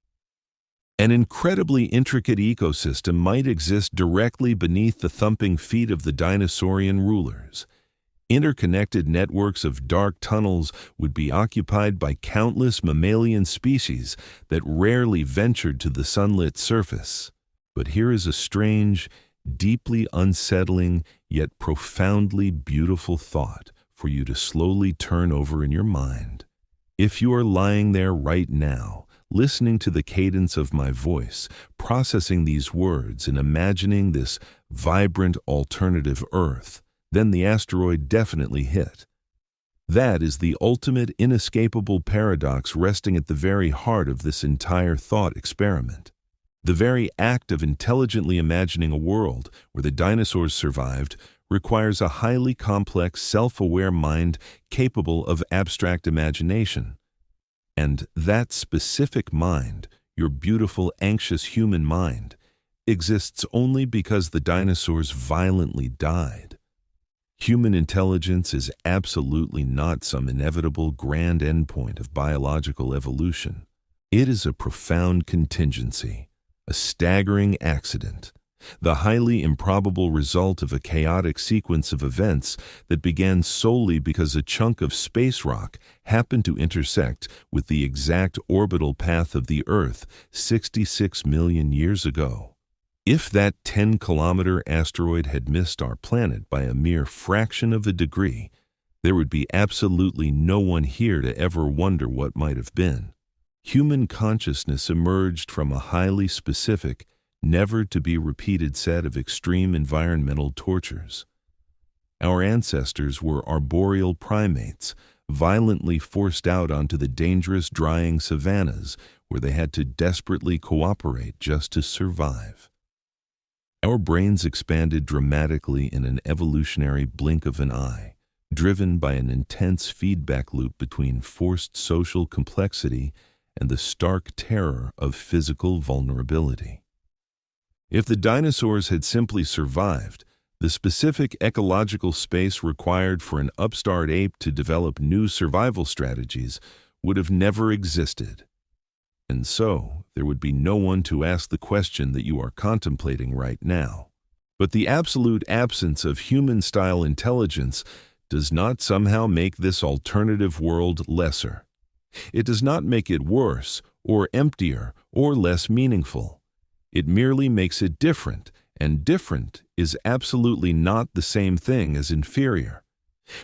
An incredibly intricate ecosystem might exist directly beneath the thumping feet of the dinosaurian rulers. Interconnected networks of dark tunnels would be occupied by countless mammalian species that rarely ventured to the sunlit surface. But here is a strange, deeply unsettling, yet profoundly beautiful thought for you to slowly turn over in your mind. If you are lying there right now, listening to the cadence of my voice, processing these words and imagining this vibrant alternative Earth, then the asteroid definitely hit. That is the ultimate inescapable paradox resting at the very heart of this entire thought experiment. The very act of intelligently imagining a world where the dinosaurs survived requires a highly complex, self-aware mind capable of abstract imagination. And that specific mind, your beautiful, anxious human mind, exists only because the dinosaurs violently died. Human intelligence is absolutely not some inevitable grand endpoint of biological evolution. It is a profound contingency, a staggering accident, the highly improbable result of a chaotic sequence of events that began solely because a chunk of space rock happened to intersect with the exact orbital path of the Earth 66 million years ago. If that 10-kilometer asteroid had missed our planet by a mere fraction of a degree, there would be absolutely no one here to ever wonder what might have been. Human consciousness emerged from a highly specific, never-to-be-repeated set of extreme environmental tortures. Our ancestors were arboreal primates, violently forced out onto the dangerous drying savannas where they had to desperately cooperate just to survive. Our brains expanded dramatically in an evolutionary blink of an eye, driven by an intense feedback loop between forced social complexity and the stark terror of physical vulnerability. If the dinosaurs had simply survived, the specific ecological space required for an upstart ape to develop new survival strategies would have never existed. And so, there would be no one to ask the question that you are contemplating right now. But the absolute absence of human-style intelligence does not somehow make this alternative world lesser. It does not make it worse, or emptier, or less meaningful. It merely makes it different, and different is absolutely not the same thing as inferior.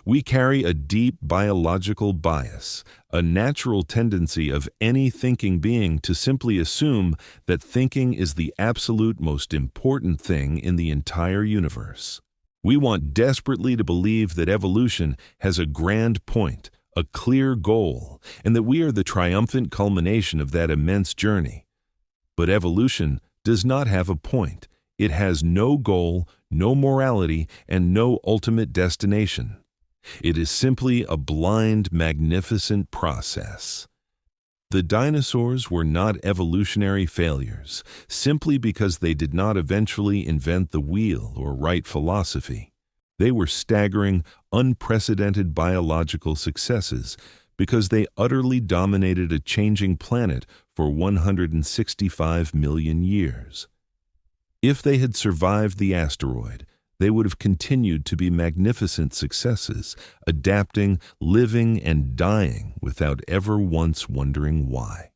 We carry a deep biological bias, a natural tendency of any thinking being to simply assume that thinking is the absolute most important thing in the entire universe. We want desperately to believe that evolution has a grand point, a clear goal, and that we are the triumphant culmination of that immense journey. But evolution does not have a point. It has no goal, no morality, and no ultimate destination. It is simply a blind, magnificent process. The dinosaurs were not evolutionary failures, simply because they did not eventually invent the wheel or write philosophy. They were staggering, unprecedented biological successes because they utterly dominated a changing planet for 165 million years. If they had survived the asteroid, they would have continued to be magnificent successes, adapting, living, and dying without ever once wondering why.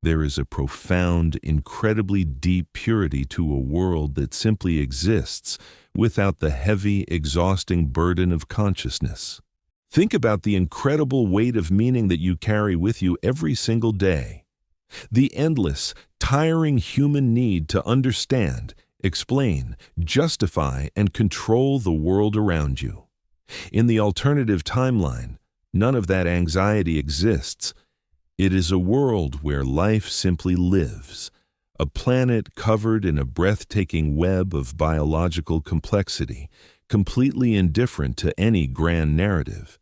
There is a profound, incredibly deep purity to a world that simply exists without the heavy, exhausting burden of consciousness. Think about the incredible weight of meaning that you carry with you every single day. The endless, tiring human need to understand, explain, justify, and control the world around you. In the alternative timeline, none of that anxiety exists. It is a world where life simply lives, a planet covered in a breathtaking web of biological complexity, completely indifferent to any grand narrative.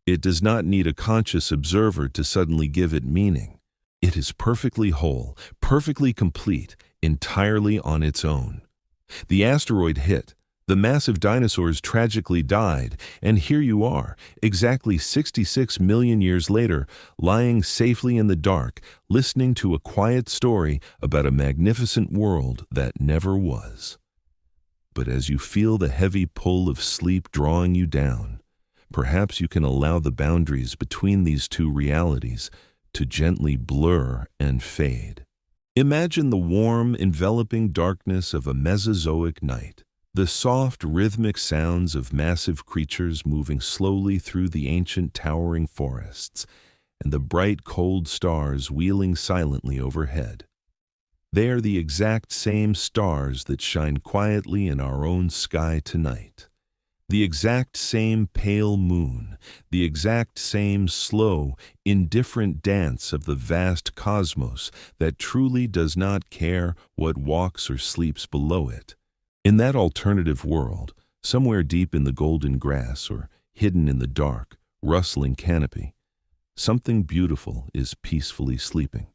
It does not need a conscious observer to suddenly give it meaning. It is perfectly whole, perfectly complete, entirely on its own. The asteroid hit, the massive dinosaurs tragically died, and here you are, exactly 66 million years later, lying safely in the dark, listening to a quiet story about a magnificent world that never was. But as you feel the heavy pull of sleep drawing you down, perhaps you can allow the boundaries between these two realities to gently blur and fade. Imagine the warm, enveloping darkness of a Mesozoic night, the soft, rhythmic sounds of massive creatures moving slowly through the ancient towering forests, and the bright, cold stars wheeling silently overhead. They are the exact same stars that shine quietly in our own sky tonight. The exact same pale moon, the exact same slow, indifferent dance of the vast cosmos that truly does not care what walks or sleeps below it. In that alternative world, somewhere deep in the golden grass or hidden in the dark, rustling canopy, something beautiful is peacefully sleeping.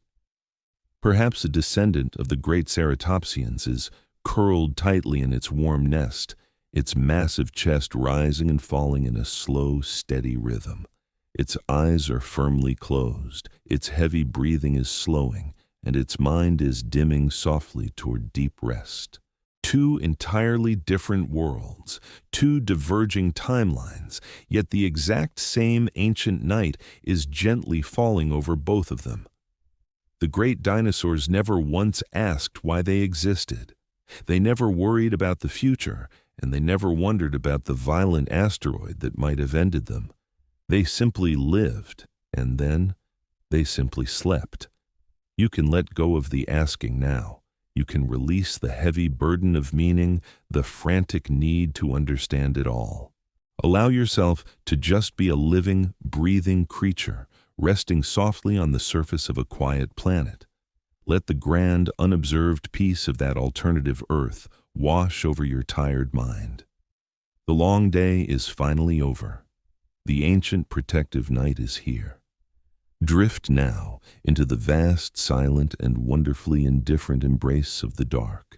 Perhaps a descendant of the great ceratopsians is curled tightly in its warm nest, its massive chest rising and falling in a slow, steady rhythm. Its eyes are firmly closed, its heavy breathing is slowing, and its mind is dimming softly toward deep rest. Two entirely different worlds, two diverging timelines, yet the exact same ancient night is gently falling over both of them. The great dinosaurs never once asked why they existed. They never worried about the future, and they never wondered about the violent asteroid that might have ended them. They simply lived, and then they simply slept. You can let go of the asking now. You can release the heavy burden of meaning, the frantic need to understand it all. Allow yourself to just be a living, breathing creature, resting softly on the surface of a quiet planet. Let the grand, unobserved peace of that alternative Earth wash over your tired mind. The long day is finally over. The ancient protective night is here. Drift now into the vast, silent, and wonderfully indifferent embrace of the dark.